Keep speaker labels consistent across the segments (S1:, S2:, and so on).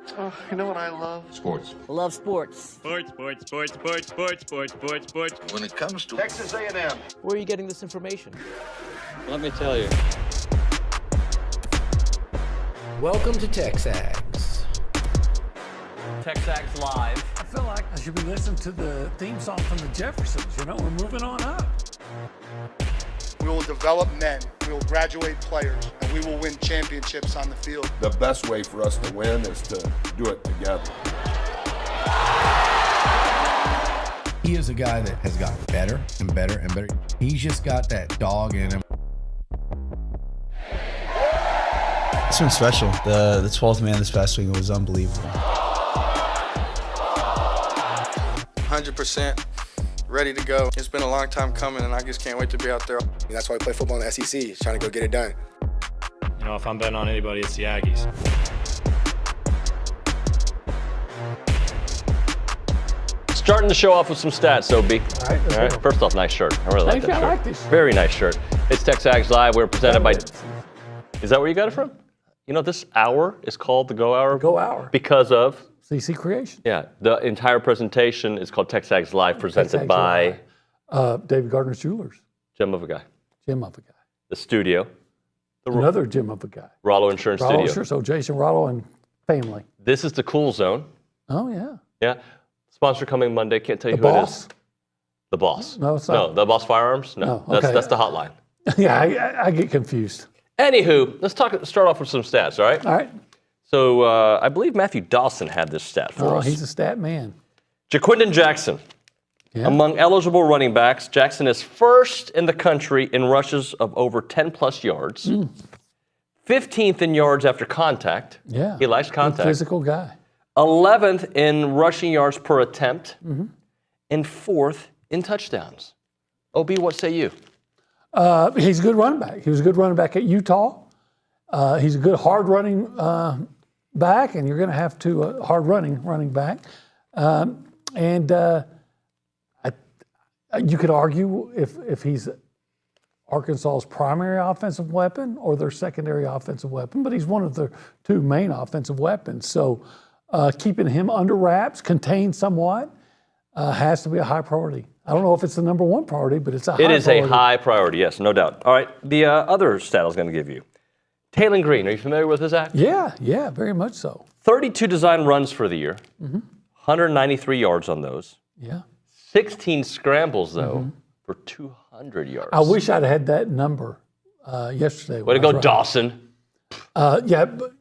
S1: Oh, you know what I love?
S2: Sports.
S3: I love sports.
S4: Sports.
S1: When it comes to Texas A&M.
S3: Where are you getting this information?
S4: Let me tell you.
S5: Welcome to TexAgs.
S6: TexAgs Live.
S7: I feel like I should be listening to the theme song from the Jeffersons. You know, we're moving on up.
S8: We will develop men, we will graduate players, and we will win championships on the field.
S2: The best way for us to win is to do it together.
S5: He is a guy that has gotten better and better and better. He's just got that dog in him.
S9: It's been special. The 12th man this past week was unbelievable.
S10: 100%. Ready to go. It's been a long time coming, and I just can't wait to be out there.
S11: That's why we play football in the SEC, trying to go get it done.
S4: You know, if I'm betting on anybody, it's the Aggies.
S6: Starting the show off with some stats, OB.
S7: All right.
S6: First off, nice shirt. I really like that shirt.
S7: I like this shirt.
S6: Very nice shirt. It's TexAgs Live. We're presented by... Is that where you got it from? You know, this hour is called the Go Hour.
S7: Go Hour.
S6: Because of...
S7: CC Creation.
S6: Yeah, the entire presentation is called TexAgs Live, presented
S7: TexAgs
S6: by...
S7: David Gardner's Jewelers.
S6: Gem of a Guy.
S7: Gem of a Guy.
S6: The studio.
S7: Another Gem of a Guy.
S6: Rollo Insurance
S7: Rollo
S6: Studio.
S7: Insurance, so Jason Rollo and family.
S6: This is the Cool Zone.
S7: Oh, yeah.
S6: Yeah. Sponsor coming Monday. Can't tell you
S7: The
S6: who
S7: Boss?
S6: it is. The Boss.
S7: No, it's not.
S6: No, The Boss Firearms? No,
S7: No, okay.
S6: That's the hotline.
S7: Yeah, I get confused.
S6: Anywho, let's start off with some stats, all right?
S7: All right.
S6: So I believe Matthew Dawson had this stat for us.
S7: He's a stat man.
S6: Jaquindon Jackson.
S7: Yeah.
S6: Among eligible running backs, Jackson is first in the country in rushes of over 10-plus yards, 15th in yards after contact.
S7: Yeah.
S6: He likes contact.
S7: Good physical guy.
S6: 11th in rushing yards per attempt, and 4th in touchdowns. OB, what say you?
S7: He's a good running back. He was a good running back at Utah. He's a good hard running back, and you're going to have to hard running back. You could argue if he's Arkansas's primary offensive weapon or their secondary offensive weapon, but he's one of the two main offensive weapons. So keeping him under wraps, contained somewhat, has to be a high priority. I don't know if it's the number one priority, but it's a high priority.
S6: It is a high priority, yes, no doubt. All right, the other stat I was going to give you. Taylon Green, are you familiar with his act?
S7: Yeah, very much so.
S6: 32 design runs for the year, 193 yards on those.
S7: Yeah.
S6: 16 scrambles, though, for 200 yards.
S7: I wish I'd had that number yesterday.
S6: Way to go, Dawson.
S7: Yeah, but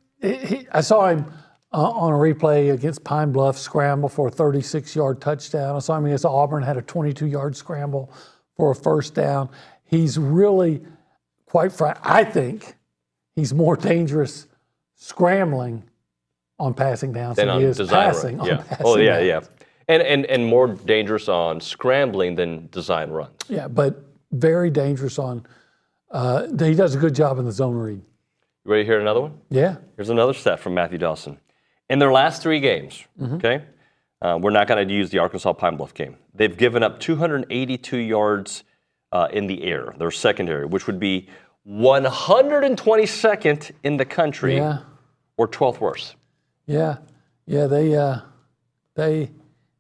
S7: I saw him on a replay against Pine Bluff, scramble for a 36-yard touchdown. I saw him against Auburn, had a 22-yard scramble for a first down. He's really, quite frankly, I think he's more dangerous scrambling on passing downs than he is passing on passing downs.
S6: Yeah. And more dangerous on scrambling than design runs.
S7: Yeah, but very dangerous on, he does a good job in the zone read.
S6: You ready to hear another one?
S7: Yeah.
S6: Here's another stat from Matthew Dawson. In their last 3 games, okay, we're not going to use the Arkansas Pine Bluff game. They've given up 282 yards in the air, their secondary, which would be 122nd in the country, or 12th worst.
S7: Yeah, they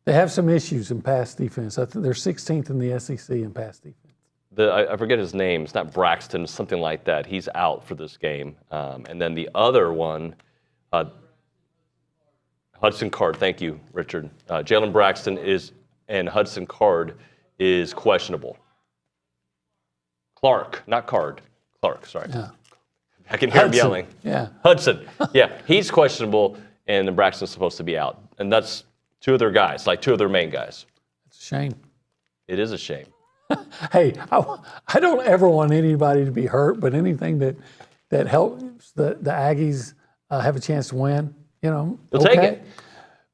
S7: have some issues in pass defense. I think they're 16th in the SEC in pass defense.
S6: I forget his name. It's not Braxton, something like that. He's out for this game. And then the other one, Hudson Card. Thank you, Richard. Jalen Braxton and Hudson Card is questionable. Clark, not Card. Clark, sorry. Yeah. I can hear him yelling.
S7: Yeah.
S6: Hudson. Yeah, he's questionable, and then Braxton's supposed to be out. And that's 2 of their guys, like 2 of their main guys.
S7: It's a shame.
S6: It is a shame.
S7: Hey, I don't ever want anybody to be hurt, but anything that helps the Aggies have a chance to win,
S6: You'll take it.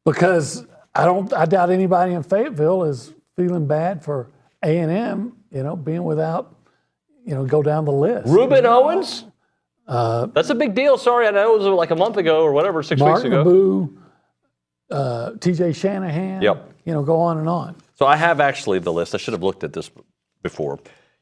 S7: Because I doubt anybody in Fayetteville is feeling bad for A&M, being without, go down the list.
S6: Ruben Owens? That's a big deal. Sorry, I know it was like a month ago or whatever, 6 weeks ago.
S7: Martin Naboo, T.J. Shanahan.
S6: Yep.
S7: Go on and on.
S6: So I have actually the list. I should have looked at this before.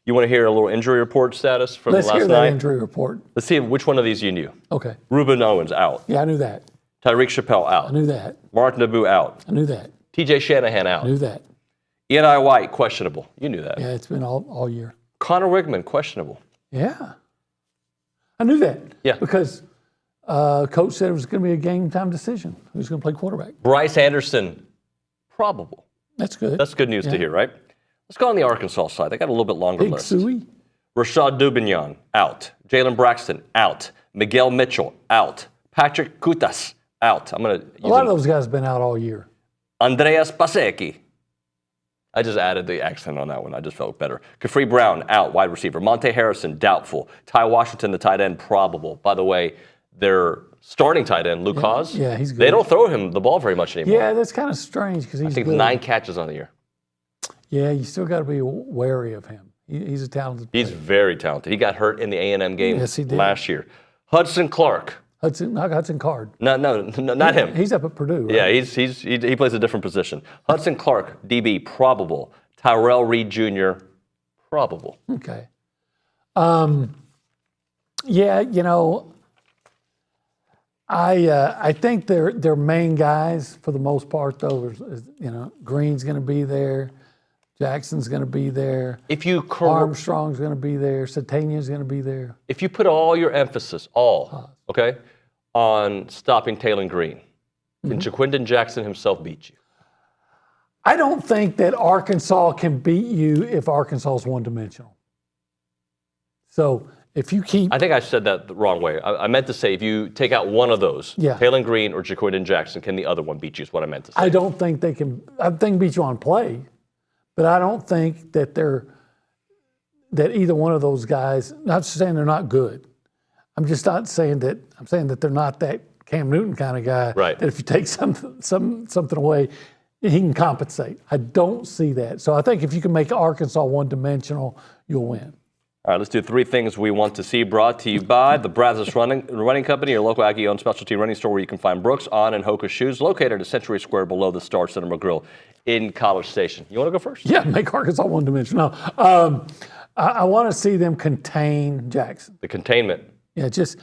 S6: You want to hear a little injury report status from last night?
S7: Let's hear that injury report.
S6: Let's see which one of these you knew.
S7: Okay.
S6: Ruben Owens out.
S7: Yeah, I knew that.
S6: Tyreek Chappelle out.
S7: I knew that.
S6: Mark Naboo out.
S7: I knew that.
S6: TJ Shanahan out.
S7: I knew that.
S6: Eli White, questionable. You knew that.
S7: Yeah, it's been all year.
S6: Connor Wigman, questionable.
S7: Yeah. I knew that.
S6: Yeah.
S7: Because coach said it was going to be a game time decision. Who's going to play quarterback?
S6: Bryce Anderson, probable.
S7: That's good.
S6: That's good news to hear, right? Let's go on the Arkansas side. They got a little bit longer
S7: Big
S6: list.
S7: Suey.
S6: Rashad Dubignon, out. Jalen Braxton, out. Miguel Mitchell, out. Patrick Kutas, out. I'm going to
S7: A lot of those guys have been out all year.
S6: Andreas Pasecki. I just added the accent on that one. I just felt better. Kafri Brown, out, wide receiver. Monte Harrison, doubtful. Ty Washington, the tight end, probable. By the way, their starting tight end, Luke Haas,
S7: he's good.
S6: they don't throw him the ball very much anymore.
S7: Yeah, that's kind of strange because he's
S6: I think
S7: good.
S6: 9 catches on the year.
S7: Yeah, you still got to be wary of him. He's a talented player.
S6: He's very talented. He got hurt in the A&M game
S7: Yes, he did.
S6: last year. Hudson Clark.
S7: Not Hudson Card.
S6: No, not him.
S7: He's up at Purdue, right?
S6: Yeah, he plays a different position. Hudson Clark, DB, probable. Tyrell Reed Jr., probable.
S7: Okay. Yeah, you know, I think their main guys for the most part though is you know, Green's going to be there, Jackson's going to be there.
S6: If you
S7: Armstrong's going to be there, Satania's going to be there.
S6: If you put all your emphasis, okay, on stopping Taylor Green, can Jaquindon Jackson himself beat you?
S7: I don't think that Arkansas can beat you if Arkansas is one-dimensional. So if you keep...
S6: I think I said that the wrong way. I meant to say if you take out one of those, Taylor Green or Jaquindon Jackson, can the other one beat you is what I meant to say.
S7: I don't think they can... I think beat you on play, but I don't think that that either one of those guys... Not saying they're not good. I'm just not saying that... I'm saying that they're not that Cam Newton kind of guy.
S6: Right.
S7: That if you take something away... he can compensate. I don't see that. So I think if you can make Arkansas one-dimensional, you'll win.
S6: All right, let's do 3 things we want to see, brought to you by the Brazos Running Company, your local Aggie-owned specialty running store where you can find Brooks, On, and Hoka shoes, located at Century Square below the Star Cinema Grill in College Station. You want to go first?
S7: Yeah, make Arkansas one-dimensional. No, I want to see them contain Jackson.
S6: The containment.
S7: Yeah, just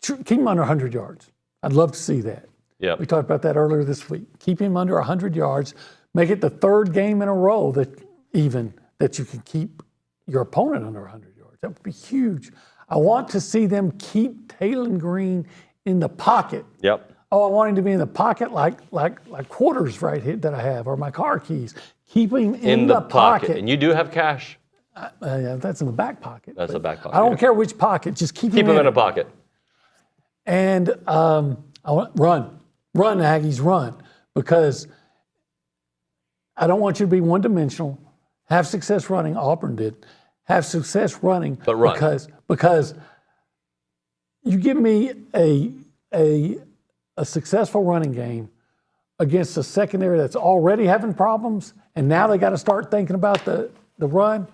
S7: keep him under 100 yards. I'd love to see that.
S6: Yeah.
S7: We talked about that earlier this week. Keep him under 100 yards. Make it the 3rd game in a row that you can keep your opponent under 100 yards. That would be huge. I want to see them keep Taylor Green in the pocket.
S6: Yep.
S7: Oh, I want him to be in the pocket like quarters right here that I have, or my car keys. Keep him in the pocket.
S6: And you do have cash.
S7: Yeah, that's in the back pocket.
S6: That's the back pocket.
S7: I don't care which pocket. Just keep him
S6: in a pocket.
S7: And I want run, Aggies, run, because I don't want you to be one-dimensional. Have success running. Auburn did. Have success running,
S6: but run.
S7: because you give me a successful running game against a secondary that's already having problems, and now they got to start thinking about the run.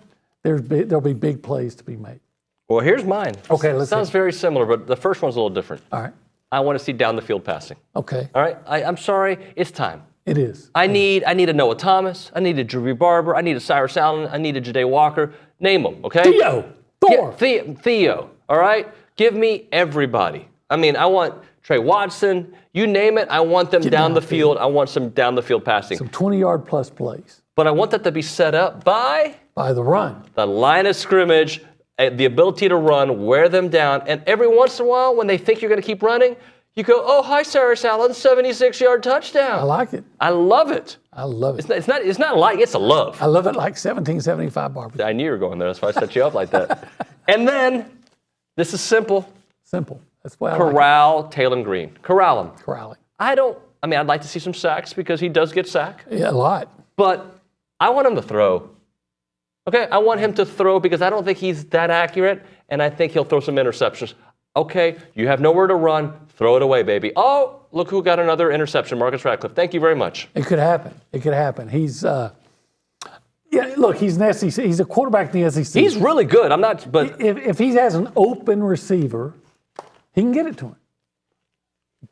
S7: There'll be big plays to be made.
S6: Well, here's mine.
S7: Okay, let's
S6: sounds very similar, but the first one's a little different.
S7: All right.
S6: I want to see down the field passing.
S7: Okay.
S6: All right. I'm sorry. It's time.
S7: It is.
S6: I need a Noah Thomas. I need a Drew Barber. I need a Cyrus Allen. I need a Ja'Day Walker. Name them, okay?
S7: Theo. Thor.
S6: Yeah, Theo. All right. Give me everybody. I mean, I want Trey Watson. You name it. I want them down the field. I want some down the field passing.
S7: Some 20-yard plus plays.
S6: But I want that to be set up by
S7: the run.
S6: The line of scrimmage, the ability to run, wear them down, and every once in a while, when they think you're going to keep running, you go, oh, hi, Cyrus Allen, 76-yard touchdown.
S7: I like it.
S6: I love it.
S7: I love it.
S6: It's not like, it's a love.
S7: I love it like 1775 barbecue.
S6: I knew you were going there. That's why I set you up like that. And then, this is simple.
S7: Simple. That's why I
S6: corral
S7: like
S6: Taylor Green. Corral him.
S7: Corralling.
S6: I'd like to see some sacks because he does get sacked.
S7: Yeah, a lot.
S6: But I want him to throw. Okay, I want him to throw because I don't think he's that accurate, and I think he'll throw some interceptions. Okay, you have nowhere to run. Throw it away, baby. Oh, look who got another interception, Marcus Radcliffe. Thank you very much.
S7: It could happen. It could happen. He's, look, he's an SEC. He's a quarterback in the SEC.
S6: He's really good. I'm not, but
S7: if he has an open receiver, he can get it to him.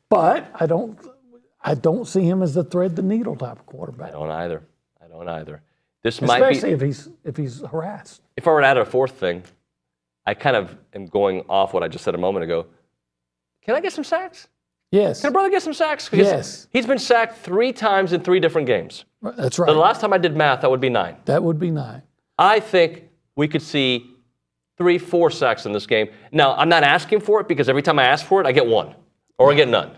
S7: But I don't see him as the thread the needle type of quarterback.
S6: I don't either. This
S7: especially if he's harassed.
S6: If I were to add a fourth thing, I kind of am going off what I just said a moment ago. Can I get some sacks?
S7: Yes.
S6: Can a brother get some sacks? Because
S7: yes.
S6: He's been sacked 3 times in 3 different games.
S7: That's right.
S6: The last time I did math, that would be 9.
S7: That would be 9.
S6: I think we could see 3, 4 sacks in this game. Now, I'm not asking for it because every time I ask for it, I get 1 or I get none.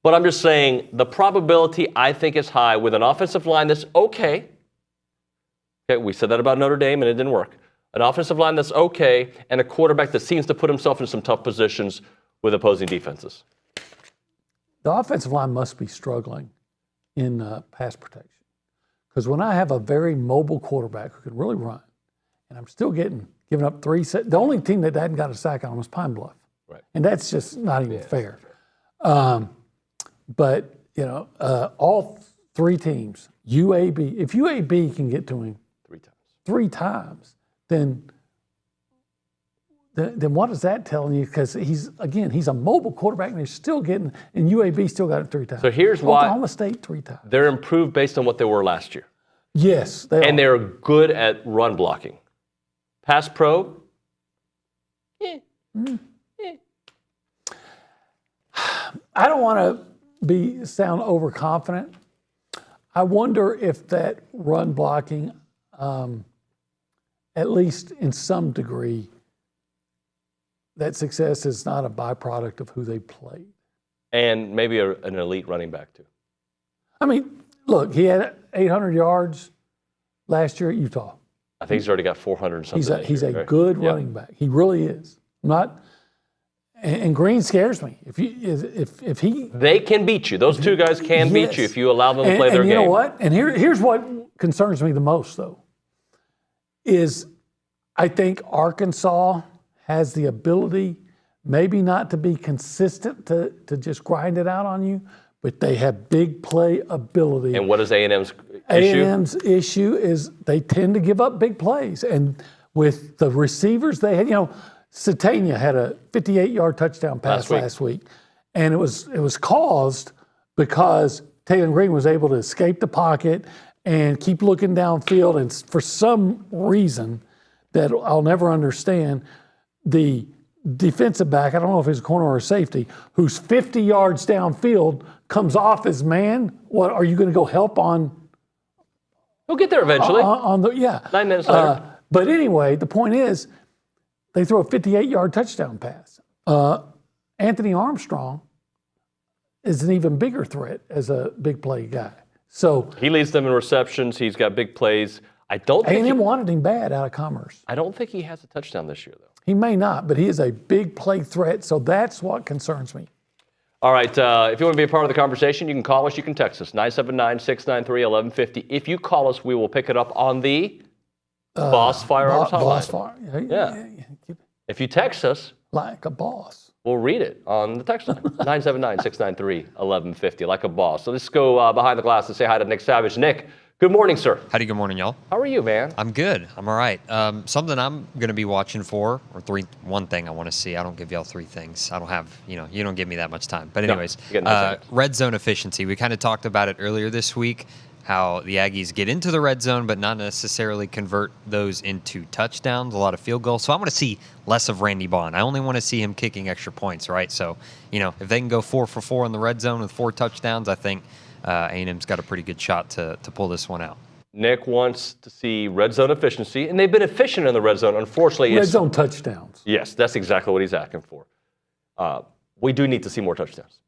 S6: But I'm just saying the probability, I think, is high with an offensive line that's okay. Okay, we said that about Notre Dame, and it didn't work. An offensive line that's okay, and a quarterback that seems to put himself in some tough positions with opposing defenses.
S7: The offensive line must be struggling in pass protection. Because when I have a very mobile quarterback who can really run, and I'm still giving up 3 sacks, the only team that hadn't got a sack on was Pine Bluff.
S6: Right.
S7: And that's just not even fair. But, all 3 teams, UAB, if UAB can get to him 3 times, then what is that telling you? Because he's a mobile quarterback, and they're still getting, and UAB still got it 3 times.
S6: So here's why
S7: Oklahoma State 3 times.
S6: They're improved based on what they were last year.
S7: Yes, they are.
S6: And they're good at run blocking. Pass pro,
S7: I don't want to sound overconfident. I wonder if that run blocking, at least in some degree, that success is not a byproduct of who they played.
S6: And maybe an elite running back, too.
S7: I mean, look, he had 800 yards last year at Utah.
S6: I think he's already got 400 something.
S7: He's a good running back. He really is. And Green scares me. If he
S6: they can beat you. Those 2 guys can beat you if you allow them to play their game.
S7: And you know what? And here's what concerns me the most, though, is I think Arkansas has the ability, maybe not to be consistent to just grind it out on you, but they have big play ability.
S6: And what is A&M's issue?
S7: A&M's issue is they tend to give up big plays. And with the receivers they had, Satania had a 58-yard touchdown pass last week. And it was caused because Taylor Green was able to escape the pocket and keep looking downfield. And for some reason that I'll never understand, the defensive back, I don't know if it's a corner or a safety, who's 50 yards downfield comes off his man. What, are you going to go help on?
S6: We'll get there eventually.
S7: 9
S6: minutes later.
S7: But anyway, the point is, they throw a 58-yard touchdown pass. Anthony Armstrong is an even bigger threat as a big play guy. So
S6: he leads them in receptions. He's got big plays. I don't think
S7: A&M wanted him bad out of Commerce.
S6: I don't think he has a touchdown this year, though.
S7: He may not, but he is a big play threat, so that's what concerns me.
S6: All right, if you want to be a part of the conversation, you can call us, you can text us, 979-693-1150. If you call us, we will pick it up on the Boss Firearms Hotline.
S7: Boss Firearms.
S6: Yeah. If you text us,
S7: like a boss,
S6: we'll read it on the text line, 979-693-1150, like a boss. So let's go behind the glass and say hi to Nick Savage. Nick, good morning, sir.
S12: Howdy, good morning, y'all.
S6: How are you, man?
S12: I'm good. I'm all right. Something I'm going to be watching for, or one thing I want to see. I don't give y'all 3 things. I don't have, you don't give me that much time. But anyways, red zone efficiency. We kind of talked about it earlier this week, how the Aggies get into the red zone, but not necessarily convert those into touchdowns, a lot of field goals. So I want to see less of Randy Bond. I only want to see him kicking extra points, right? So, if they can go 4 for 4 in the red zone with 4 touchdowns, I think A&M's got a pretty good shot to pull this one out.
S6: Nick wants to see red zone efficiency, and they've been efficient in the red zone. Unfortunately,
S7: red zone touchdowns.
S6: Yes, that's exactly what he's asking for. We do need to see more touchdowns.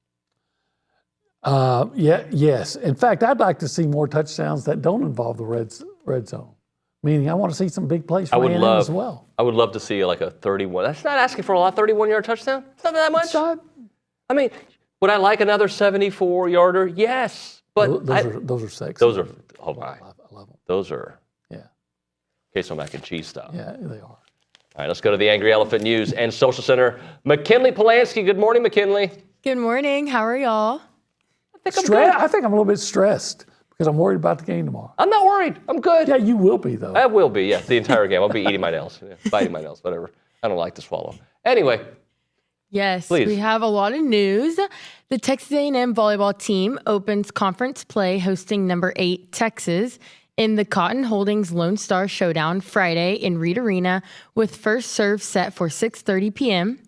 S7: Yes. In fact, I'd like to see more touchdowns that don't involve the red zone. Meaning, I want to see some big plays for A&M as well.
S6: I would love to see like a 31. That's not asking for a lot. 31-yard touchdown. It's not that much. I mean, would I like another 74-yarder? Yes, but
S7: those are sexy.
S6: Those are
S7: I love them.
S6: Those are queso mac and cheese style.
S7: Yeah, they are.
S6: All right, let's go to the Angry Elephant News and Social Center. McKinley Polanski. Good morning, McKinley.
S13: Good morning. How are y'all?
S7: I think I'm a little bit stressed because I'm worried about the game tomorrow.
S6: I'm not worried. I'm good.
S7: Yeah, you will be, though.
S6: I will be, yeah, the entire game. I'll be eating my nails, biting my nails, whatever. I don't like to swallow. Anyway.
S13: Yes,
S6: please.
S13: We have a lot of news. The Texas A&M volleyball team opens conference play hosting number 8 Texas in the Cotton Holdings Lone Star Showdown Friday in Reed Arena with first serve set for 6:30 p.m.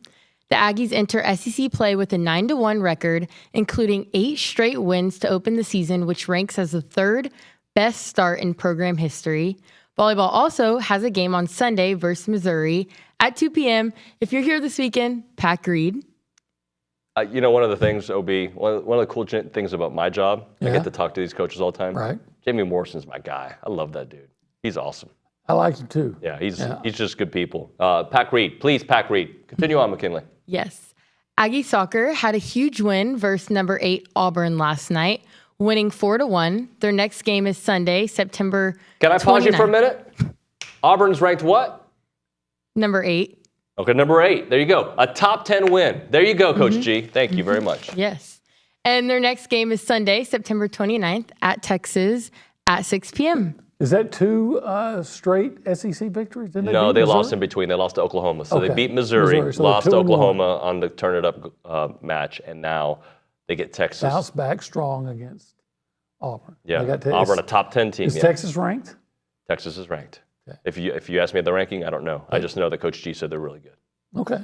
S13: The Aggies enter SEC play with a 9-1 record, including 8 straight wins to open the season, which ranks as the 3rd best start in program history. Volleyball also has a game on Sunday versus Missouri at 2 p.m. If you're here this weekend, pack Reed.
S6: One of the things, OB, one of the cool things about my job, I get to talk to these coaches all the time.
S7: Right.
S6: Jamie Morrison's my guy. I love that dude. He's awesome.
S7: I like him too.
S6: Yeah, he's just good people. Pack Reed. Please, pack Reed. Continue on, McKinley.
S13: Yes. Aggie soccer had a huge win versus number 8 Auburn last night, winning 4-1. Their next game is Sunday, September 29th.
S6: Can I pause you for a minute? Auburn's ranked what?
S13: Number 8.
S6: Okay, number 8. There you go. A top 10 win. There you go, Coach G. Thank you very much.
S13: Yes. And their next game is Sunday, September 29th at Texas at 6 p.m.
S7: Is that 2 straight SEC victories? Didn't
S6: No, they
S7: Missouri?
S6: lost in between. They lost to Oklahoma. So they beat Missouri
S7: So
S6: lost to
S7: 2-1.
S6: Oklahoma on the Turn It Up match, and now they get Texas.
S7: Bounce back strong against Auburn.
S6: Yeah,
S7: They got
S6: Auburn, a top 10 team.
S7: Is
S6: yeah.
S7: Texas ranked?
S6: Texas is ranked.
S7: Okay.
S6: If you ask me the ranking, I don't know. I just know that Coach G said they're really good.
S7: Okay.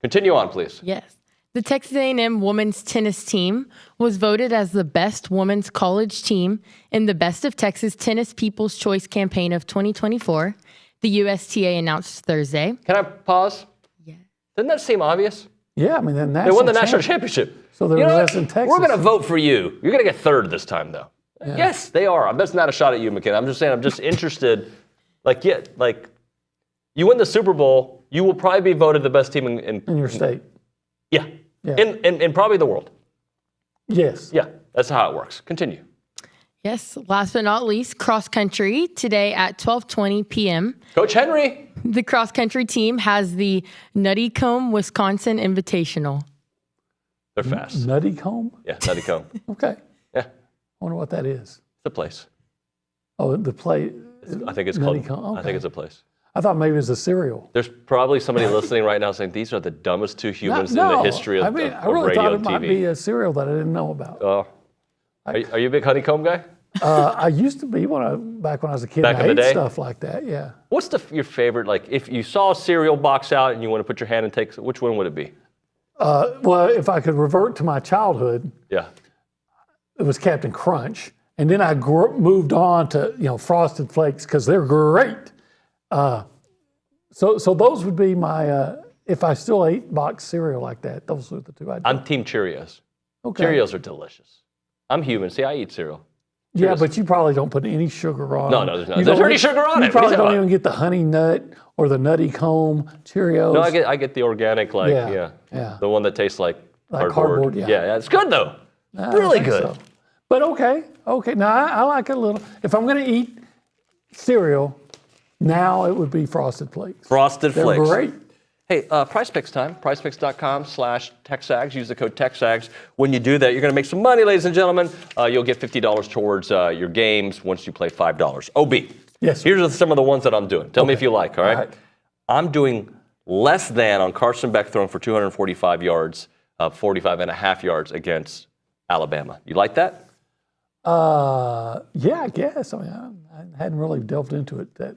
S6: Continue on, please.
S13: Yes. The Texas A&M women's tennis team was voted as the best women's college team in the Best of Texas Tennis People's Choice campaign of 2024. The USTA announced Thursday.
S6: Can I pause?
S13: Yeah.
S6: Doesn't that seem obvious?
S7: Yeah, I mean,
S6: they won the national championship.
S7: So they're less in Texas.
S6: We're going to vote for you. You're going to get 3rd this time, though. Yeah. Yes, they are. That's not a shot at you, McKinney. I'm just saying, I'm just interested. You win the Super Bowl, you will probably be voted the best team in
S7: your state.
S6: Yeah. In probably the world.
S7: Yes.
S6: Yeah, that's how it works. Continue.
S13: Yes. Last but not least, cross country today at 12:20 p.m.
S6: Coach Henry.
S13: The cross country team has the Nuttycombe, Wisconsin Invitational.
S6: They're fast.
S7: Nuttycombe?
S6: Yeah, Nuttycombe.
S7: Okay.
S6: Yeah.
S7: I wonder what that is.
S6: It's a place.
S7: Oh, the play.
S6: I think it's called.
S7: Okay.
S6: I think it's a place.
S7: I thought maybe it was a cereal.
S6: There's probably somebody listening right now saying these are the dumbest 2 humans in the history of,
S7: I mean,
S6: of
S7: I really
S6: radio
S7: thought it
S6: and
S7: might
S6: TV.
S7: be a cereal that I didn't know about.
S6: Are you a big honeycomb guy?
S7: I used to be back when I was a kid.
S6: Back
S7: I
S6: in the
S7: ate
S6: day?
S7: stuff like that. Yeah.
S6: What's your favorite? Like, if you saw a cereal box out and you want to put your hand and take, which one would it be?
S7: Well, if I could revert to my childhood,
S6: Yeah.
S7: it was Captain Crunch, and then I moved on to Frosted Flakes because they're great. So those would be my. If I still ate box cereal like that, those are the 2 I'd do.
S6: I'm Team Cheerios.
S7: Okay.
S6: Cheerios are delicious. I'm human. See, I eat cereal.
S7: Yeah, but you probably don't put any sugar on.
S6: No, there's not. There's already sugar on it.
S7: You probably don't even get the honey nut or the Nuttycombe Cheerios.
S6: No, I get the organic, the one that tastes like cardboard. Yeah, it's good though. Really good.
S7: So. But okay. Now I like it a little. If I'm going to eat cereal, now it would be Frosted Flakes.
S6: Frosted
S7: They're
S6: Flakes.
S7: great.
S6: Hey, Price Picks time. PricePicks.com/TexAgs. Use the code TexAgs. When you do that, you're going to make some money, ladies and gentlemen. You'll get $50 towards your games once you play $5. OB.
S7: Yes.
S6: Here's some of the ones that I'm doing. Tell me if you like, all right? I'm doing less than on Carson Beck throwing for 245 yards, 45 and a half yards against Alabama. You like that?
S7: Yeah, I guess. I mean, I hadn't really delved into it.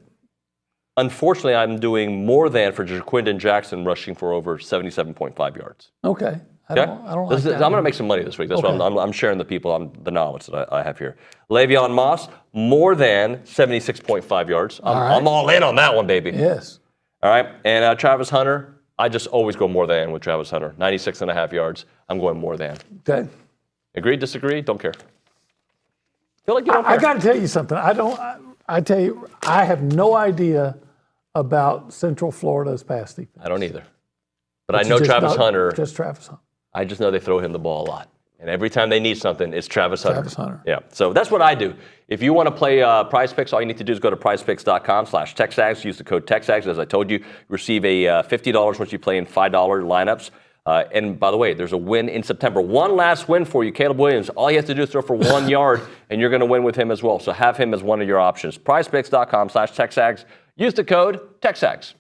S6: Unfortunately, I'm doing more than for Jaquindon Jackson rushing for over 77.5 yards.
S7: Okay. I
S6: Okay?
S7: don't like that.
S6: I'm going to make some money this week. That's what I'm sharing the people, the knowledge that I have here. Le'Veon Moss, more than 76.5 yards. I'm all in on that one, baby.
S7: Yes.
S6: All right. And Travis Hunter, I just always go more than with Travis Hunter. 96 and a half yards. I'm going more than.
S7: Okay.
S6: Agree, disagree? Don't care. Feel like you don't care.
S7: I got to tell you something. I tell you, I have no idea about Central Florida's pass defense.
S6: I don't either. But I know Travis Hunter.
S7: Just Travis Hunter.
S6: I just know they throw him the ball a lot. And every time they need something, it's Travis Hunter.
S7: Travis Hunter.
S6: Yeah. So that's what I do. If you want to play Prize Picks, all you need to do is go to prizepicks.com/TexAgs. Use the code TexAgs. As I told you, receive a $50 once you play in $5 lineups. And by the way, there's a win in September. One last win for you, Caleb Williams. All he has to do is throw for 1 yard, and you're going to win with him as well. So have him as one of your options. prizepicks.com/TexAgs. Use the code TexAgs.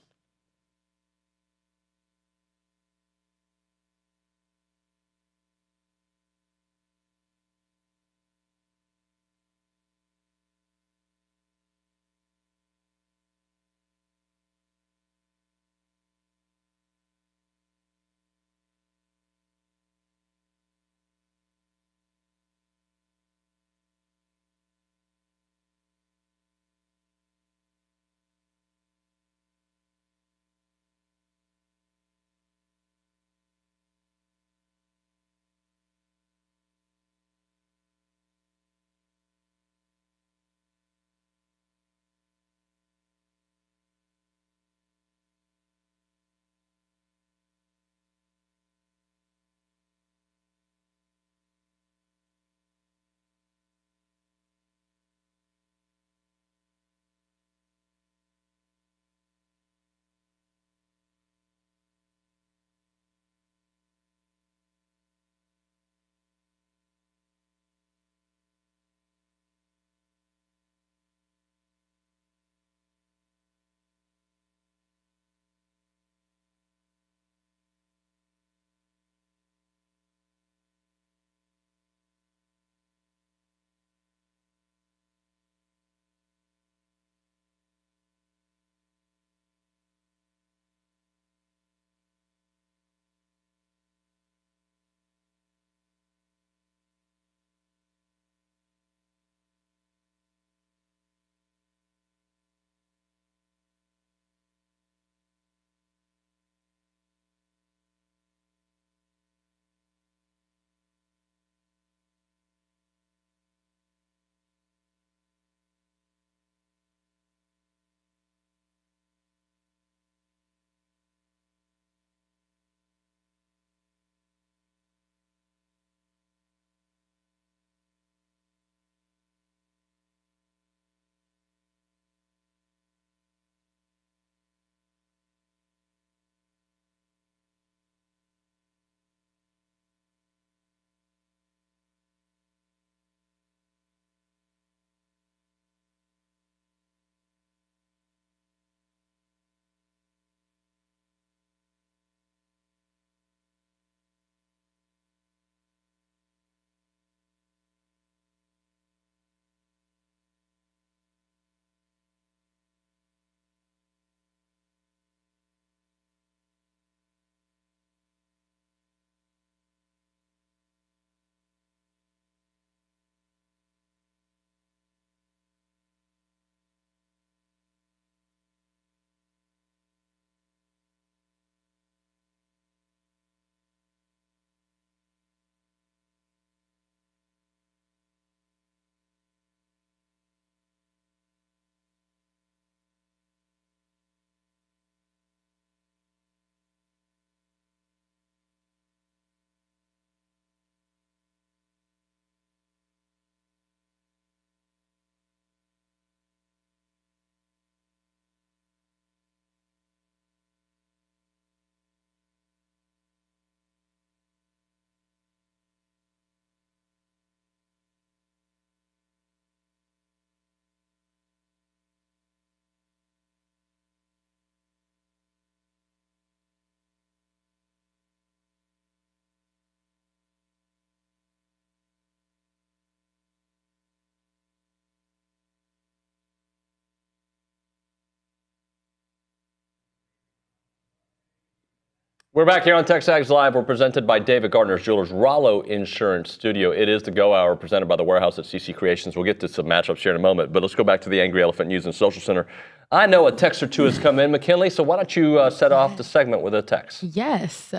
S6: We're back here on TexAgs Live. We're presented by David Gardner's Jewelers, Rollo Insurance Studio. It is the Go Hour presented by the Warehouse at CC Creations. We'll get to some matchups here in a moment, but let's go back to the Angry Elephant News and Social Center. I know a text or two has come in, McKinley, so why don't you set off the segment with a text?
S13: Yes.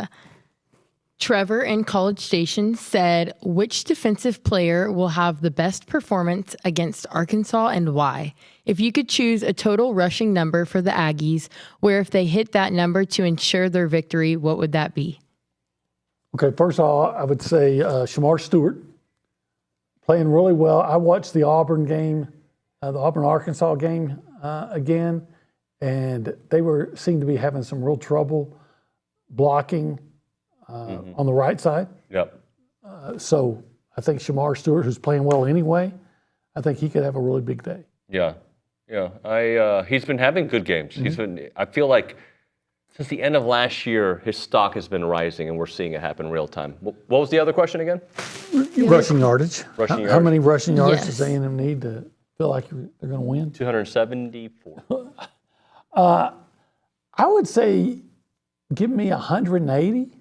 S13: Trevor in College Station said, which defensive player will have the best performance against Arkansas and why? If you could choose a total rushing number for the Aggies, where if they hit that number to ensure their victory, what would that be?
S7: Okay, first of all, I would say Shamar Stewart playing really well. I watched the Auburn game, the Auburn-Arkansas game again, and they seemed to be having some real trouble blocking on the right side.
S6: Yep.
S7: So I think Shamar Stewart, who's playing well anyway, I think he could have a really big day.
S6: Yeah. He's been having good games. I feel like since the end of last year, his stock has been rising, and we're seeing it happen real time. What was the other question again?
S7: Rushing yardage. How many rushing yards does
S13: Yes.
S7: A&M need to feel like they're going to win?
S6: 274.
S7: I would say give me 180.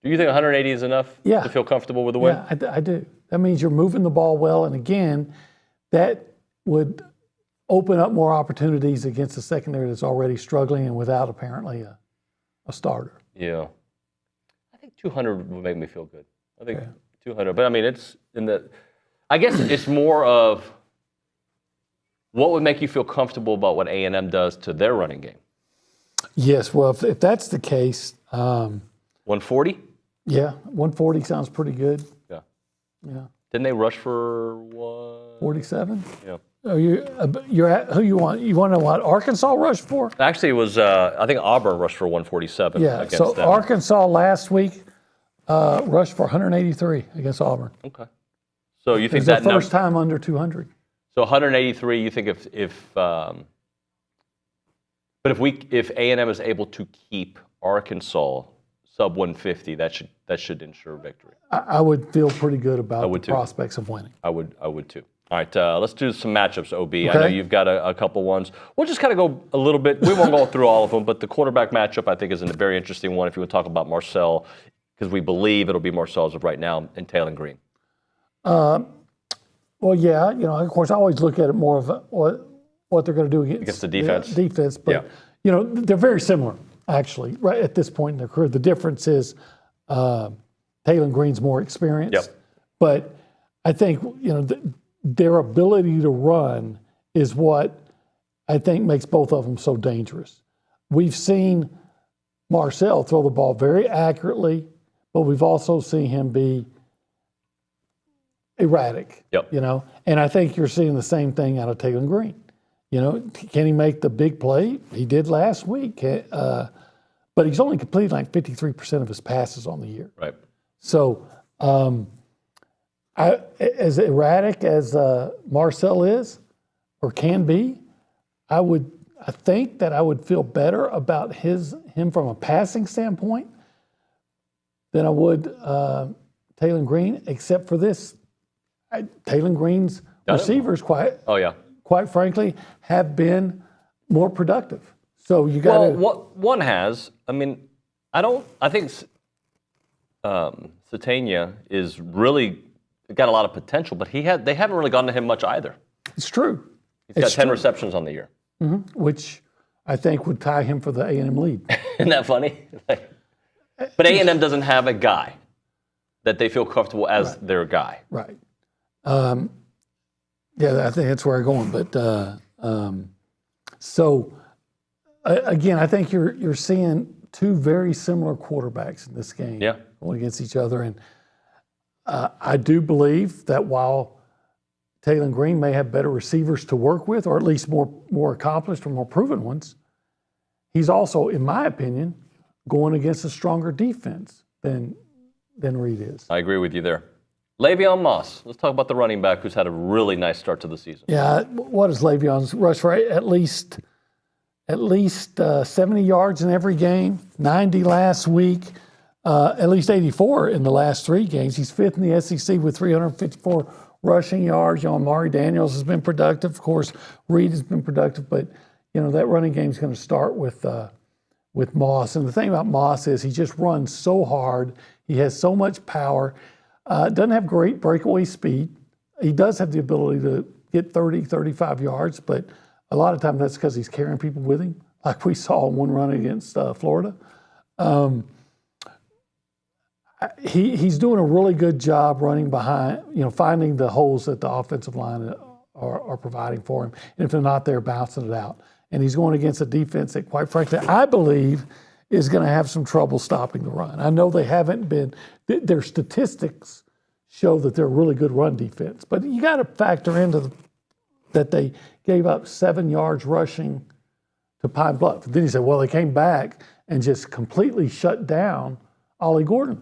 S6: Do you think 180 is enough to feel comfortable with the win?
S7: Yeah, I do. That means you're moving the ball well, and again, that would open up more opportunities against a secondary that's already struggling and without apparently a starter.
S6: Yeah. I think 200 would make me feel good. I think 200. But, I mean, it's in the – I guess it's more of what would make you feel comfortable about what A&M does to their running game?
S7: Yes, well, if that's the case
S6: 140?
S7: Yeah, 140 sounds pretty good.
S6: Yeah.
S7: Yeah.
S6: Didn't they rush for what?
S7: 47?
S6: Yeah.
S7: Oh, you're at who you want? You want to know what Arkansas rushed for?
S6: Actually, it was I think Auburn rushed for 147.
S7: Yeah.
S6: Against
S7: So
S6: them.
S7: Arkansas last week rushed for 183 against Auburn.
S6: Okay. So you
S7: It
S6: think
S7: was
S6: that
S7: their first time under 200.
S6: So 183. You think but if A&M is able to keep Arkansas sub 150, that should ensure victory.
S7: I would feel pretty good about the
S6: too.
S7: prospects of winning.
S6: I would too. All right, let's do some matchups, OB. I know you've got a couple ones. We'll just kind of go a little bit. We won't go through all of them, but the quarterback matchup I think is a very interesting one if you would talk about Marcel, because we believe it'll be Marcel as of right now, and Taylor Green.
S7: Well, yeah, of course, I always look at it more of what they're going to do against
S6: the defense.
S7: But, they're very similar, actually, right at this point in their career. The difference is Taylor Green's more experienced.
S6: Yep.
S7: But I think, their ability to run is what I think makes both of them so dangerous. We've seen Marcel throw the ball very accurately, but we've also seen him be erratic.
S6: Yep.
S7: And I think you're seeing the same thing out of Taylor Green. Can he make the big play? He did last week, but he's only completed like 53% of his passes on the year.
S6: Right.
S7: So, as erratic as Marcel is or can be, I think that I would feel better about him from a passing standpoint than I would Taylor Green, except for this. Taylor Green's receivers, quite frankly, have been more productive. So you got to.
S6: What one has, I think Satania is really got a lot of potential, but they haven't really gone to him much either.
S7: It's true.
S6: He's got 10 receptions on the year.
S7: Mm-hmm. Which I think would tie him for the A&M lead.
S6: Isn't that funny? But A&M doesn't have a guy that they feel comfortable as their guy.
S7: Right. I think that's where I'm going. But again, I think you're seeing two very similar quarterbacks in this game going against each other. And I do believe that while Taylor Green may have better receivers to work with, or at least more accomplished or more proven ones, he's also, in my opinion, going against a stronger defense than Reed is.
S6: I agree with you there. Le'Veon Moss. Let's talk about the running back who's had a really nice start to the season.
S7: Yeah, what is Le'Veon's rush for? At least 70 yards in every game, 90 last week, at least 84 in the last 3 games. He's 5th in the SEC with 354 rushing yards. Amari Daniels has been productive. Of course, Reed has been productive, but that running game is going to start with with Moss. And the thing about Moss is he just runs so hard. He has so much power. Doesn't have great breakaway speed. He does have the ability to get 30, 35 yards, but a lot of times that's because he's carrying people with him, like we saw in one run against Florida. He's doing a really good job running behind, finding the holes that the offensive line are providing for him. And if they're not there, bouncing it out. And he's going against a defense that, quite frankly, I believe is going to have some trouble stopping the run. I know they haven't been, their statistics show that they're a really good run defense, but you got to factor into that they gave up 7 yards rushing to Pine Bluff. And then you say, well, they came back and just completely shut down Ollie Gordon.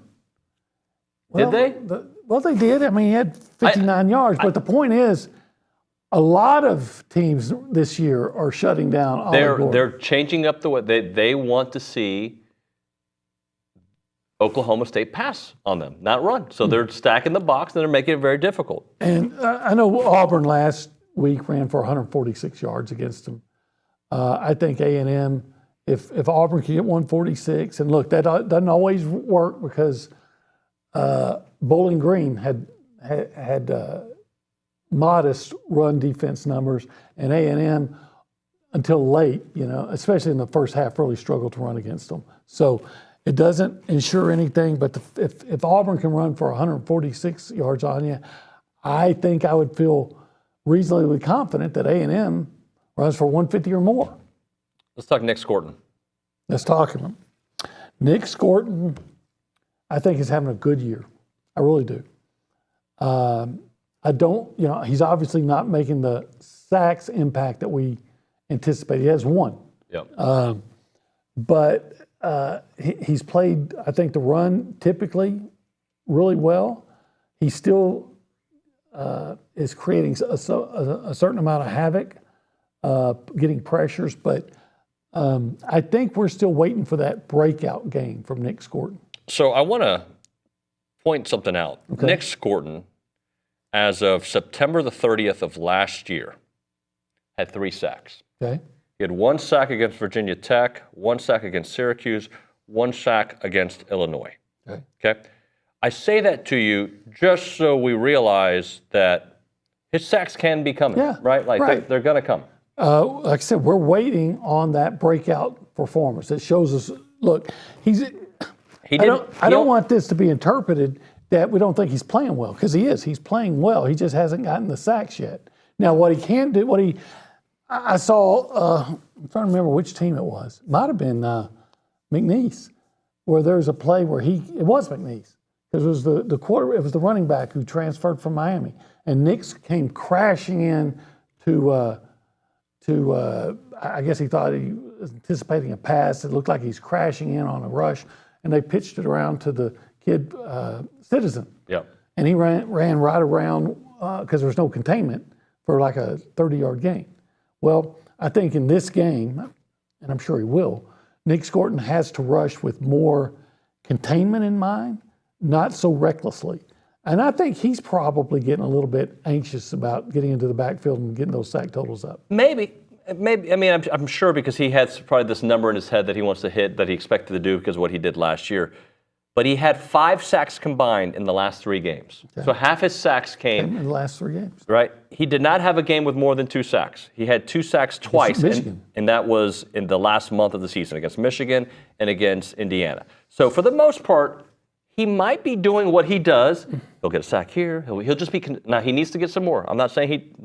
S7: Well,
S6: did they?
S7: Well, they did. I mean, he had 59 yards, but the point is, a lot of teams this year are shutting down Ollie Gordon.
S6: They're changing up the way they want to see Oklahoma State pass on them, not run. So they're stacking the box and they're making it very difficult.
S7: And I know Auburn last week ran for 146 yards against them. I think A&M, if Auburn can get 146, and look, that doesn't always work because Bowling Green had modest run defense numbers, and A&M until late, especially in the first half, really struggled to run against them. So it doesn't ensure anything, but if Auburn can run for 146 yards on you, I think I would feel reasonably confident that A&M runs for 150 or more.
S6: Let's talk Nick Scorton.
S7: Let's talk him. Nick Scorton, I think, is having a good year. I really do. I don't, he's obviously not making the sacks impact that we anticipate. He has one.
S6: Yep.
S7: But he's played, I think, the run typically really well. He still is creating a certain amount of havoc, getting pressures, but I think we're still waiting for that breakout game from Nick Scorton.
S6: So I want to point something out.
S7: Okay.
S6: Nick Scorton, as of September the 30th of last year, had 3 sacks.
S7: Okay.
S6: He had 1 sack against Virginia Tech, 1 sack against Syracuse, 1 sack against Illinois. Okay. I say that to you just so we realize that his sacks can be coming, right? Like they're going to come.
S7: Like I said, we're waiting on that breakout performance. It shows us, look, I don't want this to be interpreted that we don't think he's playing well, because he is. He's playing well. He just hasn't gotten the sacks yet. Now, what he can do, I saw, I'm trying to remember which team it was. Might have been McNeese, where there's a play where it was McNeese, because it was it was the running back who transferred from Miami, and Nick came crashing in to I guess he thought he was anticipating a pass. It looked like he's crashing in on a rush, and they pitched it around to the kid Citizen.
S6: Yeah.
S7: And he ran right around because there was no containment for like a 30-yard gain. Well, I think in this game, and I'm sure he will, Nick Scorton has to rush with more containment in mind, not so recklessly. And I think he's probably getting a little bit anxious about getting into the backfield and getting those sack totals up.
S6: Maybe. I mean, I'm sure because he has probably this number in his head that he wants to hit that he expected to do because of what he did last year. But he had 5 sacks combined in the last 3 games. Okay. So half his sacks came
S7: in the last 3 games.
S6: Right. He did not have a game with more than 2 sacks. He had 2 sacks twice, and that was in the last month of the season against Michigan and against Indiana. So for the most part, he might be doing what he does. He'll get a sack here. He'll just be now. He needs to get some more. I'm not saying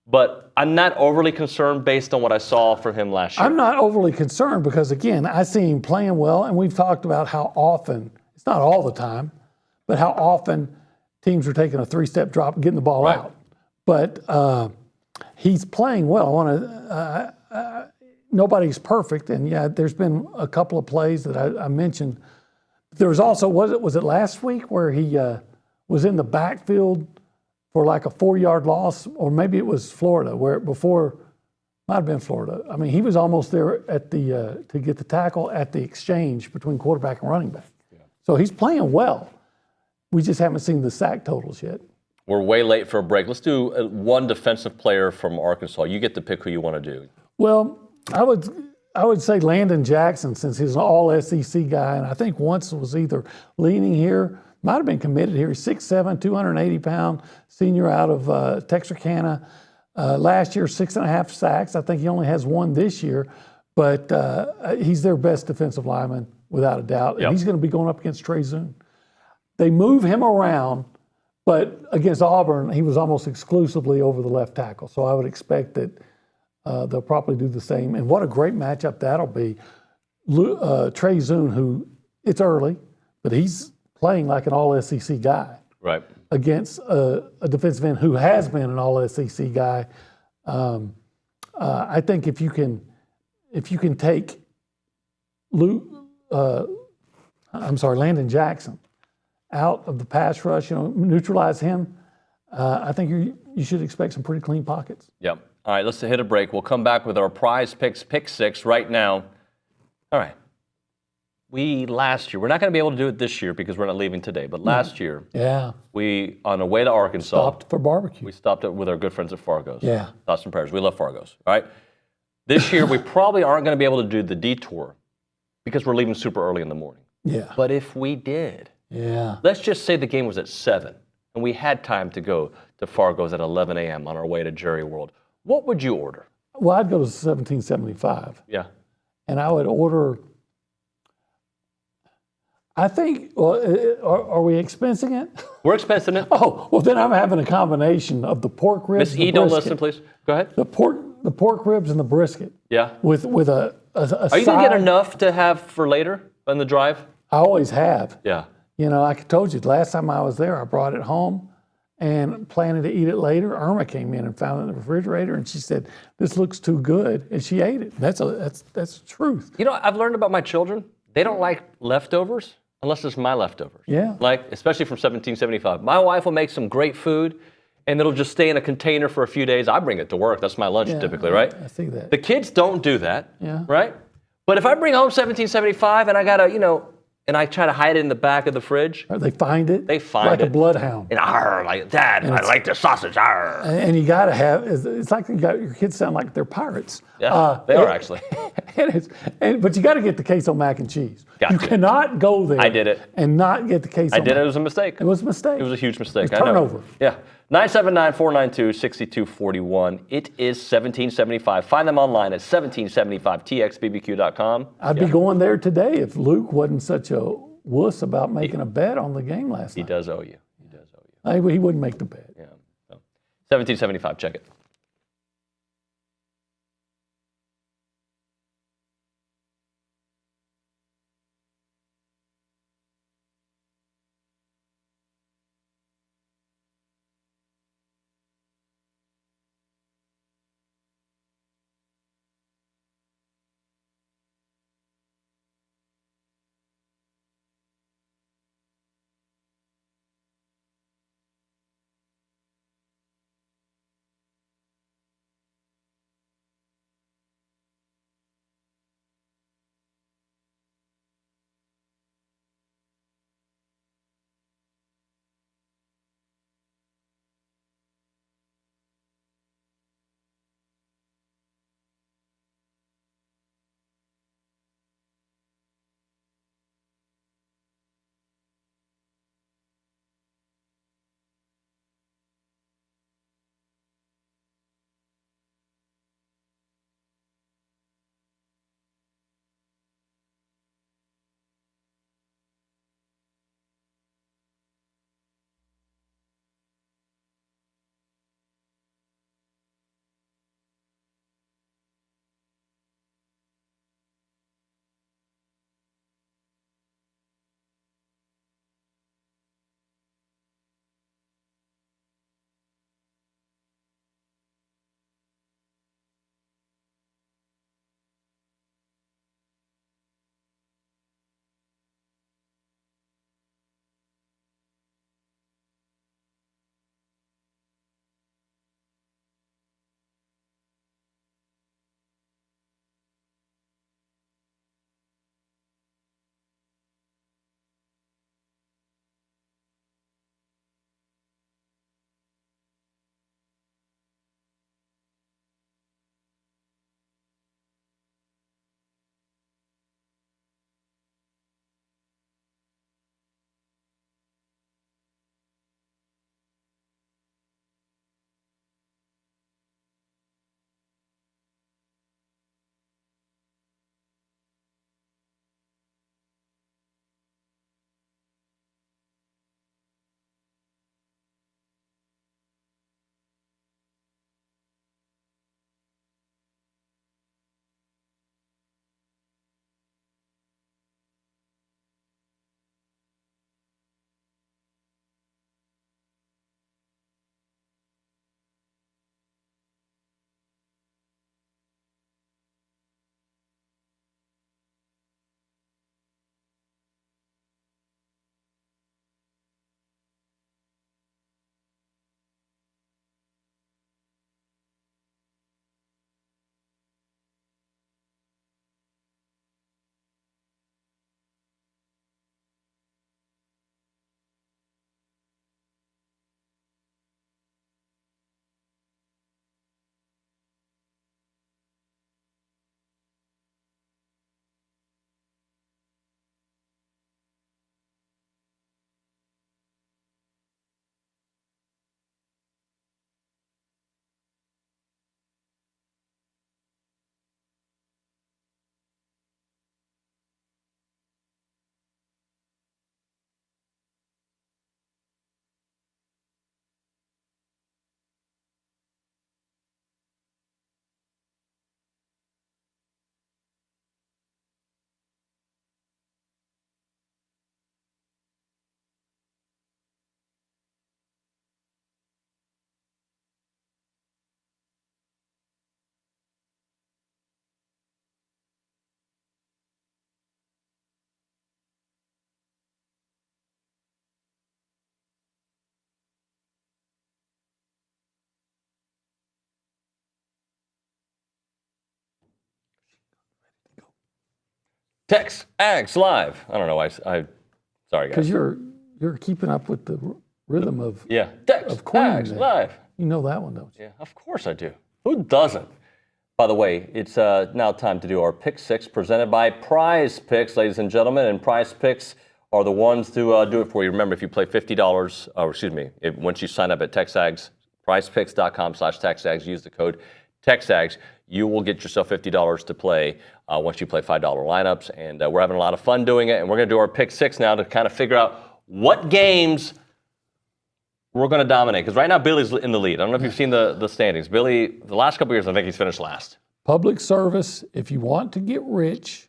S6: but I'm not overly concerned based on what I saw from him last year.
S7: I'm not overly concerned because, again, I see him playing well, and we've talked about how often, it's not all the time, but how often teams are taking a 3-step drop and getting the ball out. But he's playing well. Nobody's perfect, and there's been a couple of plays that I mentioned. There was also, was it last week where he was in the backfield for like a 4-yard loss, or maybe it was Florida, might have been Florida. I mean, he was almost there at to get the tackle at the exchange between quarterback and running back. Yeah. So he's playing well. We just haven't seen the sack totals yet.
S6: We're way late for a break. Let's do one defensive player from Arkansas. You get to pick who you want to do.
S7: Well, I would I would say Landon Jackson, since he's an all-SEC guy, and I think once was either leaning here, might have been committed here. He's 6'7", 280-pound senior out of Texarkana. Last year, 6.5 sacks. I think he only has 1 this year, but he's their best defensive lineman without a doubt. And he's going to be going up against Trey Zoon. They move him around, but against Auburn, he was almost exclusively over the left tackle. So I would expect that they'll probably do the same. And what a great matchup that'll be. Trey Zoon, who it's early, but he's playing like an all-SEC guy.
S6: Right.
S7: Against a defensive end who has been an all-SEC guy. I think if you can take Landon Jackson out of the pass rush, neutralize him, I think you should expect some pretty clean pockets.
S6: Yep. All right, let's hit a break. We'll come back with our prize picks, pick 6 right now. All right. Last year, we're not going to be able to do it this year because we're not leaving today, but last year, we, on the way to Arkansas,
S7: stopped for barbecue.
S6: We stopped with our good friends at Fargo's.
S7: Yeah.
S6: Thoughts and prayers. We love Fargo's, all right? This year, we probably aren't going to be able to do the detour because we're leaving super early in the morning.
S7: Yeah.
S6: But if we did, let's just say the game was at 7 and we had time to go to Fargo's at 11 a.m. on our way to Jerry World. What would you order?
S7: Well, I'd go to 1775.
S6: Yeah.
S7: And I would order, I think, are we expensing it?
S6: We're expensing it.
S7: Oh, well, then I'm having a combination of the pork ribs.
S6: Miss E, don't listen, please. Go ahead.
S7: The pork ribs and the brisket.
S6: Yeah.
S7: With a
S6: Are you going to get enough to have for later on the drive?
S7: I always have.
S6: Yeah.
S7: I told you, the last time I was there, I brought it home and planning to eat it later. Irma came in and found it in the refrigerator, and she said, "This looks too good," and she ate it. That's the truth.
S6: I've learned about my children. They don't like leftovers unless it's my leftovers.
S7: Yeah.
S6: Like, especially from 1775. My wife will make some great food, and it'll just stay in a container for a few days. I bring it to work. That's my lunch typically, right?
S7: I see that.
S6: The kids don't do that,
S7: Yeah.
S6: right? But if I bring home 1775 and I got to, and I try to hide it in the back of the fridge.
S7: Or they find it.
S6: They find
S7: like
S6: it.
S7: Like a bloodhound.
S6: And like, Dad, I like the sausage.
S7: And you got to have, it's like your kids sound like they're pirates.
S6: Yeah, they are actually.
S7: But you got to get the queso mac and cheese. You cannot go there.
S6: I did it.
S7: And not get the queso.
S6: I did it. It was a mistake.
S7: It was a mistake.
S6: It was a huge mistake.
S7: It was turnover.
S6: I know. Yeah. 979-492-6241. It is 1775. Find them online at 1775txbbq.com.
S7: I'd be going there today if Luke wasn't such a wuss about making a bet on the game last night.
S6: He does owe you.
S7: He wouldn't make the bet.
S6: Yeah. So, 1775. Check it. TexAgs Live. I don't know why. Sorry, guys.
S7: Because you're keeping up with the rhythm of
S6: TexAgs Live.
S7: You know that one, don't you?
S6: Yeah, of course I do. Who doesn't? By the way, it's now time to do our Pick 6 presented by Prize Picks, ladies and gentlemen. And Prize Picks are the ones to do it for you. Remember, if you play $50, once you sign up at TexAgs, prizepicks.com/TexAgs, use the code TexAgs, you will get yourself $50 to play once you play $5 lineups. And we're having a lot of fun doing it. And we're going to do our Pick 6 now to kind of figure out what games we're going to dominate. Because right now, Billy's in the lead. I don't know if you've seen the standings. Billy, the last couple of years, I think he's finished last.
S7: Public service, if you want to get rich,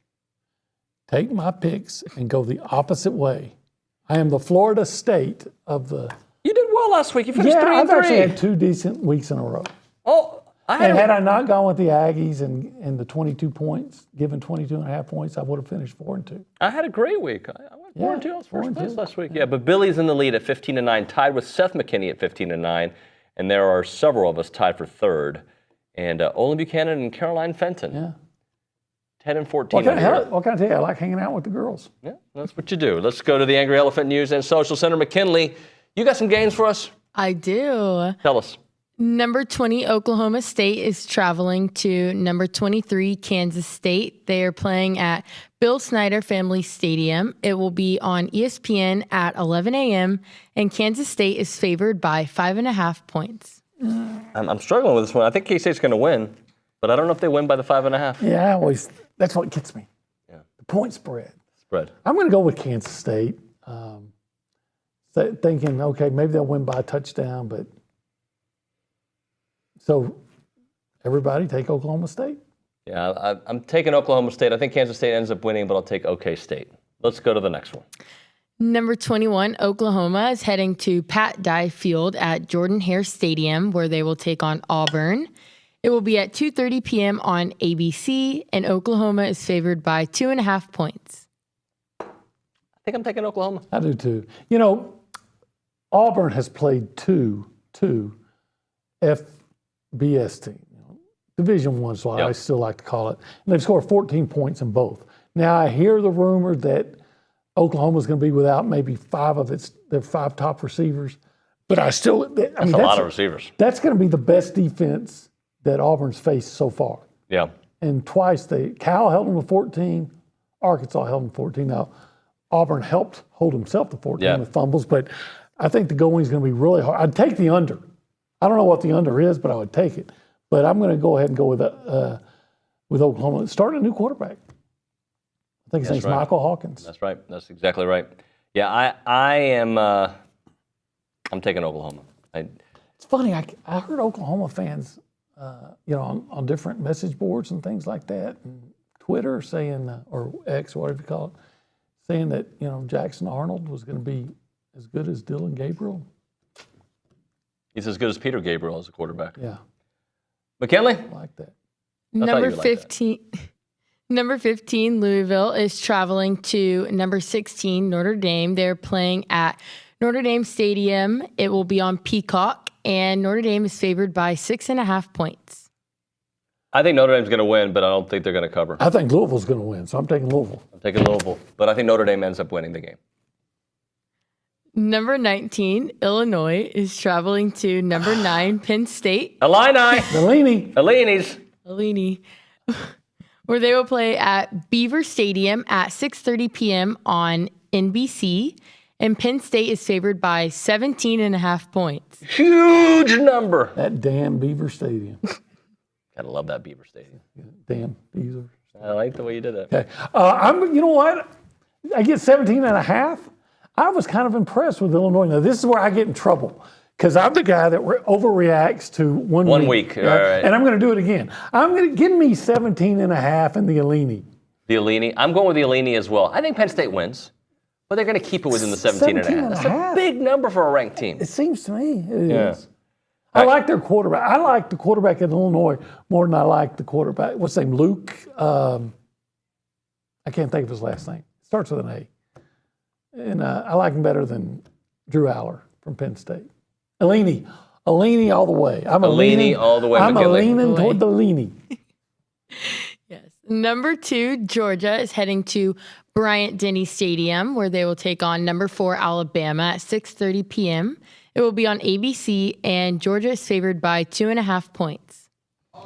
S7: take my picks and go the opposite way. I am the Florida State of the...
S6: You did well last week. You finished 3-3.
S7: I've actually had 2 decent weeks in a row.
S6: Oh,
S7: had I not gone with the Aggies and the 22 points, given 22.5 points, I would have finished 4-2.
S6: I had a great week. I went 4-2. I was first place last week. Yeah, but Billy's in the lead at 15-9, tied with Seth McKinney at 15-9, and there are several of us tied for third. And Olin Buchanan and Caroline Fenton.
S7: Yeah.
S6: 10-14.
S7: What can I tell you? I like hanging out with the girls.
S6: Yeah, that's what you do. Let's go to the Angry Elephant News and Social Center. McKinley, you got some games for us?
S13: I do.
S6: Tell us.
S13: Number 20, Oklahoma State is traveling to number 23, Kansas State. They are playing at Bill Snyder Family Stadium. It will be on ESPN at 11 a.m., and Kansas State is favored by 5.5 points.
S6: I'm struggling with this one. I think K-State's going to win, but I don't know if they win by the 5.5.
S7: Yeah, that's what gets me.
S6: Yeah.
S7: The point spread.
S6: I'm
S7: going to go with Kansas State, thinking, okay, maybe they'll win by a touchdown, but so everybody take Oklahoma State.
S6: Yeah, I'm taking Oklahoma State. I think Kansas State ends up winning, but I'll take OK State. Let's go to the next one.
S13: Number 21, Oklahoma is heading to Pat Dye Field at Jordan-Hare Stadium, where they will take on Auburn. It will be at 2:30 p.m. on ABC, and Oklahoma is favored by 2.5 points.
S6: I think I'm taking Oklahoma.
S7: I do too. You know, Auburn has played two FBS teams. Division I is what I still like to call it. And they've scored 14 points in both. Now, I hear the rumor that Oklahoma's going to be without maybe 5 of their 5 top receivers. But that's a
S6: lot of receivers.
S7: That's going to be the best defense that Auburn's faced so far.
S6: Yeah.
S7: And twice Cal held them to 14, Arkansas held them to 14. Now, Auburn helped hold himself to 14 with fumbles, but I think the going is going to be really hard. I'd take the under. I don't know what the under is, but I would take it. But I'm going to go ahead and go with Oklahoma. Starting a new quarterback. I think his name's Michael Hawkins.
S6: That's right. That's exactly right. Yeah, I am. I'm taking Oklahoma.
S7: It's funny. I heard Oklahoma fans, on different message boards and things like that, and Twitter saying, or X, whatever you call it, saying that Jackson Arnold was going to be as good as Dylan Gabriel.
S6: He's as good as Peter Gabriel as a quarterback.
S7: Yeah.
S6: McKinley?
S7: I like that.
S13: Number 15. Number 15, Louisville is traveling to number 16, Notre Dame. They're playing at Notre Dame Stadium. It will be on Peacock, and Notre Dame is favored by 6.5 points.
S6: I think Notre Dame's going to win, but I don't think they're going to cover.
S7: I think Louisville's going to win, so I'm taking Louisville.
S6: I'm taking Louisville, but I think Notre Dame ends up winning the game.
S13: Number 19, Illinois is traveling to number 9, Penn State.
S6: Illini.
S13: Where they will play at Beaver Stadium at 6:30 p.m. on NBC. And Penn State is favored by 17.5 points.
S6: Huge number.
S7: That damn Beaver Stadium.
S6: Gotta love that Beaver Stadium.
S7: Damn Beaver.
S6: I like the way you did that.
S7: Okay. You know what? I get 17.5. I was kind of impressed with Illinois. Now, this is where I get in trouble because I'm the guy that overreacts to one week.
S6: Right.
S7: And I'm going to do it again. I'm going to give me 17.5 in the Illini.
S6: The Illini? I'm going with the Illini as well. I think Penn State wins, but they're going to keep it within the 17.5. That's a big number for a ranked team.
S7: It seems to me it is. I like their quarterback. I like the quarterback in Illinois more than I like the quarterback. What's his name? Luke? I can't think of his last name. It starts with an A. And I like him better than Drew Aller from Penn State. Illini all the way. I'm leaning toward the Illini.
S13: Yes. Number 2, Georgia is heading to Bryant-Denny Stadium, where they will take on number 4, Alabama at 6:30 p.m. It will be on ABC, and Georgia is favored by 2.5 points.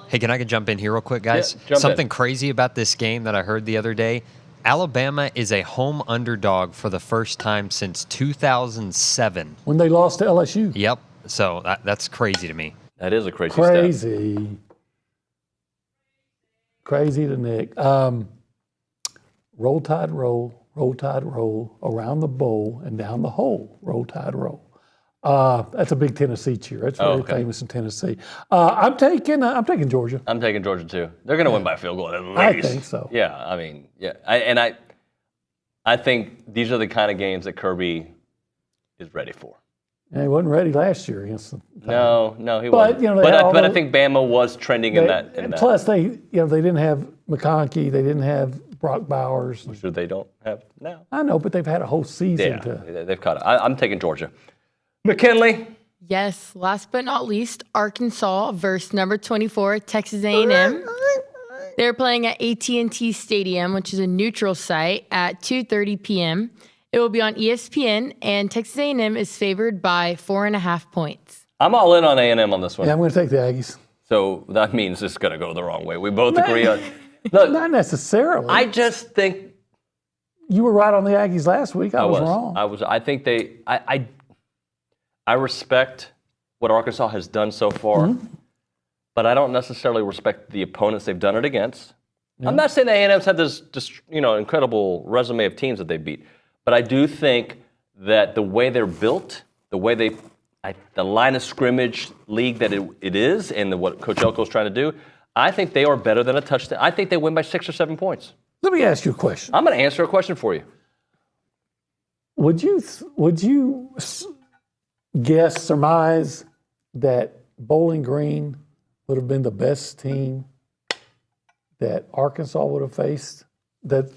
S12: Hey, can I jump in here real quick, guys?
S6: Yeah,
S12: Something crazy about this game that I heard the other day. Alabama is a home underdog for the first time since 2007.
S7: When they lost to LSU.
S12: Yep. So that's crazy to me.
S6: That is a crazy
S7: stat. Crazy to Nick. Roll Tide roll, around the bowl and down the hole. Roll Tide roll. That's a big Tennessee cheer. That's very famous in Tennessee. I'm taking Georgia.
S6: I'm taking Georgia too. They're going to win by a field goal at least.
S7: I think so.
S6: Yeah, I mean, yeah. I think these are the kind of games that Kirby is ready for.
S7: And he wasn't ready last year against them.
S6: No, he wasn't. But I think Bama was trending in that.
S7: Plus, they didn't have McConkey. They didn't have Brock Bowers.
S6: Which they don't have now.
S7: I know, but they've had a whole season
S6: they've caught it. I'm taking Georgia. McKinley.
S13: Yes, last but not least, Arkansas versus number 24, Texas A&M. They're playing at AT&T Stadium, which is a neutral site, at 2:30 p.m. It will be on ESPN, and Texas A&M is favored by 4.5 points.
S6: I'm all in on A&M on this one.
S7: Yeah, I'm going to take the Aggies.
S6: So that means it's going to go the wrong way. We both agree on. Look,
S7: not necessarily.
S6: I just think
S7: you were right on the Aggies last week. I was wrong.
S6: I think they. I respect what Arkansas has done so far, but I don't necessarily respect the opponents they've done it against. Yeah. I'm not saying that A&M's had this incredible resume of teams that they beat, but I do think that the way they're built, the way the line of scrimmage league that it is, and what Coach Elko's trying to do, I think they are better than a touchdown. I think they win by 6 or 7 points.
S7: Let me ask you a question.
S6: I'm going to answer a question for you.
S7: Would you surmise that Bowling Green would have been the best team that Arkansas would have faced? Would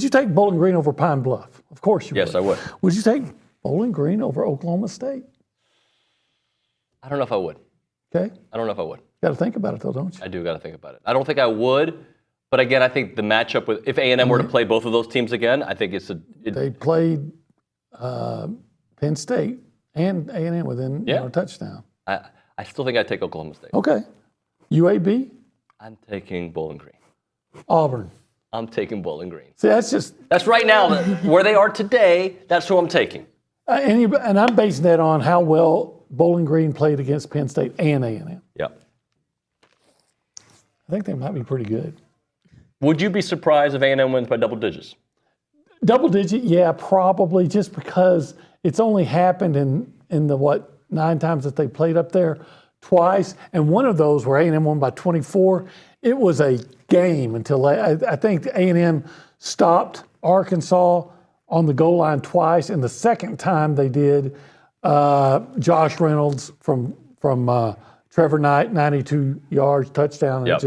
S7: you take Bowling Green over Pine Bluff? Of course you would.
S6: Yes, I would.
S7: Would you take Bowling Green over Oklahoma State?
S6: I don't know if I would.
S7: Okay.
S6: I don't know if I would.
S7: Got to think about it though, don't you?
S6: I do got to think about it. I don't think I would, but again, I think the matchup with if A&M were to play both of those teams again, I think
S7: they played Penn State and A&M within a touchdown.
S6: I still think I'd take Oklahoma State.
S7: Okay. UAB?
S6: I'm taking Bowling Green.
S7: Auburn?
S6: I'm taking Bowling Green.
S7: See, that's
S6: right now where they are today. That's who I'm taking.
S7: And I'm basing that on how well Bowling Green played against Penn State and A&M.
S6: Yep.
S7: I think they might be pretty good.
S6: Would you be surprised if A&M wins by double digits?
S7: Double digit, yeah, probably, just because it's only happened in the 9 times that they played up there twice, and one of those where A&M won by 24. It was a game until I think A&M stopped Arkansas on the goal line twice, and the second time they did, Josh Reynolds from Trevor Knight, 92 yards, touchdown.
S6: Yep.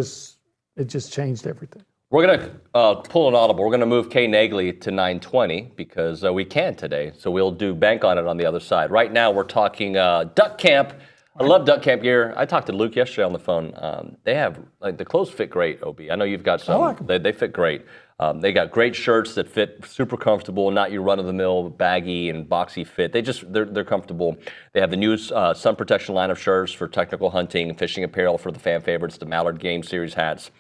S7: It just changed everything.
S6: We're going to pull an audible. We're going to move Kay Naegeli to 9:20 because we can today. So we'll do bank on it on the other side. Right now we're talking duck camp. I love duck camp gear. I talked to Luke yesterday on the phone. They have the clothes fit great, OB. I know you've got some.
S7: I like them.
S6: They fit great. They got great shirts that fit super comfortable, not your run-of-the-mill baggy and boxy fit. They're comfortable. They have the new sun protection line of shirts for technical hunting, fishing apparel for the fan favorites, the Mallard Game Series hats.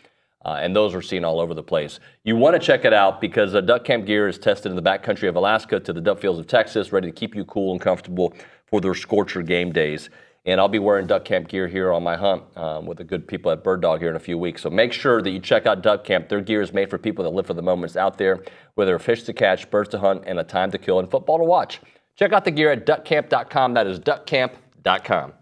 S6: And those are seen all over the place. You want to check it out because duck camp gear is tested in the backcountry of Alaska to the duck fields of Texas, ready to keep you cool and comfortable for their scorcher game days. And I'll be wearing duck camp gear here on my hunt with the good people at Bird Dog here in a few weeks. So make sure that you check out duck camp. Their gear is made for people that live for the moments out there, whether they're fish to catch, birds to hunt, and a time to kill, and football to watch. Check out the gear at duckcamp.com. That is duckcamp.com.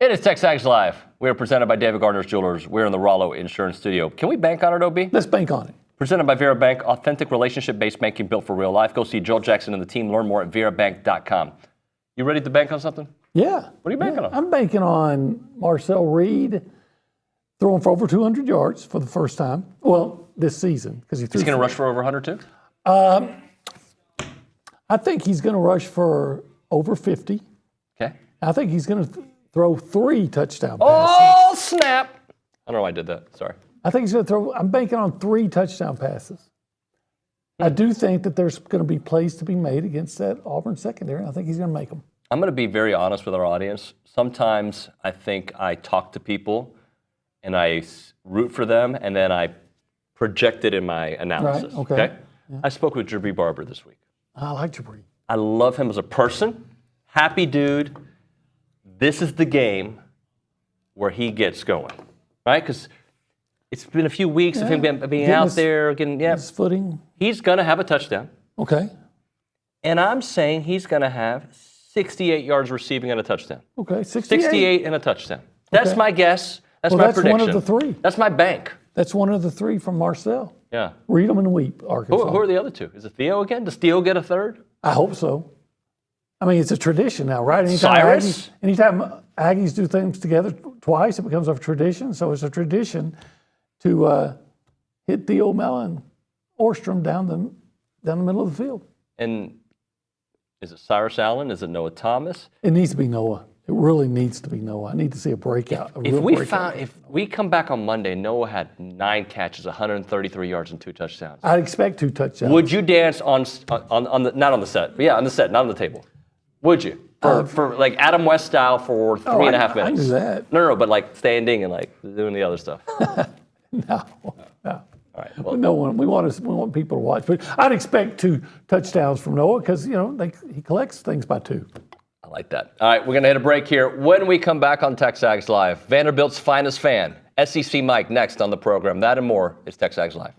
S6: It is TexAgs Live. We are presented by David Gardner's Jewelers. We're in the Rollo Insurance Studio. Can we bank on it, OB?
S7: Let's bank on it.
S6: Presented by Vera Bank, authentic relationship-based banking built for real life. Go see Joel Jackson and the team. Learn more at verabank.com. You ready to bank on something?
S7: Yeah.
S6: What are you banking on?
S7: I'm banking on Marcel Reed throwing for over 200 yards for the first time. Well, this season. Because he's
S6: going to rush for over 100 too?
S7: I think he's going to rush for over 50.
S6: Okay.
S7: I think he's going to throw 3 touchdown passes.
S6: Oh, snap. I don't know why I did that. Sorry.
S7: I think he's going to throw, I'm banking on 3 touchdown passes. I do think that there's going to be plays to be made against that Auburn secondary, and I think he's going to make them.
S6: I'm going to be very honest with our audience. Sometimes I think I talk to people and I root for them, and then I project it in my analysis.
S7: Right, okay.
S6: Yeah. I spoke with Jabri Barber this week.
S7: I like Jabri.
S6: I love him as a person. Happy dude. This is the game where he gets going, right? Because it's been a few weeks of him being out there, getting his
S7: footing.
S6: He's going to have a touchdown.
S7: Okay.
S6: And I'm saying he's going to have 68 yards receiving and a touchdown.
S7: Okay, 68.
S6: 68 and a touchdown. That's my guess. That's my prediction.
S7: That's one of the 3.
S6: That's my bank.
S7: That's one of the 3 from Marcel.
S6: Yeah.
S7: Read them and weep, Arkansas.
S6: Who are the other 2? Is it Theo again? Does Theo get a 3rd?
S7: I hope so. I mean, it's a tradition now, right?
S6: Cyrus?
S7: Anytime Aggies do things together twice, it becomes a tradition. So it's a tradition to hit Theo Mellon, Orstrom down the middle of the field.
S6: And is it Cyrus Allen? Is it Noah Thomas?
S7: It needs to be Noah. It really needs to be Noah. I need to see a breakout.
S6: If we come back on Monday, Noah had 9 catches, 133 yards, and 2 touchdowns.
S7: I'd expect 2 touchdowns.
S6: Would you dance on the not on the set, but on the set, not on the table? Would you for like Adam West style for 3.5 minutes?
S7: I can do that.
S6: No, but like standing and like doing the other stuff.
S7: No.
S6: All right. Well,
S7: no one. We want people to watch, but I'd expect 2 touchdowns from Noah because he collects things by 2.
S6: I like that. All right, we're going to hit a break here. When we come back on TexAgs Live, Vanderbilt's finest fan, SEC Mike, next on the program. That and more is TexAgs Live.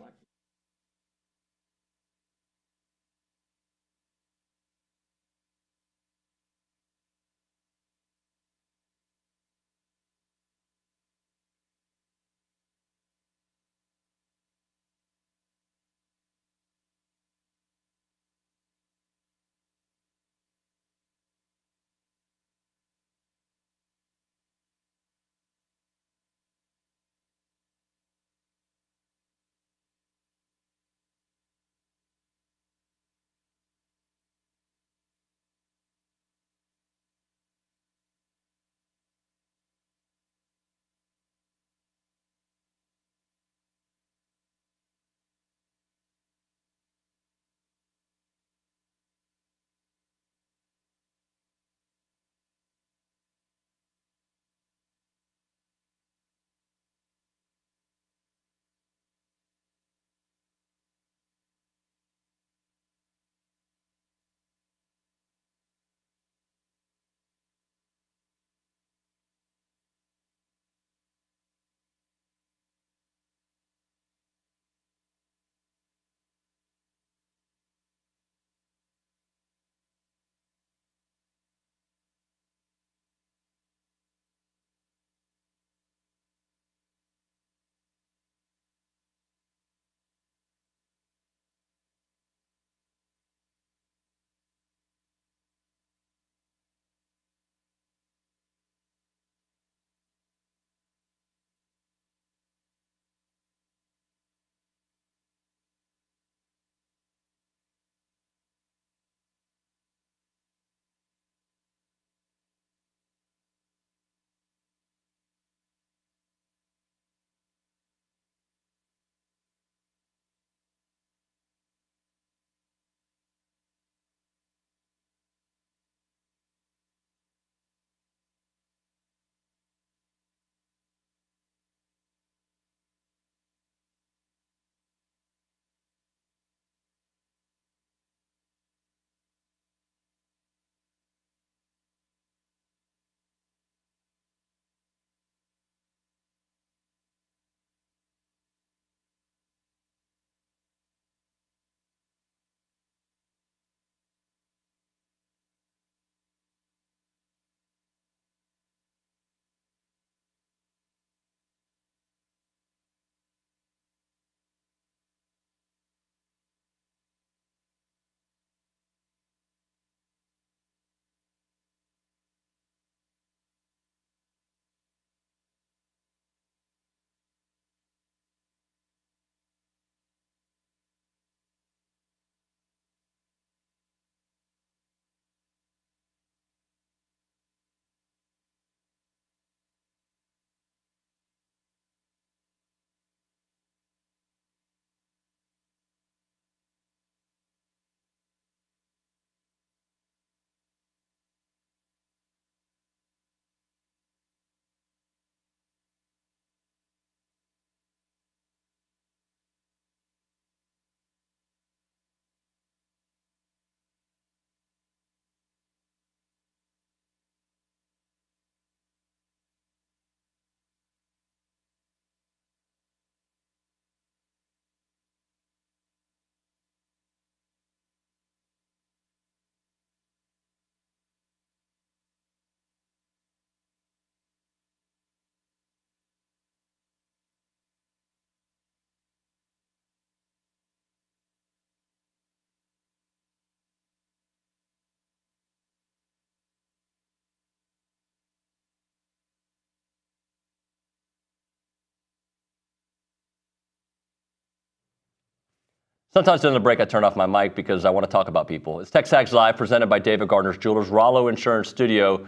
S6: Sometimes during the break, I turn off my mic because I want to talk about people. It's TexAgs Live, presented by David Gardner's Jewelers, Rollo Insurance Studio,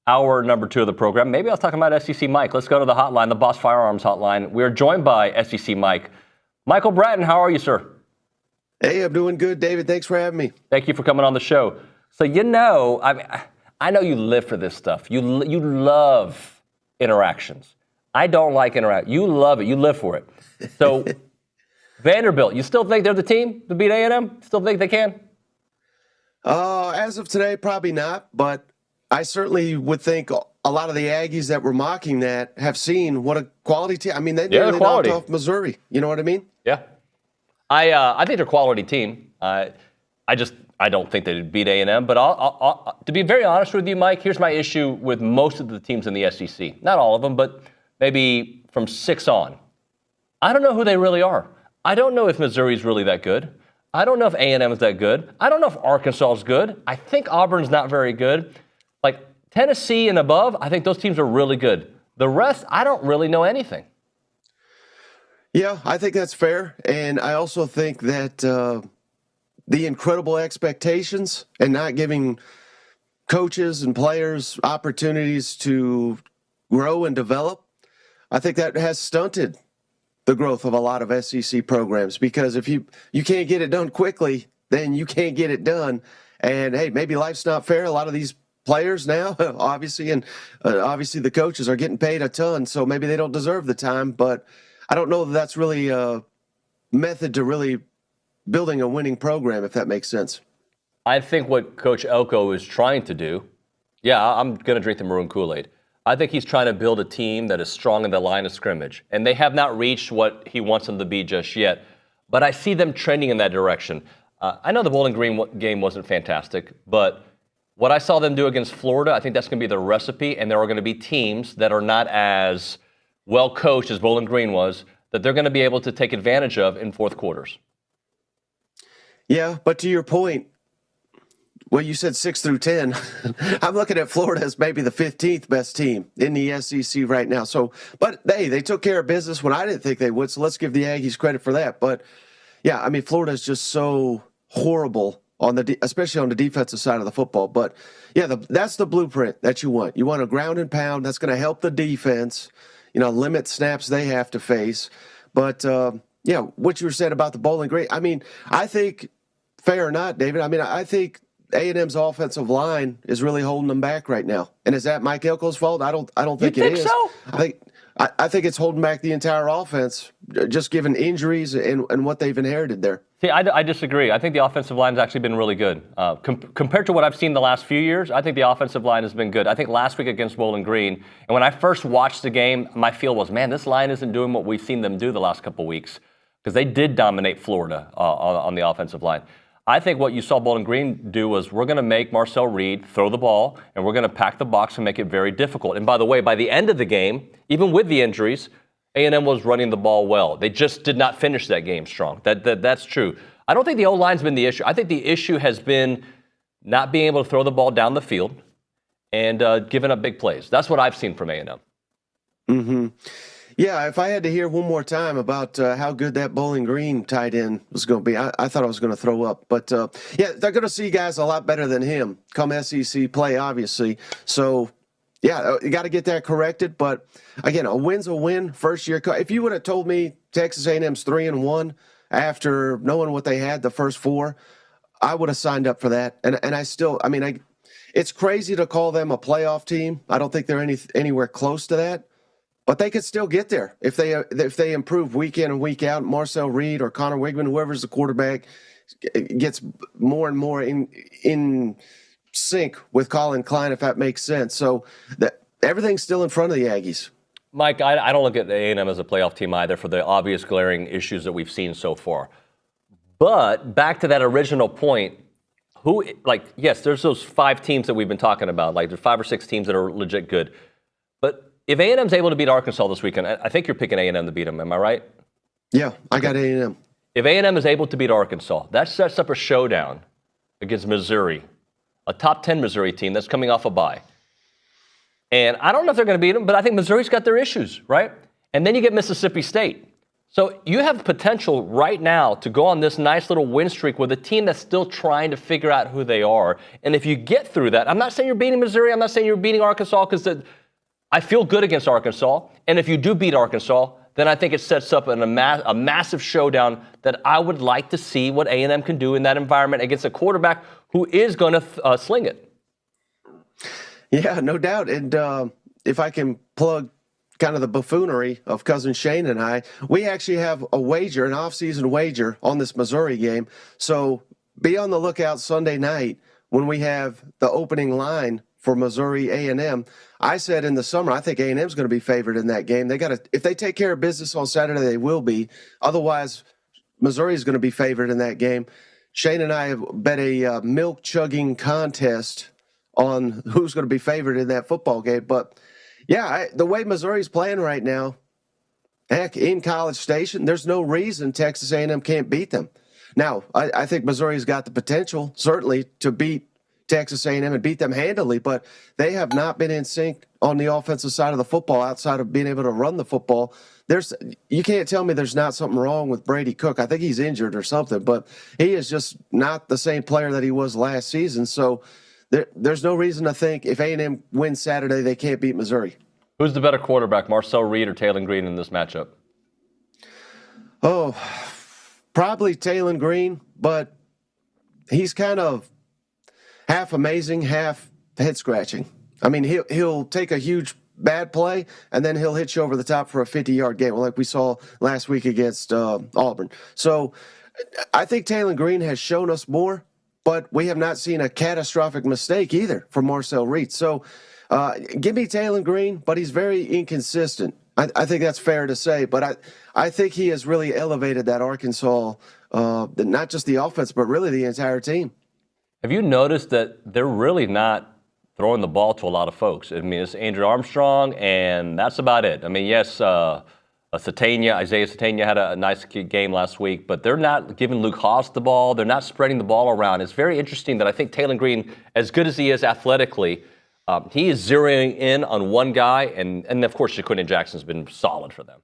S6: hour number 2 of the program. Maybe I was talking about SEC Mike. Let's go to the hotline, the Boss Firearms hotline. We are joined by SEC Mike. Michael Bratton, how are you, sir?
S14: Hey, I'm doing good, David. Thanks for having me.
S6: Thank you for coming on the show. So, I know you live for this stuff. You love interactions. I don't like interaction. You love it. You live for it. So, Vanderbilt, you still think they're the team to beat A&M? Still think they can?
S14: As of today, probably not. But I certainly would think a lot of the Aggies that were mocking that have seen what a quality team. I mean, they nearly knocked off Missouri. You know what I mean?
S6: Yeah. I think they're a quality team. I don't think they'd beat A&M. But to be very honest with you, Mike, here's my issue with most of the teams in the SEC. Not all of them, but maybe from 6 on. I don't know who they really are. I don't know if Missouri's really that good. I don't know if A&M is that good. I don't know if Arkansas is good. I think Auburn's not very good. Like Tennessee and above, I think those teams are really good. The rest, I don't really know anything.
S14: Yeah, I think that's fair. And I also think that the incredible expectations and not giving coaches and players opportunities to grow and develop, I think that has stunted the growth of a lot of SEC programs, because if you can't get it done quickly, then you can't get it done. And hey, maybe life's not fair. A lot of these players now, obviously, and obviously the coaches are getting paid a ton, so maybe they don't deserve the time. But I don't know that that's really a method to really building a winning program, if that makes sense.
S6: I think what Coach Elko is trying to do, I'm going to drink the maroon Kool-Aid. I think he's trying to build a team that is strong in the line of scrimmage. And they have not reached what he wants them to be just yet. But I see them trending in that direction. I know the Bowling Green game wasn't fantastic, but what I saw them do against Florida, I think that's going to be the recipe. And there are going to be teams that are not as well coached as Bowling Green was, that they're going to be able to take advantage of in fourth quarters.
S14: Yeah, but to your point, well, you said 6 through 10. I'm looking at Florida as maybe the 15th best team in the SEC right now. So, but they took care of business when I didn't think they would. So let's give the Aggies credit for that. But yeah, I mean, Florida is just so horrible especially on the defensive side of the football. But yeah, that's the blueprint that you want. You want a ground and pound that's going to help the defense, limit snaps they have to face. But what you were saying about the Bowling Green, I mean, I think, fair or not, David, I mean, I think A&M's offensive line is really holding them back right now. And is that Mike Elko's fault? I don't think it is.
S6: So?
S14: I think it's holding back the entire offense, just given injuries and what they've inherited there.
S6: See, I disagree. I think the offensive line has actually been really good. Compared to what I've seen the last few years, I think the offensive line has been good. I think last week against Bowling Green, and when I first watched the game, my feel was, man, this line isn't doing what we've seen them do the last couple weeks, because they did dominate Florida on the offensive line. I think what you saw Bowling Green do was, we're going to make Marcel Reed throw the ball, and we're going to pack the box and make it very difficult. And by the way, by the end of the game, even with the injuries, A&M was running the ball well. They just did not finish that game strong. That's true. I don't think the O-line's been the issue. I think the issue has been not being able to throw the ball down the field and giving up big plays. That's what I've seen from A&M.
S14: Mm-hmm. Yeah, if I had to hear one more time about how good that Bowling Green tight end was going to be, I thought I was going to throw up. But, they're going to see guys a lot better than him come SEC play, obviously. So, yeah, you got to get that corrected. But, again, a win's a win, first year. If you would have told me Texas A&M's 3-1 after knowing what they had the first 4, I would have signed up for that. And I still, it's crazy to call them a playoff team. I don't think they're anywhere close to that. But they could still get there if they improve week in and week out. Marcel Reed or Connor Wigman, whoever's the quarterback, gets more and more in sync with Colin Klein, if that makes sense. So everything's still in front of the Aggies.
S6: Mike, I don't look at A&M as a playoff team either for the obvious glaring issues that we've seen so far. But back to that original point, yes, there's those 5 teams that we've been talking about. Like, there's 5 or 6 teams that are legit good. But if A&M's able to beat Arkansas this weekend, I think you're picking A&M to beat them. Am I right?
S14: Yeah, I got A&M.
S6: If A&M is able to beat Arkansas, that sets up a showdown against Missouri, a top 10 Missouri team that's coming off a bye. And I don't know if they're going to beat them, but I think Missouri's got their issues, right? And then you get Mississippi State. So you have potential right now to go on this nice little win streak with a team that's still trying to figure out who they are. And if you get through that, I'm not saying you're beating Missouri. I'm not saying you're beating Arkansas, because I feel good against Arkansas. And if you do beat Arkansas, then I think it sets up a massive showdown that I would like to see what A&M can do in that environment against a quarterback who is going to sling it.
S14: Yeah, no doubt. And if I can plug kind of the buffoonery of Cousin Shane and I, we actually have a wager, an off-season wager on this Missouri game. So be on the lookout Sunday night when we have the opening line for Missouri A&M. I said in the summer, I think A&M is going to be favored in that game. If they take care of business on Saturday, they will be. Otherwise, Missouri is going to be favored in that game. Shane and I have bet a milk chugging contest on who's going to be favored in that football game. But yeah, the way Missouri's playing right now, heck, in College Station, there's no reason Texas A&M can't beat them. Now, I think Missouri's got the potential, certainly, to beat Texas A&M and beat them handily, but they have not been in sync on the offensive side of the football outside of being able to run the football. You can't tell me there's not something wrong with Brady Cook. I think he's injured or something, but he is just not the same player that he was last season. So there's no reason to think if A&M wins Saturday, they can't beat Missouri.
S6: Who's the better quarterback, Marcel Reed or Taylon Green in this matchup?
S14: Oh, probably Taylon Green, but he's kind of half amazing, half head-scratching. I mean, he'll take a huge bad play, and then he'll hit you over the top for a 50-yard game, like we saw last week against Auburn. So I think Taylon Green has shown us more, but we have not seen a catastrophic mistake either from Marcel Reed. So give me Taylon Green, but he's very inconsistent. I think that's fair to say, but I think he has really elevated that Arkansas, not just the offense, but really the entire team.
S6: Have you noticed that they're really not throwing the ball to a lot of folks? I mean, it's Andrew Armstrong, and that's about it. I mean, yes, Isaiah Satania had a nice game last week, but they're not giving Luke Haas the ball. They're not spreading the ball around. It's very interesting that I think Taylon Green, as good as he is athletically, he is zeroing in on one guy, and of course, Jaquindon Jackson's been solid for them.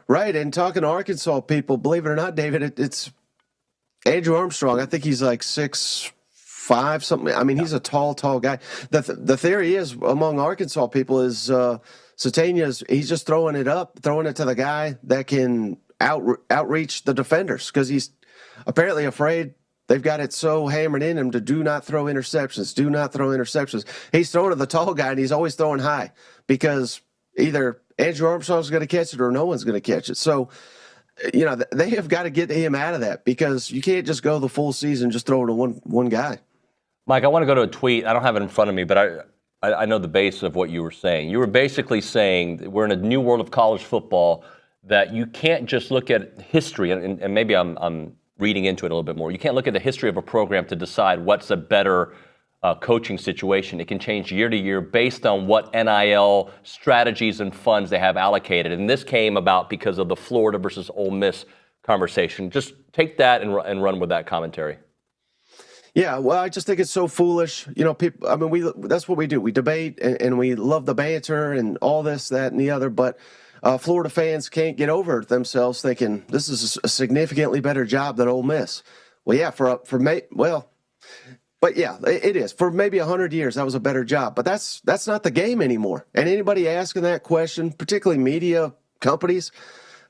S14: Right, and talking to Arkansas people, believe it or not, David, it's Andrew Armstrong. I think he's like 6'5", something. I mean, he's a tall guy. The theory is among Arkansas people is he's just throwing it to the guy that can outreach the defenders, because he's apparently afraid. They've got it so hammered in him to do not throw interceptions. He's throwing to the tall guy, and he's always throwing high because either Andrew Armstrong's going to catch it or no one's going to catch it. So, you know, they have got to get him out of that, because you can't just go the full season just throwing to one guy.
S6: Mike, I want to go to a tweet. I don't have it in front of me, but I know the base of what you were saying. You were basically saying that we're in a new world of college football, that you can't just look at history, and maybe I'm reading into it a little bit more. You can't look at the history of a program to decide what's a better coaching situation. It can change year to year based on what NIL strategies and funds they have allocated. And this came about because of the Florida versus Ole Miss conversation. Just take that and run with that commentary.
S14: Yeah, well, I just think it's so foolish. You know, people. I mean, that's what we do. We debate and we love the banter and all this, that, and the other. But Florida fans can't get over themselves thinking this is a significantly better job than Ole Miss. Well, yeah, but yeah, it is. For maybe 100 years, that was a better job. But that's not the game anymore. And anybody asking that question, particularly media companies,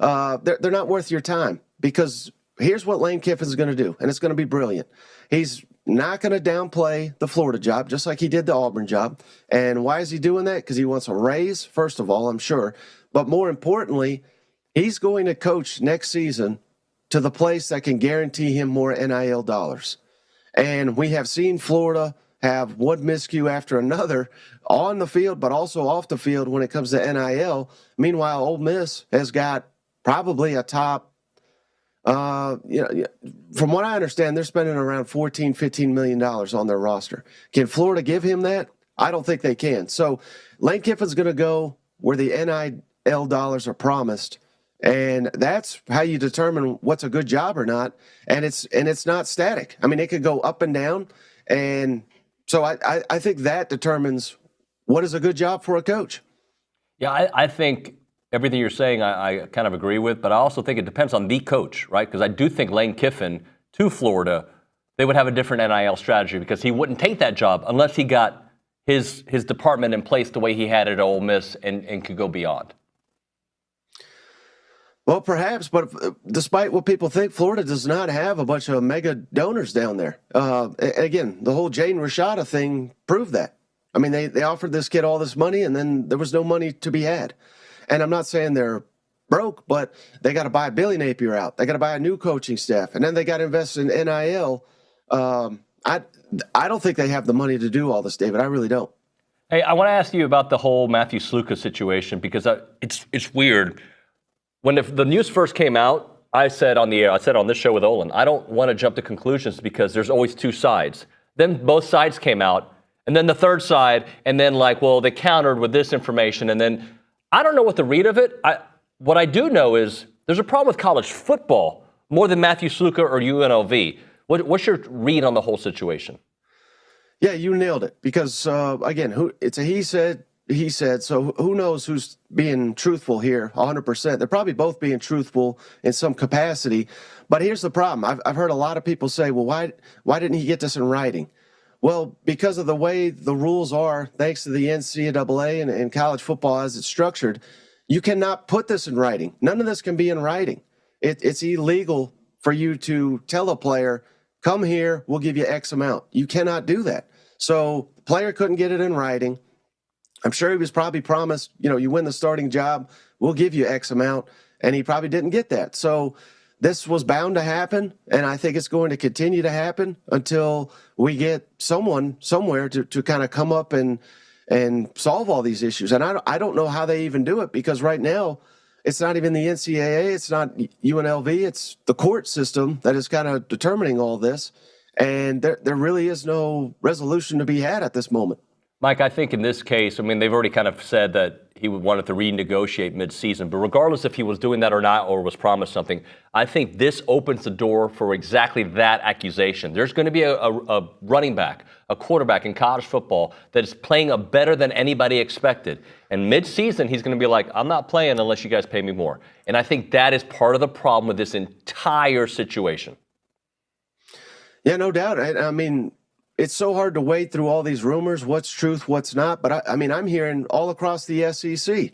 S14: they're not worth your time, because here's what Lane Kiffin's going to do, and it's going to be brilliant. He's not going to downplay the Florida job, just like he did the Auburn job. And why is he doing that? Because he wants a raise, first of all, I'm sure. But more importantly, he's going to coach next season to the place that can guarantee him more NIL dollars. And we have seen Florida have one miscue after another on the field, but also off the field when it comes to NIL. Meanwhile, Ole Miss has got probably a top, from what I understand, they're spending around $14-15 million on their roster. Can Florida give him that? I don't think they can. So Lane Kiffin's going to go where the NIL dollars are promised. And that's how you determine what's a good job or not. And it's not static. I mean, it could go up and down. And so I think that determines what is a good job for a coach.
S6: Yeah, I think everything you're saying I kind of agree with, but I also think it depends on the coach, right? Because I do think Lane Kiffin to Florida, they would have a different NIL strategy because he wouldn't take that job unless he got his department in place the way he had it at Ole Miss and could go beyond.
S14: Well, perhaps, but despite what people think, Florida does not have a bunch of mega donors down there. Again, the whole Jaden Rashada thing proved that. I mean, they offered this kid all this money, and then there was no money to be had. And I'm not saying they're broke, but they got to buy Billy Napier out. They got to buy a new coaching staff, and then they got to invest in NIL. I don't think they have the money to do all this, David. I really don't.
S6: Hey, I want to ask you about the whole Matthew Sluka situation because it's weird. When the news first came out, I said on the air, I said on this show with Olin, I don't want to jump to conclusions because there's always two sides. Then both sides came out, and then the third side, and then they countered with this information, and then I don't know what the read of it. What I do know is there's a problem with college football more than Matthew Sluka or UNLV. What's your read on the whole situation?
S14: Yeah, you nailed it. Because, again, it's a he said, so who knows who's being truthful here 100%. They're probably both being truthful in some capacity. But here's the problem. I've heard a lot of people say, well, why didn't he get this in writing? Well, because of the way the rules are, thanks to the NCAA and college football as it's structured, you cannot put this in writing. None of this can be in writing. It's illegal for you to tell a player, come here, we'll give you X amount. You cannot do that. So the player couldn't get it in writing. I'm sure he was probably promised, you win the starting job, we'll give you X amount, and he probably didn't get that. So this was bound to happen, and I think it's going to continue to happen until we get someone somewhere to kind of come up and solve all these issues. And I don't know how they even do it because right now it's not even the NCAA, it's not UNLV, it's the court system that is kind of determining all this. And there really is no resolution to be had at this moment.
S6: Mike, I think in this case, they've already kind of said that he wanted to renegotiate midseason. But regardless if he was doing that or not or was promised something, I think this opens the door for exactly that accusation. There's going to be a running back, a quarterback in college football that is playing better than anybody expected. And midseason, he's going to be like, I'm not playing unless you guys pay me more. And I think that is part of the problem with this entire situation.
S14: Yeah, no doubt. It's so hard to wade through all these rumors, what's truth, what's not. But I'm hearing all across the SEC,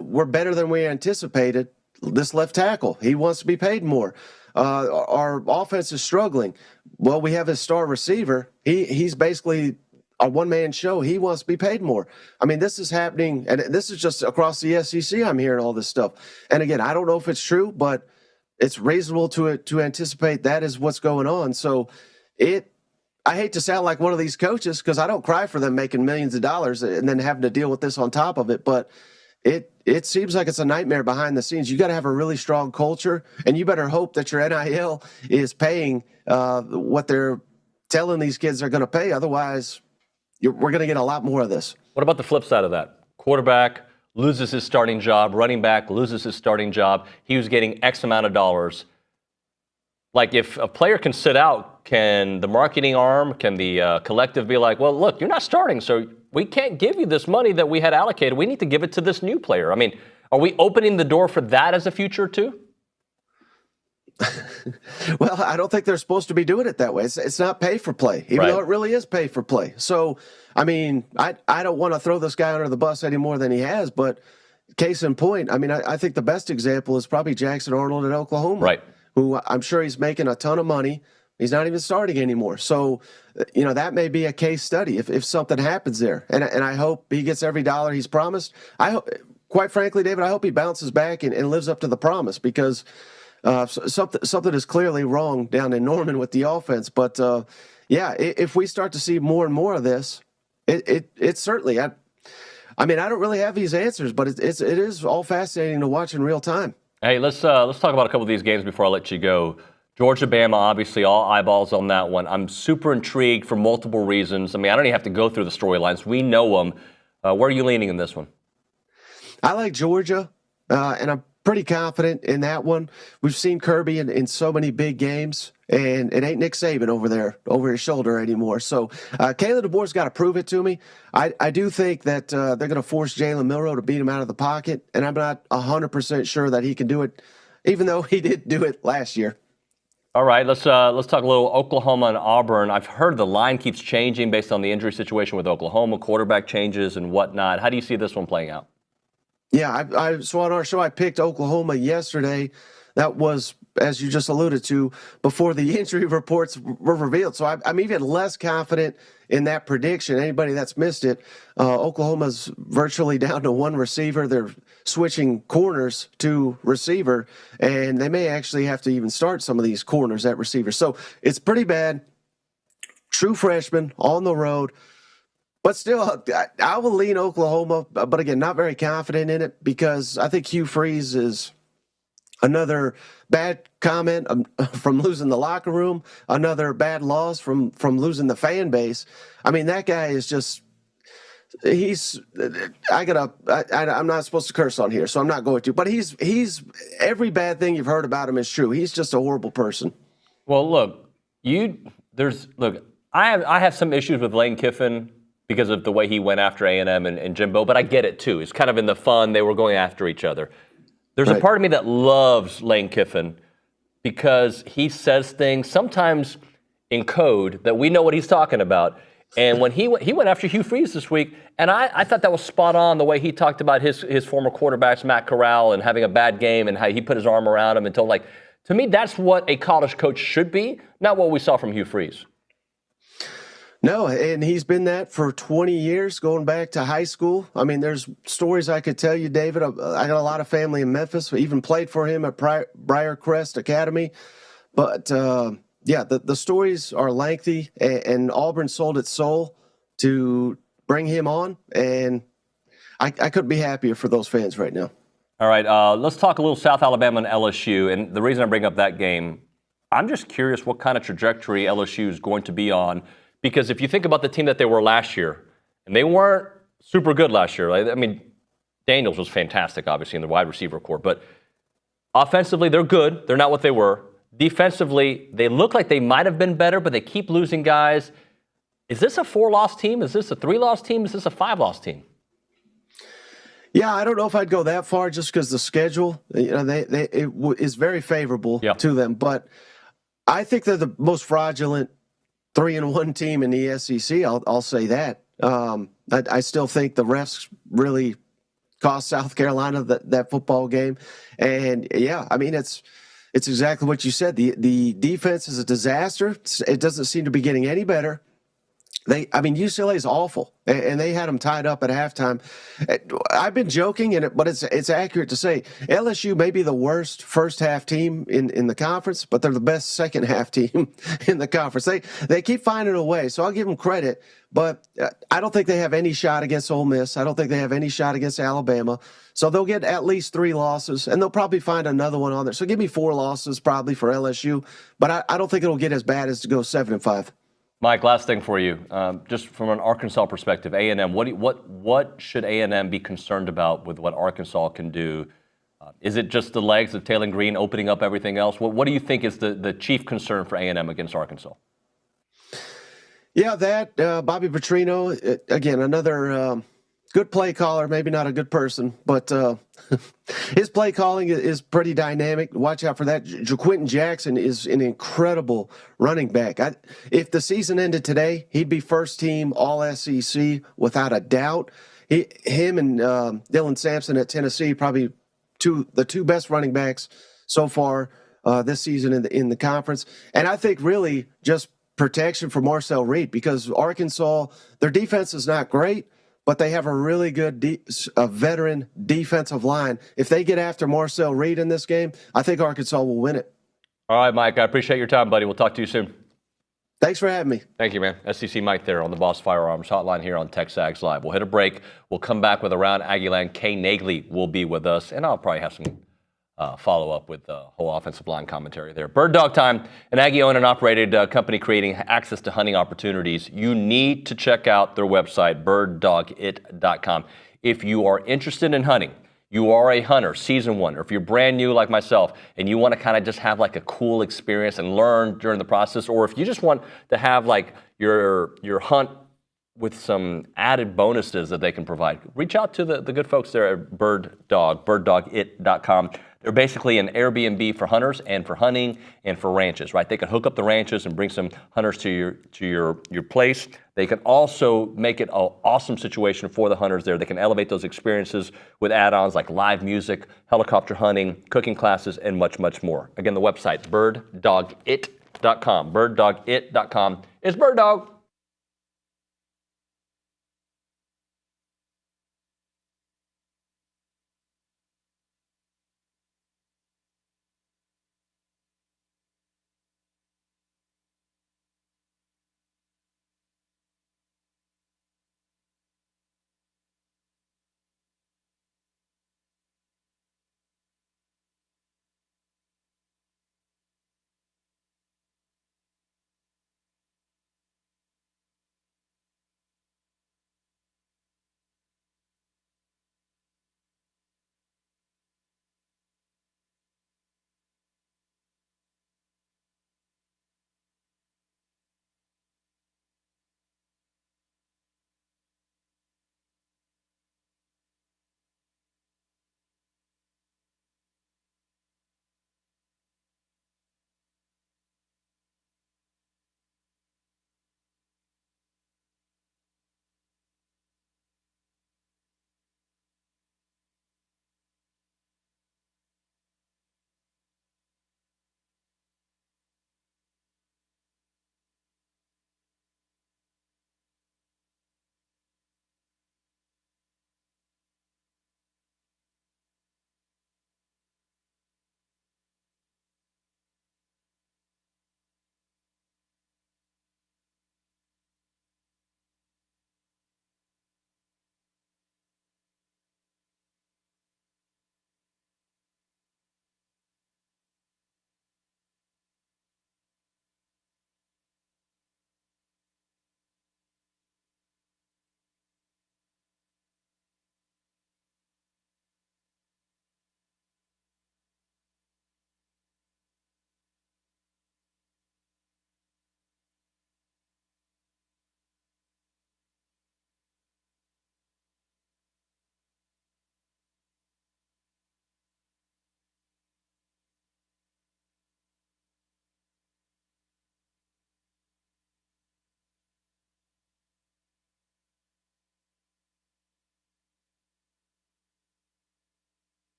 S14: we're better than we anticipated. This left tackle, he wants to be paid more. Our offense is struggling. Well, we have his star receiver. He's basically a one-man show. He wants to be paid more. This is happening, and this is just across the SEC. I'm hearing all this stuff. And again, I don't know if it's true, but it's reasonable to anticipate that is what's going on. So I hate to sound like one of these coaches because I don't cry for them making millions of dollars and then having to deal with this on top of it. But it seems like it's a nightmare behind the scenes. You got to have a really strong culture, and you better hope that your NIL is paying what they're telling these kids they're going to pay. Otherwise, we're going to get a lot more of this.
S6: What about the flip side of that? Quarterback loses his starting job. Running back loses his starting job. He was getting X amount of dollars. Like, if a player can sit out, can the marketing arm, can the collective be like, well, look, you're not starting, so we can't give you this money that we had allocated. We need to give it to this new player. Are we opening the door for that as a future too?
S14: Well, I don't think they're supposed to be doing it that way. It's not pay for play, even though it really is pay for play. So, I don't want to throw this guy under the bus any more than he has, but case in point, I think the best example is probably Jackson Arnold at Oklahoma.
S6: Right.
S14: Who I'm sure he's making a ton of money. He's not even starting anymore. So, that may be a case study if something happens there. And I hope he gets every dollar he's promised. Quite frankly, David, I hope he bounces back and lives up to the promise because something is clearly wrong down in Norman with the offense. But, if we start to see more and more of this, it certainly, I don't really have these answers, but it is all fascinating to watch in real time.
S6: Hey, let's talk about a couple of these games before I let you go. Georgia, Bama, obviously all eyeballs on that one. I'm super intrigued for multiple reasons. I don't even have to go through the storylines. We know them. Where are you leaning in this one?
S14: I like Georgia, and I'm pretty confident in that one. We've seen Kirby in so many big games, and it ain't Nick Saban over there, over his shoulder anymore. So Kalen DeBoer's got to prove it to me. I do think that they're going to force Jalen Milroe to beat him out of the pocket, and I'm not 100% sure that he can do it, even though he did do it last year.
S6: All right, let's talk a little Oklahoma and Auburn. I've heard the line keeps changing based on the injury situation with Oklahoma, quarterback changes and whatnot. How do you see this one playing out?
S14: Yeah, so on our show, I picked Oklahoma yesterday. That was, as you just alluded to, before the injury reports were revealed. So I'm even less confident in that prediction. Anybody that's missed it, Oklahoma's virtually down to one receiver. They're switching corners to receiver, and they may actually have to even start some of these corners at receiver. So it's pretty bad. True freshman on the road. But still, I will lean Oklahoma, but again, not very confident in it because I think Hugh Freeze is another bad comment from losing the locker room, another bad loss from losing the fan base. I mean, that guy is just – I'm not supposed to curse on here, so I'm not going to. But he's every bad thing you've heard about him is true. He's just a horrible person.
S6: Well, look, I have some issues with Lane Kiffin because of the way he went after A&M and Jimbo, but I get it too. It's kind of in the fun. They were going after each other. There's a part of me that loves Lane Kiffin because he says things sometimes in code that we know what he's talking about. And when he went after Hugh Freeze this week, and I thought that was spot on the way he talked about his former quarterbacks, Matt Corral, and having a bad game and how he put his arm around him and told, to me, that's what a college coach should be, not what we saw from Hugh Freeze.
S14: No, and he's been that for 20 years, going back to high school. I mean, there's stories I could tell you, David. I got a lot of family in Memphis. We even played for him at Briarcrest Academy. But, the stories are lengthy, and Auburn sold its soul to bring him on, and I couldn't be happier for those fans right now.
S6: All right, let's talk a little South Alabama and LSU. And the reason I bring up that game, I'm just curious what kind of trajectory LSU is going to be on. Because if you think about the team that they were last year, and they weren't super good last year. Right? I mean, Daniels was fantastic, obviously, in the wide receiver corps. But offensively, they're good. They're not what they were. Defensively, they look like they might have been better, but they keep losing guys. Is this a 4-loss team? Is this a 3-loss team? Is this a 5-loss team?
S14: Yeah, I don't know if I'd go that far just because the schedule, it is very favorable to them. But I think they're the most fraudulent 3-1 team in the SEC. I'll say that. I still think the refs really cost South Carolina that football game. And yeah, I mean, it's exactly what you said. The defense is a disaster. It doesn't seem to be getting any better. UCLA is awful, and they had them tied up at halftime. I've been joking, but it's accurate to say LSU may be the worst first-half team in the conference, but they're the best second-half team in the conference. They keep finding a way, so I'll give them credit, but I don't think they have any shot against Ole Miss. I don't think they have any shot against Alabama, so they'll get at least 3 losses, and they'll probably find another one on there. So give me 4 losses probably for LSU, but I don't think it'll get as bad as to go 7-5.
S6: Mike, last thing for you, just from an Arkansas perspective, A&M. What should A&M be concerned about with what Arkansas can do? Is it just the legs of Taylor Green opening up everything else? What do you think is the chief concern for A&M against Arkansas?
S14: Yeah, that Bobby Petrino, again, another good play caller, maybe not a good person, but his play calling is pretty dynamic. Watch out for that. JaQuinton Jackson is an incredible running back. If the season ended today, he'd be first team All-SEC without a doubt. Him and Dylan Sampson at Tennessee, probably the two best running backs so far this season in the conference. And I think really just protection for Marcel Reed, because Arkansas, their defense is not great, but they have a really good veteran defensive line. If they get after Marcel Reed in this game, I think Arkansas will win it.
S6: All right, Mike, I appreciate your time, buddy. We'll talk to you soon.
S14: Thanks for having me.
S6: Thank you, man. SEC Mike there on the Boss Firearms Hotline here on TexAgs Live. We'll hit a break. We'll come back with Around Aggieland. Kay Naegeli will be with us, and I'll probably have some follow-up with the whole offensive line commentary there. Bird Dog Time, an Aggie-owned and operated company creating access to hunting opportunities. You need to check out their website, birddogit.com. If you are interested in hunting, you are a hunter, season one, or if you're brand new like myself and you want to kind of just have like a cool experience and learn during the process, or if you just want to have like your hunt with some added bonuses that they can provide, reach out to the good folks there at birddogit.com. They're basically an Airbnb for hunters and for hunting and for ranches, right? They can hook up the ranches and bring some hunters to your place. They can also make it an awesome situation for the hunters there. They can elevate those experiences with add-ons like live music, helicopter hunting, cooking classes, and much, much more. Again, the website, birddogit.com. Birddogit.com. It's Bird Dog.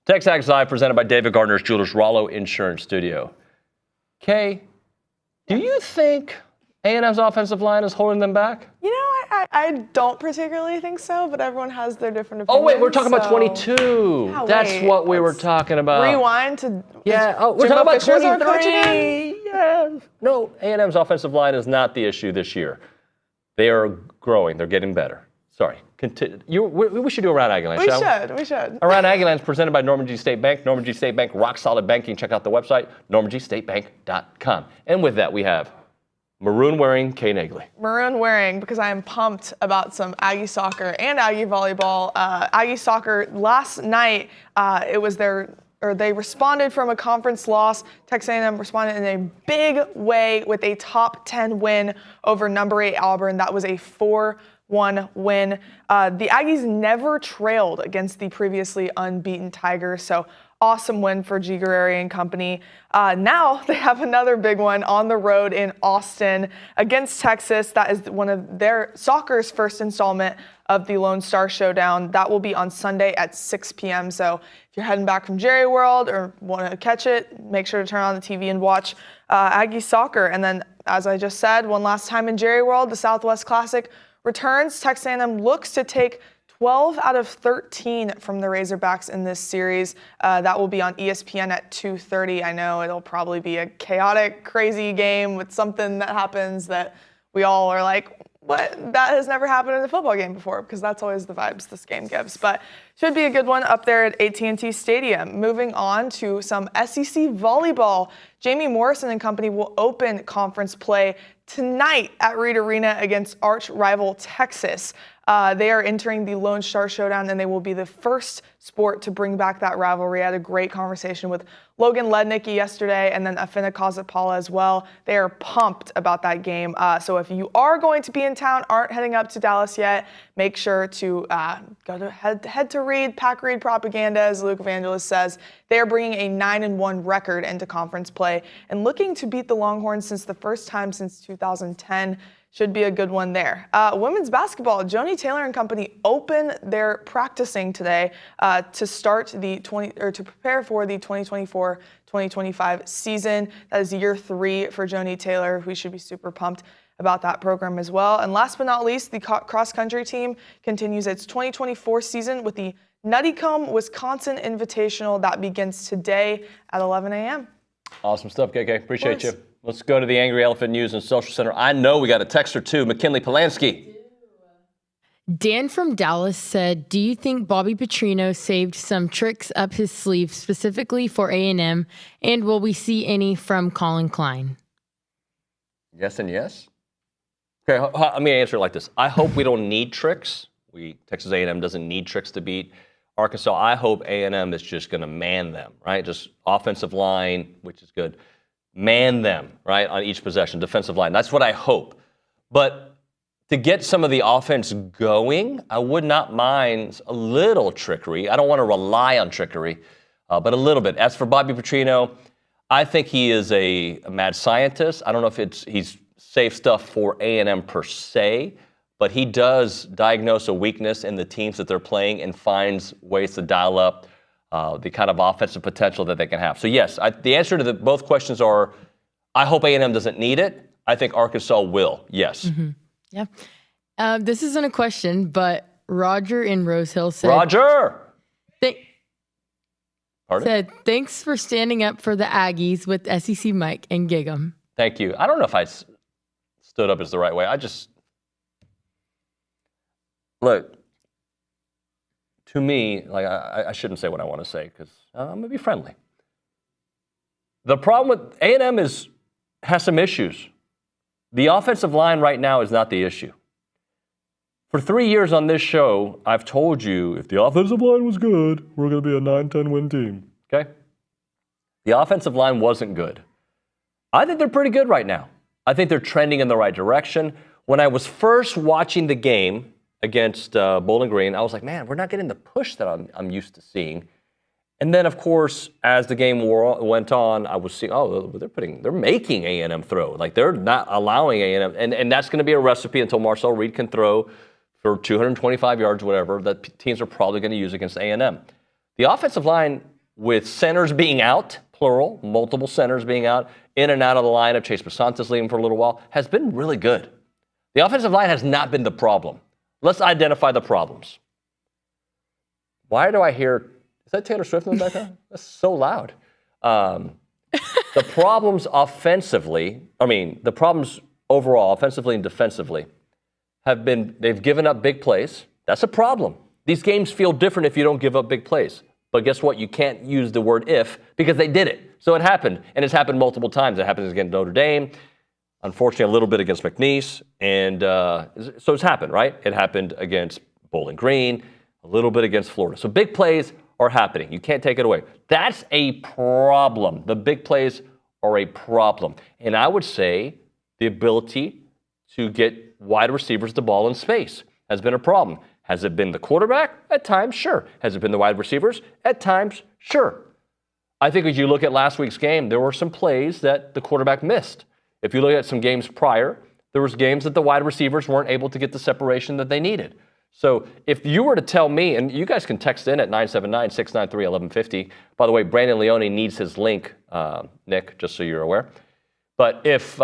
S6: TexAgs Live presented by David Gardner's Jewelers Rollo Insurance Studio. Kay, do you think A&M's offensive line is holding them back?
S15: You know, I don't particularly think so, but everyone has their different opinions.
S6: Oh, wait, we're talking about 22.
S15: Yeah,
S6: That's what we were talking about.
S15: Rewind to...
S6: Yeah, we're talking about 23. Yeah. No, A&M's offensive line is not the issue this year. They are growing. They're getting better. Sorry. We should do Around Aggieland, shall we?
S15: We should.
S6: Around Aggieland is presented by Norman G. State Bank. Norman G. State Bank, rock solid banking. Check out the website, normangstatebank.com. And with that, we have maroon-wearing Kay Naegeli.
S15: Maroon-wearing because I am pumped about some Aggie soccer and Aggie volleyball. Aggie soccer last night, they responded from a conference loss. Texas A&M responded in a big way with a top 10 win over number 8 Auburn. That was a 4-1 win. The Aggies never trailed against the previously unbeaten Tigers, so awesome win for G. Guerreri and company. Now they have another big one on the road in Austin against Texas. That is one of their soccer's first installment of the Lone Star Showdown. That will be on Sunday at 6 p.m. So if you're heading back from Jerry World or want to catch it, make sure to turn on the TV and watch Aggie soccer. And then, as I just said, one last time in Jerry World, the Southwest Classic returns. Texas A&M looks to take 12 out of 13 from the Razorbacks in this series. That will be on ESPN at 2:30. I know it'll probably be a chaotic, crazy game with something that happens that we all are like, what? That has never happened in a football game before, because that's always the vibes this game gives. But should be a good one up there at AT&T Stadium. Moving on to some SEC volleyball. Jamie Morrison and company will open conference play tonight at Reed Arena against arch rival Texas. They are entering the Lone Star Showdown, and they will be the first sport to bring back that rivalry. I had a great conversation with Logan Lednicki yesterday, and then Afina Kazapala as well. They are pumped about that game. So if you are going to be in town, aren't heading up to Dallas yet, make sure to head to Reed, pack Reed propaganda, as Luke Evangelist says. They are bringing a 9-1 record into conference play and looking to beat the Longhorns since the first time since 2010. Should be a good one there. Women's basketball, Joni Taylor and company open their practicing today to prepare for the 2024-2025 season. That is year 3 for Joni Taylor. We should be super pumped about that program as well. And last but not least, the cross-country team continues its 2024 season with the Nuttycombe, Wisconsin Invitational that begins today at 11 a.m.
S6: Awesome stuff, KK. Appreciate you. Let's go to the Angry Elephant News and Social Center. I know we got a text or two. McKinley Polanski.
S13: Dan from Dallas said, do you think Bobby Petrino saved some tricks up his sleeve specifically for A&M, and will we see any from Colin Klein?
S6: Yes and yes. Okay, let me answer it like this. I hope we don't need tricks. Texas A&M doesn't need tricks to beat Arkansas. I hope A&M is just going to man them, right? Just offensive line, which is good. Man them, right, on each possession, defensive line. That's what I hope. But to get some of the offense going, I would not mind a little trickery. I don't want to rely on trickery, but a little bit. As for Bobby Petrino, I think he is a mad scientist. I don't know if he's safe stuff for A&M per se, but he does diagnose a weakness in the teams that they're playing and finds ways to dial up the kind of offensive potential that they can have. So yes, the answer to both questions are, I hope A&M doesn't need it. I think Arkansas will, yes.
S13: Mm-hmm. Yeah. This isn't a question, but Roger in Rose Hill said...
S6: Roger!
S13: Said, thanks for standing up for the Aggies with SEC Mike and Gig'em.
S6: Thank you. I don't know if I stood up as the right way. Look, to me, like I shouldn't say what I want to say because I'm going to be friendly. The problem with A&M has some issues. The offensive line right now is not the issue. For 3 years on this show, I've told you if the offensive line was good, we're going to be a 9-10 win team. Okay? The offensive line wasn't good. I think they're pretty good right now. I think they're trending in the right direction. When I was first watching the game against Bowling Green, I was like, man, we're not getting the push that I'm used to seeing. And then, of course, as the game went on, I was seeing, they're making A&M throw. Like, they're not allowing A&M. And that's going to be a recipe until Marcel Reed can throw for 225 yards, whatever, that teams are probably going to use against A&M. The offensive line, with centers being out, plural, multiple centers being out, in and out of the lineup, Chase Basantes leading for a little while, has been really good. The offensive line has not been the problem. Let's identify the problems. Why do I hear, is that Taylor Swift in the background? That's so loud. The problems offensively, the problems overall, offensively and defensively, they've given up big plays. That's a problem. These games feel different if you don't give up big plays. But guess what? You can't use the word if because they did it. So it happened, and it's happened multiple times. It happened against Notre Dame, unfortunately a little bit against McNeese, and so it's happened, right? It happened against Bowling Green, a little bit against Florida. So big plays are happening. You can't take it away. That's a problem. The big plays are a problem. And I would say the ability to get wide receivers the ball in space has been a problem. Has it been the quarterback? At times, sure. Has it been the wide receivers? At times, sure. I think as you look at last week's game, there were some plays that the quarterback missed. If you look at some games prior, there was games that the wide receivers weren't able to get the separation that they needed. So if you were to tell me, and you guys can text in at 979-693-1150. By the way, Brandon Leone needs his link, Nick, just so you're aware. But if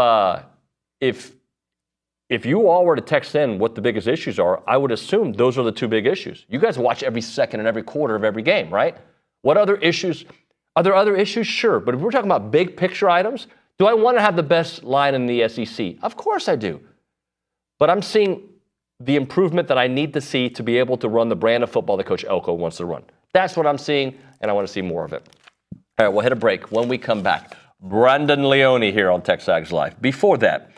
S6: you all were to text in what the biggest issues are, I would assume those are the two big issues. You guys watch every second and every quarter of every game, right? What other issues? Are there other issues? Sure. But if we're talking about big picture items, do I want to have the best line in the SEC? Of course I do. But I'm seeing the improvement that I need to see to be able to run the brand of football that Coach Elko wants to run. That's what I'm seeing, and I want to see more of it. All right, we'll hit a break. When we come back, Brandon Leone here on TexAgs Live. Before that,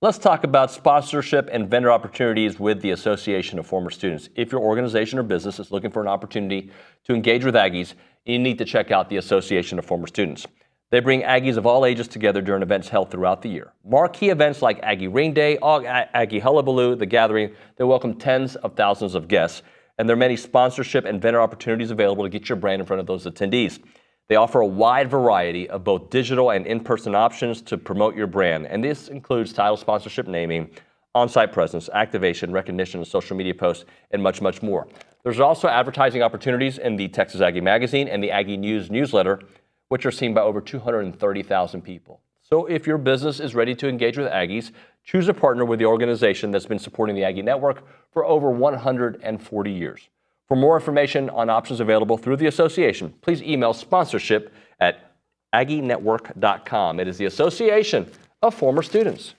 S6: let's talk about sponsorship and vendor opportunities with the Association of Former Students. If your organization or business is looking for an opportunity to engage with Aggies, you need to check out the Association of Former Students. They bring Aggies of all ages together during events held throughout the year. Marquee events like Aggie Ring Day, Aggie Hullabaloo, The Gathering, they welcome tens of thousands of guests, and there are many sponsorship and vendor opportunities available to get your brand in front of those attendees. They offer a wide variety of both digital and in-person options to promote your brand, and this includes title sponsorship naming, on-site presence, activation, recognition, social media posts, and much, much more. There's also advertising opportunities in the Texas Aggie Magazine and the Aggie News newsletter, which are seen by over 230,000 people. So if your business is ready to engage with Aggies, choose a partner with the organization that's been supporting the Aggie Network for over 140 years. For more information on options available through the association, please email sponsorship@aggienetwork.com. It is the Association of Former Students.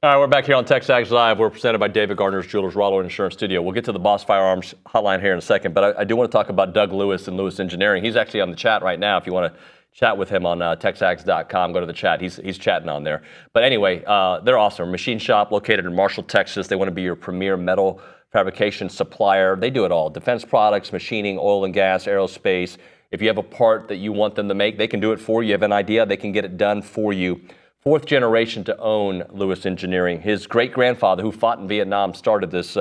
S6: All right, we're back here on TexAgs Live. We're presented by David Gardner's Jewelers, Rollo Insurance Studio. We'll get to the Boss Firearms hotline here in a second, but I do want to talk about Doug Lewis and Lewis Engineering. He's actually on the chat right now. If you want to chat with him on TexAgs.com, go to the chat. He's chatting on there. But anyway, they're awesome. Machine shop located in Marshall, Texas. They want to be your premier metal fabrication supplier. They do it all. Defense products, machining, oil and gas, aerospace. If you have a part that you want them to make, they can do it for you. You have an idea, they can get it done for you. Fourth generation to own Lewis Engineering. His great-grandfather, who fought in Vietnam, started this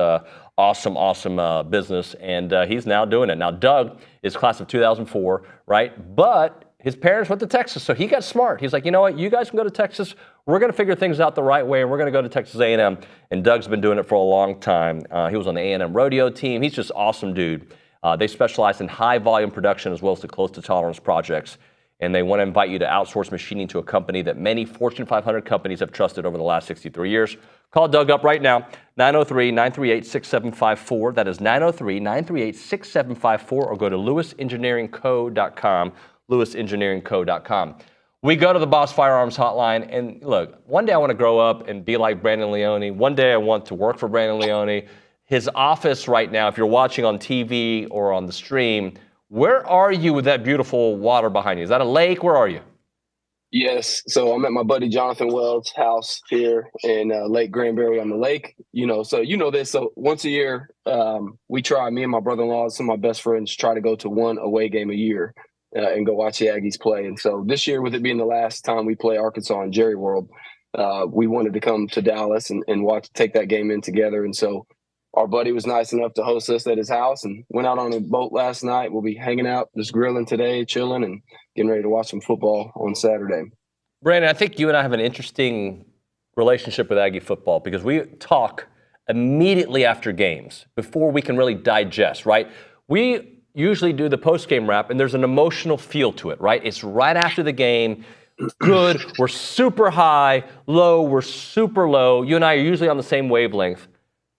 S6: awesome business, and he's now doing it. Now, Doug is class of 2004, right? But his parents went to Texas, so he got smart. He's like, you know what? You guys can go to Texas. We're going to figure things out the right way, and we're going to go to Texas A&M. And Doug's been doing it for a long time. He was on the A&M rodeo team. He's just an awesome dude. They specialize in high-volume production as well as the close-to-tolerance projects. And they want to invite you to outsource machining to a company that many Fortune 500 companies have trusted over the last 63 years. Call Doug up right now, 903-938-6754. That is 903-938-6754, or go to lewisengineeringco.com, lewisengineeringco.com. We go to the Boss Firearms hotline, and look, one day I want to grow up and be like Brandon Leone. One day I want to work for Brandon Leone. His office right now, if you're watching on TV or on the stream, where are you with that beautiful water behind you? Is that a lake? Where are you?
S16: Yes. So I'm at my buddy Jonathan Weld's house here in Lake Granbury on the lake. So you know this. So once a year, we try, me and my brother-in-law, some of my best friends, try to go to one away game a year and go watch the Aggies play. And so this year, with it being the last time we play Arkansas in Jerry World, we wanted to come to Dallas and take that game in together. And so our buddy was nice enough to host us at his house and went out on a boat last night. We'll be hanging out, just grilling today, chilling, and getting ready to watch some football on Saturday.
S6: Brandon, I think you and I have an interesting relationship with Aggie football because we talk immediately after games before we can really digest, right? We usually do the post-game wrap, and there's an emotional feel to it, right? It's right after the game. Good, we're super high. Low, we're super low. You and I are usually on the same wavelength.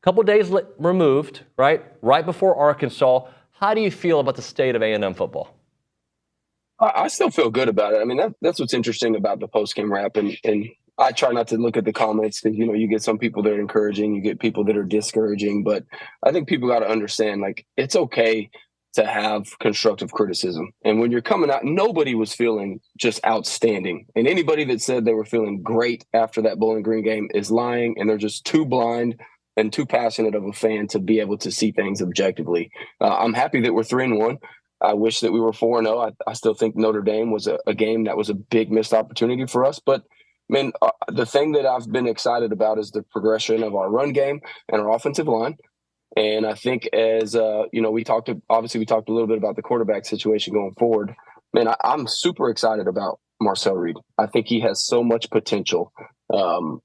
S6: Couple days removed, right before Arkansas. How do you feel about the state of A&M football?
S16: I still feel good about it. I mean, that's what's interesting about the post-game wrap. And I try not to look at the comments because, you get some people that are encouraging, you get people that are discouraging. But I think people got to understand, it's okay to have constructive criticism. And when you're coming out, nobody was feeling just outstanding. And anybody that said they were feeling great after that Bowling Green game is lying, and they're just too blind and too passionate of a fan to be able to see things objectively. I'm happy that we're 3-1. I wish that we were 4-0. I still think Notre Dame was a game that was a big missed opportunity for us. But, man, the thing that I've been excited about is the progression of our run game and our offensive line. And I think as, we talked a little bit about the quarterback situation going forward. Man, I'm super excited about Marcel Reed. I think he has so much potential.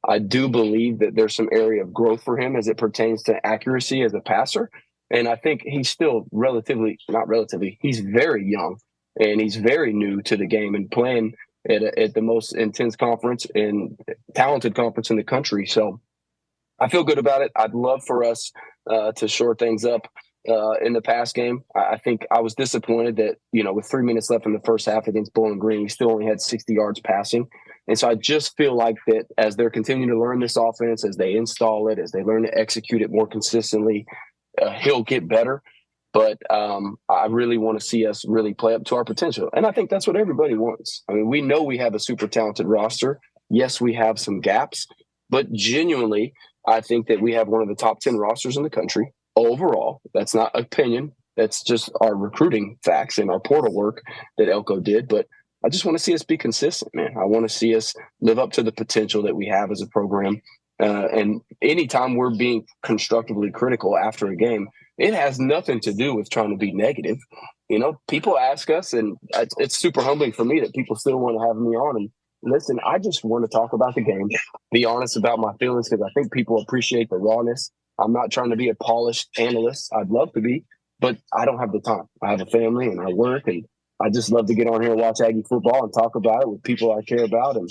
S16: I do believe that there's some area of growth for him as it pertains to accuracy as a passer. And I think he's still he's very young and he's very new to the game and playing at the most intense conference and talented conference in the country. So I feel good about it. I'd love for us to shore things up in the pass game. I think I was disappointed that, with 3 minutes left in the first half against Bowling Green, we still only had 60 yards passing. And so I just feel like that as they're continuing to learn this offense, as they install it, as they learn to execute it more consistently, he'll get better. But I really want to see us really play up to our potential. And I think that's what everybody wants. I mean, we know we have a super talented roster. Yes, we have some gaps, but genuinely, I think that we have one of the top 10 rosters in the country overall. That's not opinion. That's just our recruiting facts and our portal work that Elko did. But I just want to see us be consistent, man. I want to see us live up to the potential that we have as a program. And anytime we're being constructively critical after a game, it has nothing to do with trying to be negative. People ask us, and it's super humbling for me that people still want to have me on. And listen, I just want to talk about the game, be honest about my feelings, because I think people appreciate the rawness. I'm not trying to be a polished analyst. I'd love to be, but I don't have the time. I have a family and I work, and I just love to get on here and watch Aggie football and talk about it with people I care about, and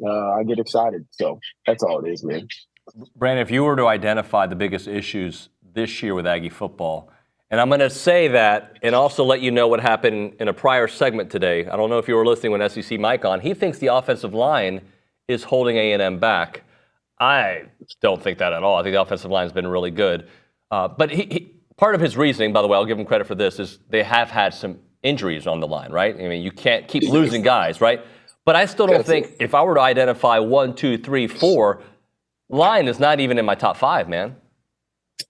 S16: I get excited. So that's all it is, man.
S6: Brandon, if you were to identify the biggest issues this year with Aggie football, and I'm going to say that and also let you know what happened in a prior segment today. I don't know if you were listening when SEC Mike on. He thinks the offensive line is holding A&M back. I don't think that at all. I think the offensive line has been really good. But part of his reasoning, by the way, I'll give him credit for this, is they have had some injuries on the line, right? I mean, you can't keep losing guys, right? But I still don't think, if I were to identify 1, 2, 3, 4, line is not even in my top 5, man.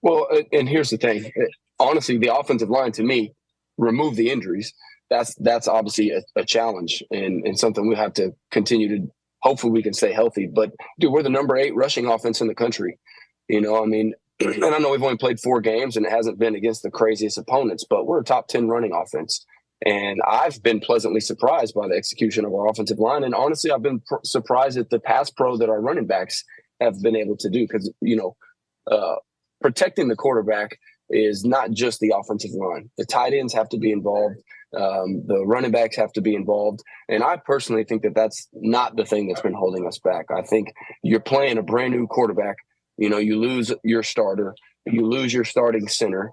S16: Well, and here's the thing. Honestly, the offensive line, to me, remove the injuries. That's obviously a challenge and something we have to continue to, hopefully we can stay healthy. But, dude, we're the number 8 rushing offense in the country. You know, I mean, and I know we've only played 4 games and it hasn't been against the craziest opponents, but we're a top 10 running offense. And I've been pleasantly surprised by the execution of our offensive line. And honestly, I've been surprised at the pass pro that our running backs have been able to do because, you know, protecting the quarterback is not just the offensive line. The tight ends have to be involved. The running backs have to be involved. And I personally think that that's not the thing that's been holding us back. I think you're playing a brand new quarterback. You know, you lose your starter, you lose your starting center.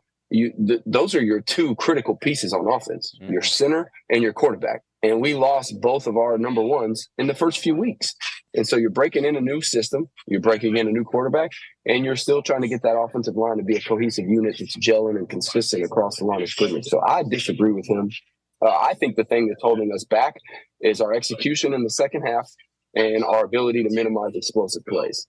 S16: Those are your 2 critical pieces on offense, your center and your quarterback. And we lost both of our number 1s in the first few weeks. And so you're breaking in a new system, you're breaking in a new quarterback, and you're still trying to get that offensive line to be a cohesive unit that's gelling and consistent across the line of scrimmage. So I disagree with him. I think the thing that's holding us back is our execution in the second half and our ability to minimize explosive plays.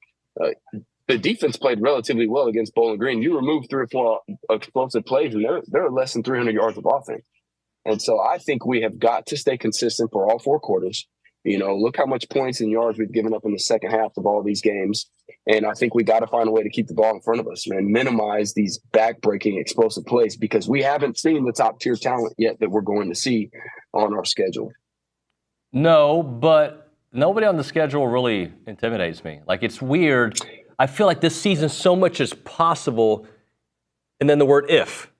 S16: The defense played relatively well against Bowling Green. You remove 3 or 4 explosive plays, and they're less than 300 yards of offense. And so I think we have got to stay consistent for all 4 quarters. You know, look how much points and yards we've given up in the second half of all these games. And I think we got to find a way to keep the ball in front of us and minimize these back-breaking explosive plays because we haven't seen the top-tier talent yet that we're going to see on our schedule.
S6: No, but nobody on the schedule really intimidates me. Like, it's weird. I feel like this season so much is possible, and then the word if.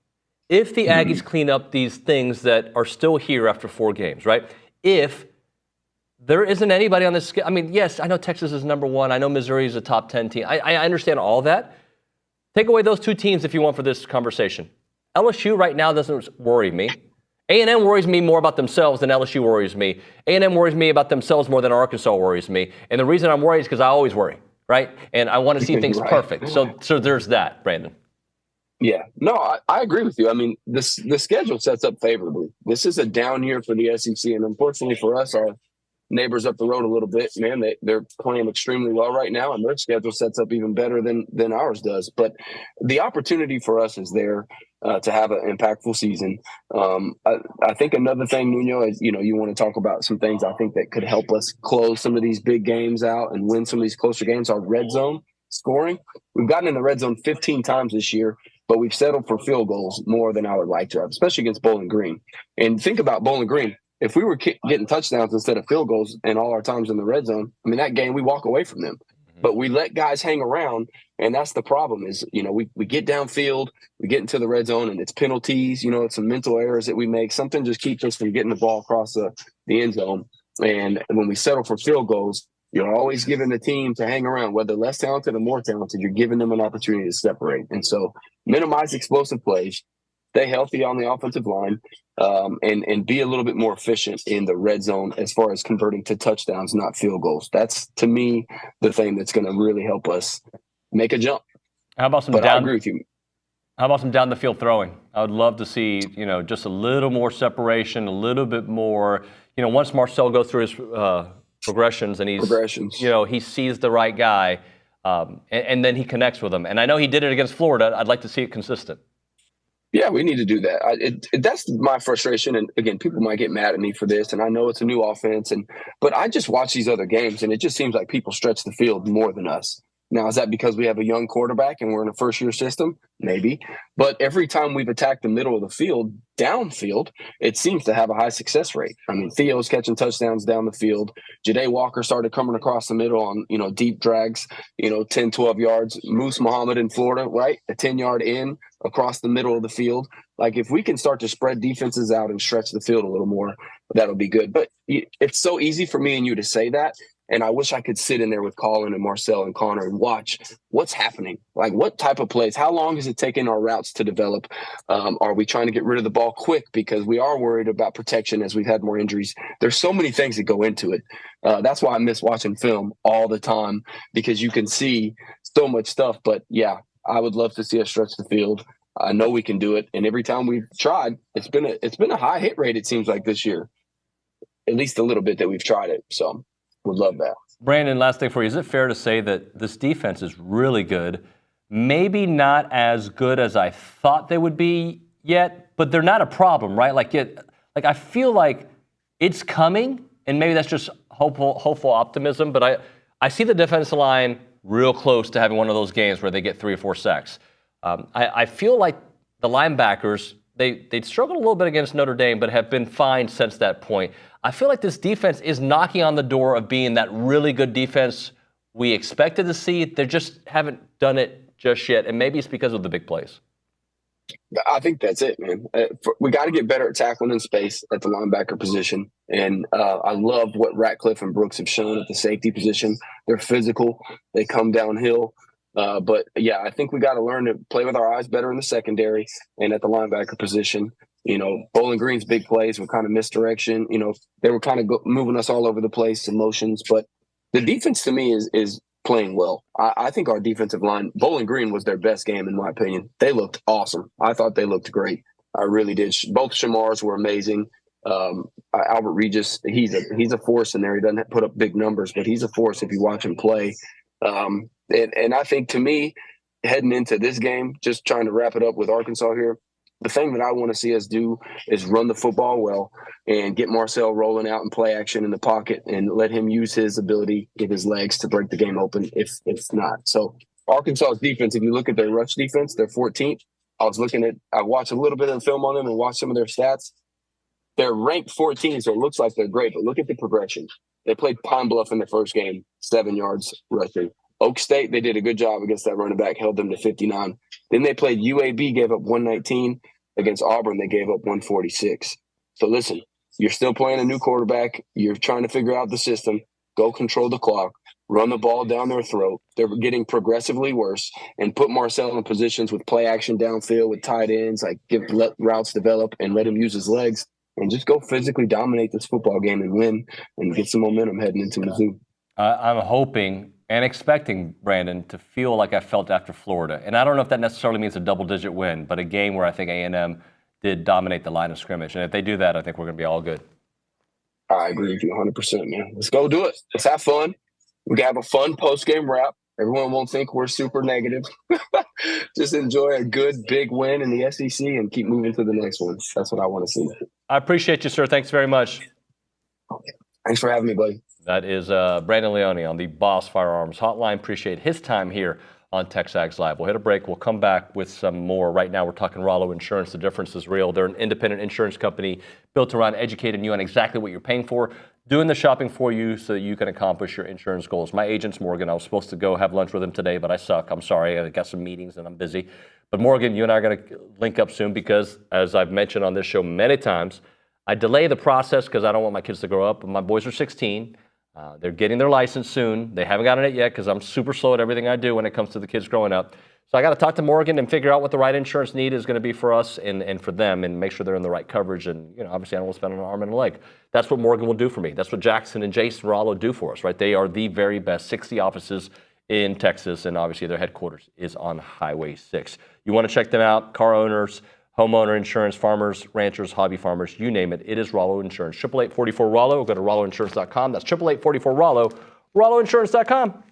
S6: If the Aggies clean up these things that are still here after 4 games, right? If there isn't anybody on this schedule. I mean, yes, I know Texas is number 1. I know Missouri is a top 10 team. I understand all that. Take away those 2 teams if you want for this conversation. LSU right now doesn't worry me. A&M worries me more about themselves than LSU worries me. A&M worries me about themselves more than Arkansas worries me. And the reason I'm worried is because I always worry. Right? And I want to see things perfect. So there's that, Brandon.
S16: Yeah. No, I agree with you. I mean, the schedule sets up favorably. This is a down year for the SEC. And unfortunately for us, our neighbors up the road a little bit, man, they're playing extremely well right now. And their schedule sets up even better than ours does. But the opportunity for us is there to have an impactful season. I think another thing, Nuño, is, you know, you want to talk about some things I think that could help us close some of these big games out and win some of these closer games. Our red zone scoring. We've gotten in the red zone 15 times this year, but we've settled for field goals more than I would like to have, especially against Bowling Green. And think about Bowling Green. If we were getting touchdowns instead of field goals in all our times in the red zone, I mean, that game we walk away from them. But we let guys hang around, and that's the problem is, you know, we get downfield, we get into the red zone, and it's penalties, you know, it's some mental errors that we make. Something just keeps us from getting the ball across the end zone. And when we settle for field goals, you're always giving the team to hang around, whether less talented or more talented, you're giving them an opportunity to separate. And so minimize explosive plays, stay healthy on the offensive line, and be a little bit more efficient in the red zone as far as converting to touchdowns, not field goals. That's, to me, the thing that's going to really help us make a jump.
S6: How about some
S16: I agree with you.
S6: How about some down the field throwing? I would love to see, you know, just a little more separation, a little bit more. You know, once Marcel goes through his progressions and you know, he sees the right guy, and then he connects with him. And I know he did it against Florida. I'd like to see it consistent.
S16: Yeah, we need to do that. That's my frustration. And again, people might get mad at me for this, and I know it's a new offense. But I just watch these other games, and it just seems like people stretch the field more than us. Now, is that because we have a young quarterback and we're in a first-year system? Maybe. But every time we've attacked the middle of the field, downfield, it seems to have a high success rate. I mean, Theo's catching touchdowns down the field. Ja'Day Walker started coming across the middle on, you know, deep drags, you know, 10, 12 yards. Moose Muhammad in Florida, right? A 10-yard in across the middle of the field. Like, if we can start to spread defenses out and stretch the field a little more, that'll be good. But it's so easy for me and you to say that. And I wish I could sit in there with Colin and Marcel and Connor and watch what's happening. Like, what type of plays? How long is it taking our routes to develop? Are we trying to get rid of the ball quick because we are worried about protection as we've had more injuries? There's so many things that go into it. That's why I miss watching film all the time, because you can see so much stuff. But yeah, I would love to see us stretch the field. I know we can do it, and every time we've tried, it's been a high hit rate. It seems like this year, at least a little bit that we've tried it. So, would love that.
S6: Brandon, last thing for you: is it fair to say that this defense is really good? Maybe not as good as I thought they would be yet, but they're not a problem, right? Like I feel like it's coming, and maybe that's just hopeful optimism. But I see the defensive line real close to having one of those games where they get 3 or 4 sacks. I feel like the linebackers, they'd struggled a little bit against Notre Dame, but have been fine since that point. I feel like this defense is knocking on the door of being that really good defense we expected to see. They just haven't done it just yet, and maybe it's because of the big plays.
S16: I think that's it, man. We got to get better at tackling in space at the linebacker position. And I love what Ratcliffe and Brooks have shown at the safety position. They're physical. They come downhill. But, yeah, I think we got to learn to play with our eyes better in the secondary and at the linebacker position. You know, Bowling Green's big plays were kind of misdirection. You know, they were kind of moving us all over the place, emotions. But the defense to me is playing well. I think our defensive line, Bowling Green was their best game, in my opinion. They looked awesome. I thought they looked great. I really did. Both Shamars were amazing. Albert Regis, he's a force in there. He doesn't put up big numbers, but he's a force if you watch him play. And I think, to me, heading into this game, just trying to wrap it up with Arkansas here, the thing that I want to see us do is run the football well and get Marcel rolling out and play action in the pocket and let him use his ability with his legs to break the game open if not. So Arkansas's defense, if you look at their rush defense, they're 14th. I watched a little bit of the film on them and watched some of their stats. They're ranked 14, so it looks like they're great, but look at the progression. They played Pine Bluff in the first game, 7 yards rushing. Oak State, they did a good job against that running back, held them to 59. Then they played UAB, gave up 119. Against Auburn, they gave up 146. So listen, you're still playing a new quarterback. You're trying to figure out the system. Go control the clock. Run the ball down their throat. They're getting progressively worse. And put Marcel in positions with play action downfield with tight ends, like let routes develop and let him use his legs. And just go physically dominate this football game and win and get some momentum heading into Mizzou.
S6: I'm hoping and expecting, Brandon, to feel like I felt after Florida. And I don't know if that necessarily means a double-digit win, but a game where I think A&M did dominate the line of scrimmage. And if they do that, I think we're going to be all good.
S16: I agree with you 100%, man. Let's go do it. Let's have fun. We can have a fun post-game wrap. Everyone won't think we're super negative. Just enjoy a good, big win in the SEC and keep moving to the next one. That's what I want to see.
S6: I appreciate you, sir. Thanks very much.
S16: Thanks for having me, buddy.
S6: That is Brandon Leone on the Boss Firearms Hotline. Appreciate his time here on TexAgs Live. We'll hit a break. We'll come back with some more. Right now, we're talking Rollo Insurance. The difference is real. They're an independent insurance company built around educating you on exactly what you're paying for, doing the shopping for you so that you can accomplish your insurance goals. My agent's Morgan. I was supposed to go have lunch with him today, but I suck. I'm sorry. I got some meetings and I'm busy. But Morgan, you and I are going to link up soon because, as I've mentioned on this show many times, I delay the process because I don't want my kids to grow up. My boys are 16. They're getting their license soon. They haven't gotten it yet because I'm super slow at everything I do when it comes to the kids growing up. So I got to talk to Morgan and figure out what the right insurance need is going to be for us and for them and make sure they're in the right coverage. And, obviously I don't want to spend an arm and a leg. That's what Morgan will do for me. That's what Jackson and Jason Rollo do for us, right? They are the very best. 60 offices in Texas, and obviously their headquarters is on Highway 6. You want to check them out, car owners, homeowner insurance, farmers, ranchers, hobby farmers, you name it. It is Rollo Insurance. 888-44-ROLLO. Go to rolloinsurance.com. That's 888-44-ROLLO. rolloinsurance.com.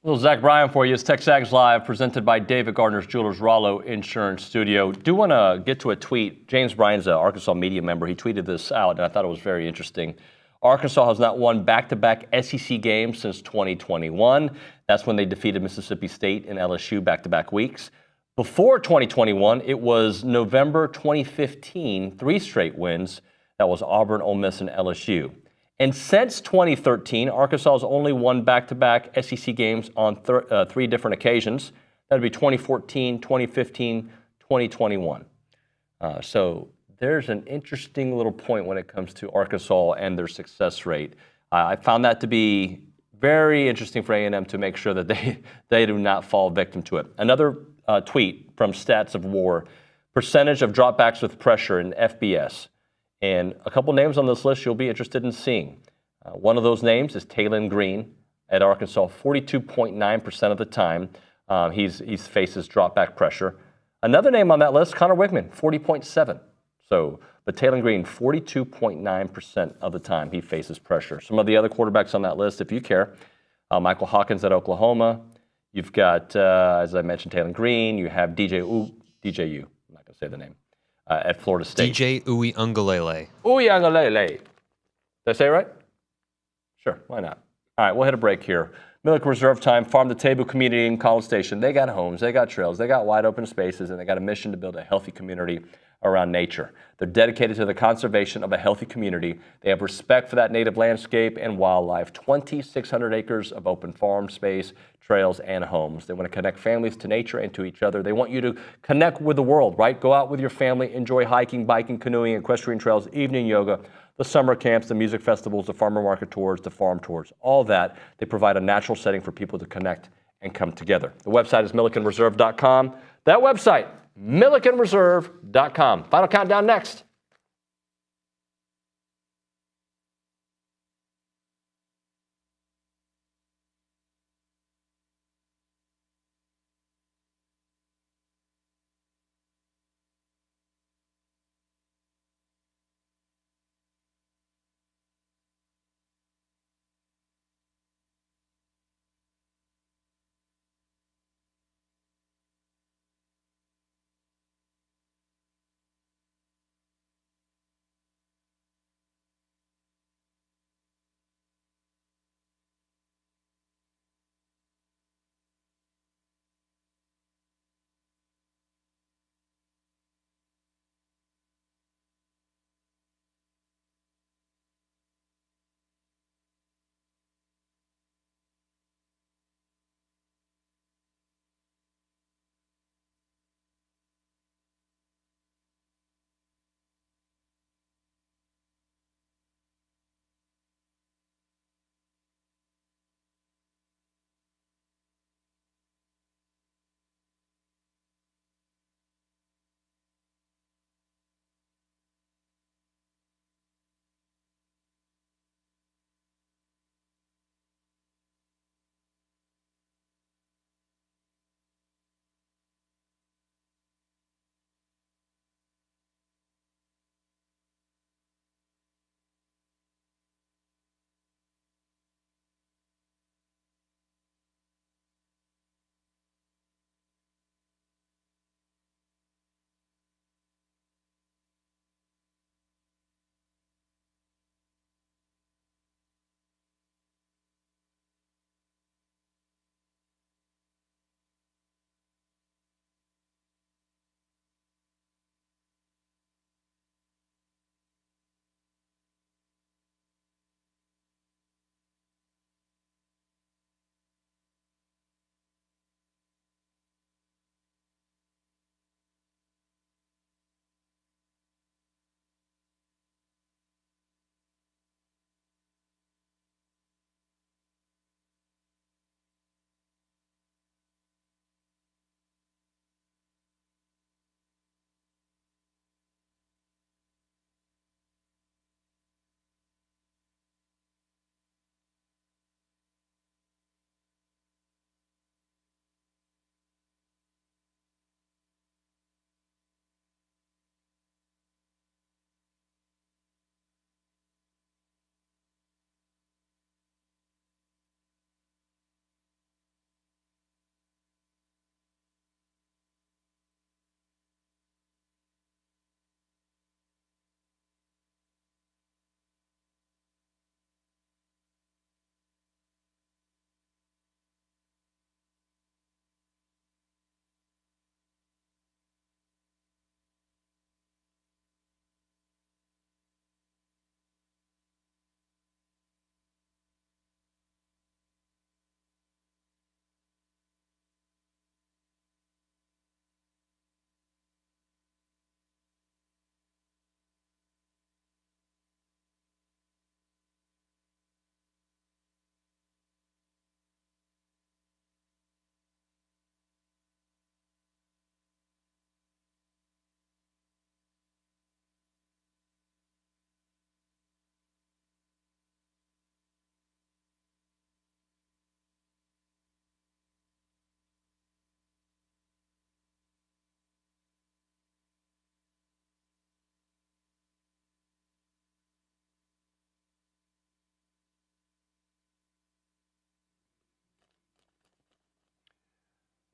S6: Little Zach Bryan for you. It's TexAgs Live, presented by David Gardner's Jewelers Rollo Insurance Studio. Do want to get to a tweet. James Bryan's an Arkansas media member. He tweeted this out, and I thought it was very interesting. Arkansas has not won back-to-back SEC games since 2021. That's when they defeated Mississippi State and LSU back-to-back weeks. Before 2021, it was November 2015, 3 straight wins. That was Auburn, Ole Miss, and LSU. And since 2013, Arkansas has only won back-to-back SEC games on 3 different occasions. That would be 2014, 2015, 2021. So there's an interesting little point when it comes to Arkansas and their success rate. I found that to be very interesting for A&M to make sure that they do not fall victim to it. Another tweet from Stats of War, percentage of dropbacks with pressure in FBS. And a couple names on this list you'll be interested in seeing. One of those names is Talon Green at Arkansas, 42.9% of the time he faces dropback pressure. Another name on that list, Connor Wickman, 40.7%. But Talon Green, 42.9% of the time he faces pressure. Some of the other quarterbacks on that list, if you care, Michael Hawkins at Oklahoma. You've got, as I mentioned, Talon Green. You have DJU. I'm not going to say the name. At Florida State.
S12: DJ Uiagalelei.
S6: Uiagalelei. Did I say it right? Sure, why not? All right, we'll hit a break here. Milliken Reserve Time, Farm to Table Community in College Station. They got homes, they got trails, they got wide open spaces, and they got a mission to build a healthy community around nature. They're dedicated to the conservation of a healthy community. They have respect for that native landscape and wildlife. 2,600 acres of open farm space, trails, and homes. They want to connect families to nature and to each other. They want you to connect with the world, right? Go out with your family, enjoy hiking, biking, canoeing, equestrian trails, evening yoga, the summer camps, the music festivals, the farmer market tours, the farm tours, all that. They provide a natural setting for people to connect and come together. The website is millikenreserve.com. That website, millikenreserve.com. Final countdown next.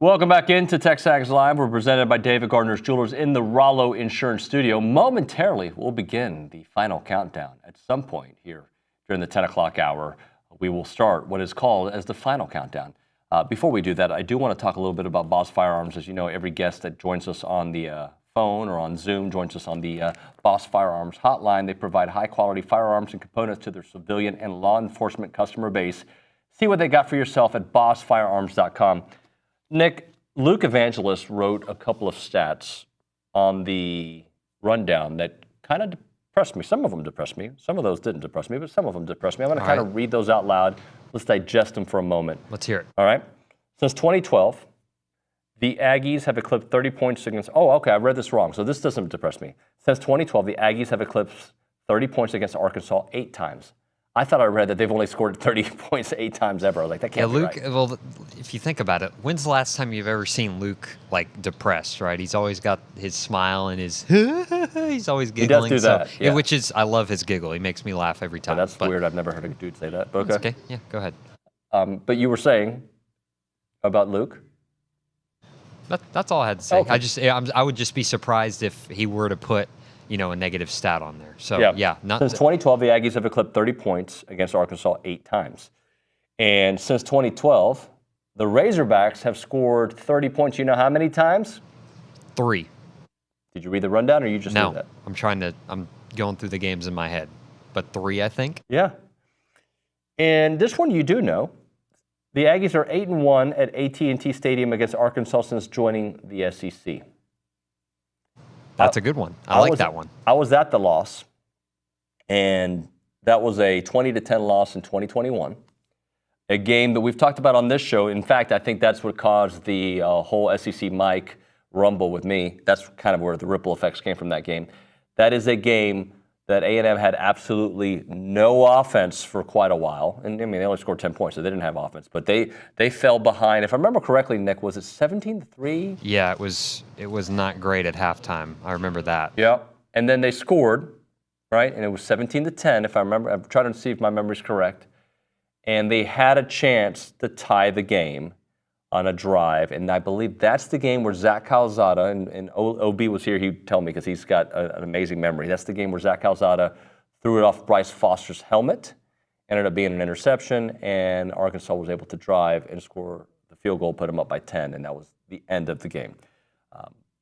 S6: Welcome back into TexAgs Live. We're presented by David Gardner's Jewelers in the Rollo Insurance Studio. Momentarily, we'll begin the final countdown. At some point here during the 10 o'clock hour, we will start what is called as the final countdown. Before we do that, I do want to talk a little bit about Boss Firearms. As you know, every guest that joins us on the phone or on Zoom joins us on the Boss Firearms hotline. They provide high-quality firearms and components to their civilian and law enforcement customer base. See what they got for yourself at bossfirearms.com. Nick, Luke Evangelist wrote a couple of stats on the rundown that kind of depressed me. Some of them depressed me. Some of those didn't depress me, but some of them depressed me. I'm going to kind of read those out loud. Let's digest them for a moment.
S12: Let's hear it.
S6: All right. Since 2012, the Aggies have eclipsed 30 points against... Oh, okay, I read this wrong, so this doesn't depress me. Since 2012, the Aggies have eclipsed 30 points against Arkansas 8 times. I thought I read that they've only scored 30 points 8 times ever. Like, that can't be
S12: Luke,
S6: right.
S12: well, if you think about it, when's the last time you've ever seen Luke, like, depressed, right? He's always got his smile and his... he's always giggling.
S6: He does do that, yeah.
S12: Which is... I love his giggle. He makes me laugh every time.
S6: That's weird. I've never heard a dude say that. But okay.
S12: That's okay. Yeah, go ahead.
S6: But you were saying about Luke?
S12: That's all I had to say.
S6: Okay.
S12: I would just be surprised if he were to put, a negative stat on there. So,
S6: Since 2012, the Aggies have eclipsed 30 points against Arkansas 8 times. And since 2012, the Razorbacks have scored 30 points. You know how many times?
S12: 3.
S6: Did you read the rundown or you just knew that?
S12: I'm going through the games in my head. But 3, I think.
S6: Yeah. And this one you do know. The Aggies are 8-1 at AT&T Stadium against Arkansas since joining the SEC.
S12: That's a good one. I like that one.
S6: I was at the loss, and that was a 20-10 loss in 2021. A game that we've talked about on this show. In fact, I think that's what caused the whole SEC mic rumble with me. That's kind of where the ripple effects came from that game. That is a game that A&M had absolutely no offense for quite a while. And I mean, they only scored 10 points, so they didn't have offense. But they fell behind. If I remember correctly, Nick, was it 17-3?
S12: Yeah, it was not great at halftime. I remember that.
S6: Yeah. And then they scored, right? And it was 17-10, if I remember. I'm trying to see if my memory's correct. And they had a chance to tie the game on a drive. And I believe that's the game where Zach Calzada, and OB was here, he'd tell me because he's got an amazing memory. That's the game where Zach Calzada threw it off Bryce Foster's helmet, ended up being an interception, and Arkansas was able to drive and score the field goal, put them up by 10, and that was the end of the game.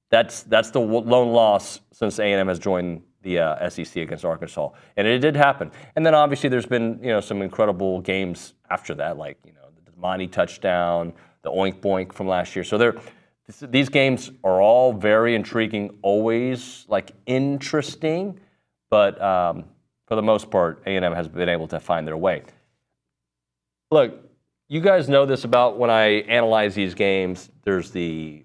S6: That's the lone loss since A&M has joined the SEC against Arkansas, and it did happen. And then obviously there's been some incredible games after that, like the Monty touchdown, the Oink Boink from last year. So these games are all very intriguing, always interesting, but for the most part, A&M has been able to find their way. Look, you guys know this about when I analyze these games. There's the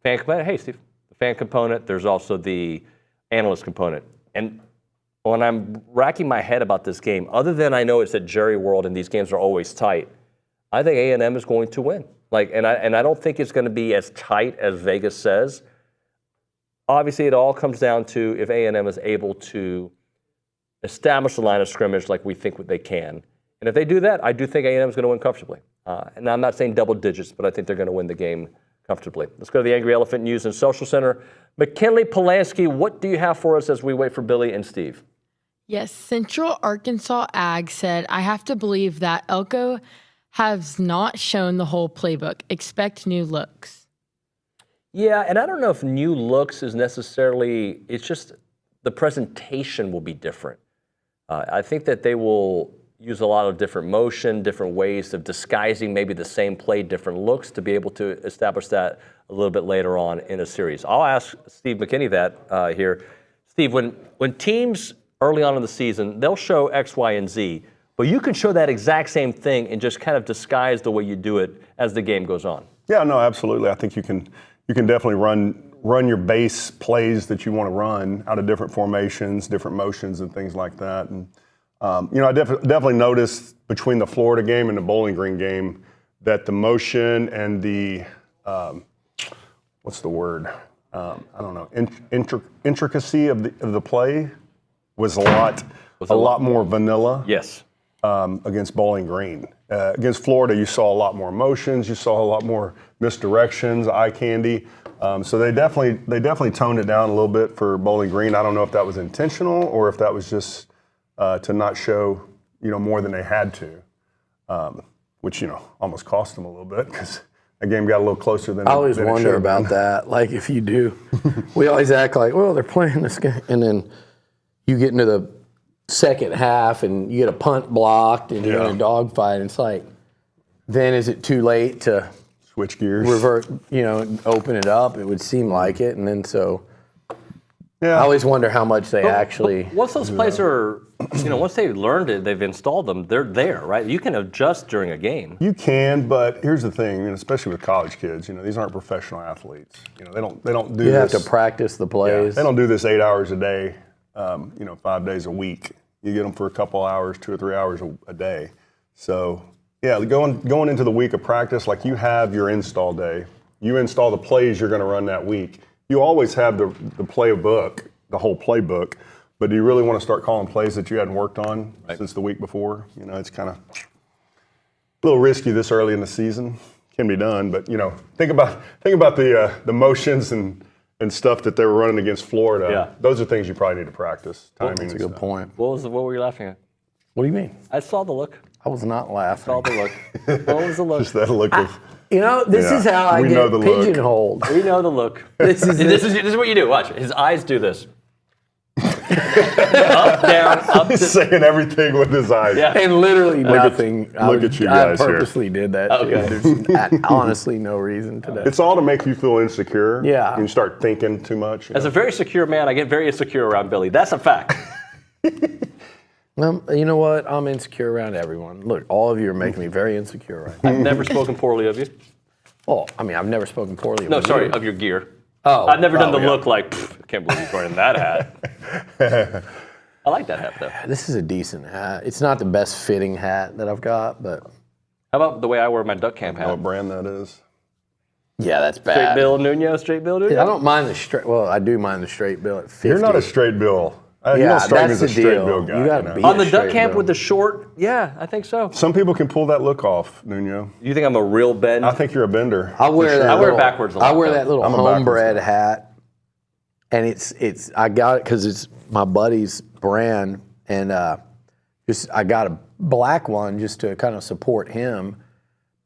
S6: fan component. Hey, Steve. The fan component. There's also the analyst component. And when I'm racking my head about this game, other than I know it's at Jerry World and these games are always tight, I think A&M is going to win. And I don't think it's going to be as tight as Vegas says. Obviously, it all comes down to if A&M is able to establish the line of scrimmage like we think they can. And if they do that, I do think A&M is going to win comfortably. And I'm not saying double digits, but I think they're going to win the game comfortably. Let's go to the Angry Elephant News and Social Center. McKinley Polanski, what do you have for us as we wait for Billy and Steve?
S13: Yes, Central Arkansas Ag said, I have to believe that Elko has not shown the whole playbook. Expect new looks.
S6: Yeah, and I don't know if new looks is necessarily, it's just the presentation will be different. I think that they will use a lot of different motion, different ways of disguising maybe the same play, different looks to be able to establish that a little bit later on in a series. I'll ask Steve McKinney that here. Steve, when teams early on in the season, they'll show X, Y, and Z, but you can show that exact same thing and just kind of disguise the way you do it as the game goes on.
S2: Yeah, no, absolutely. I think you can definitely run your base plays that you want to run out of different formations, different motions, and things like that. And I definitely noticed between the Florida game and the Bowling Green game that the motion and the what's the word? I don't know. Intricacy of the play was a lot more vanilla.
S6: Yes.
S2: Against Bowling Green. Against Florida, you saw a lot more motions. You saw a lot more misdirections, eye candy. So they definitely toned it down a little bit for Bowling Green. I don't know if that was intentional or if that was just to not show, more than they had to, which, almost cost them a little bit because the game got a little closer than
S17: I always wonder about that. Like if you do, we always act like, well, they're playing this game, and then you get into the second half and you get a punt blocked and you're in a dogfight. It's like, then is it too late to
S2: switch gears,
S17: revert, open it up? It would seem like it, and then so. Yeah. I always wonder how much they actually.
S6: But once those plays are, once they've learned it, they've installed them. They're there, right? You can adjust during a game.
S2: You can, but here's the thing, especially with college kids, these aren't professional athletes. They don't do.
S17: You
S2: this.
S17: have to practice the plays.
S2: They don't do this 8 hours a day, 5 days a week. You get them for a couple hours, 2 or 3 hours a day. So yeah, going into the week of practice, like you have your install day. You install the plays you're going to run that week. You always have the playbook, the whole playbook, but do you really want to start calling plays that you hadn't worked on since the week before? It's kind of a little risky this early in the season. Can be done, but think about the motions and stuff that they were running against Florida.
S6: Yeah.
S2: Those are things you probably need to practice. Timing.
S17: That's a good point.
S6: What were you laughing at?
S17: What do you mean?
S6: I saw the look.
S17: I was not laughing.
S6: I saw the look. What was the look?
S2: Just that look of.
S17: This is how I get pigeonholed.
S6: We know the look. This is what you do. Watch. His eyes do this. Up, down, up.
S2: He's saying everything with his eyes.
S6: Yeah.
S17: And literally nothing.
S2: Look at you guys
S17: I purposely did that.
S6: Okay.
S17: There's honestly no reason to that.
S2: It's all to make you feel insecure.
S17: Yeah.
S2: And you start thinking too much.
S6: As a very secure man, I get very insecure around Billy. That's a fact.
S17: You know what? I'm insecure around everyone. Look, all of you are making me very insecure right now.
S6: I've never spoken poorly of you.
S17: Well, I've never spoken poorly of you.
S6: No, sorry, of your gear.
S17: Oh.
S6: I've never done the look like, I can't believe he's wearing that hat. I like that hat, though.
S17: This is a decent hat. It's not the best fitting hat that I've got, but.
S6: How about the way I wear my duck camp hat?
S2: What brand that is?
S17: Yeah, that's bad.
S6: Straight bill Nuño, straight bill Nuño?
S17: I don't mind the straight. Well, I do mind the straight bill at 50.
S2: You're not a straight bill. You don't strike me as a straight bill guy.
S17: You gotta be
S6: on the duck
S17: straight
S6: camp
S17: bill.
S6: with the short, yeah, I think so.
S2: Some people can pull that look off, Nuño.
S6: You think I'm a real bend?
S2: I think you're a bender.
S17: I wear that.
S6: I wear it backwards a lot.
S17: I wear that little
S2: I'm a
S17: homebred hat, and it's. I got it because it's my buddy's brand, and I got a black one just to kind of support him.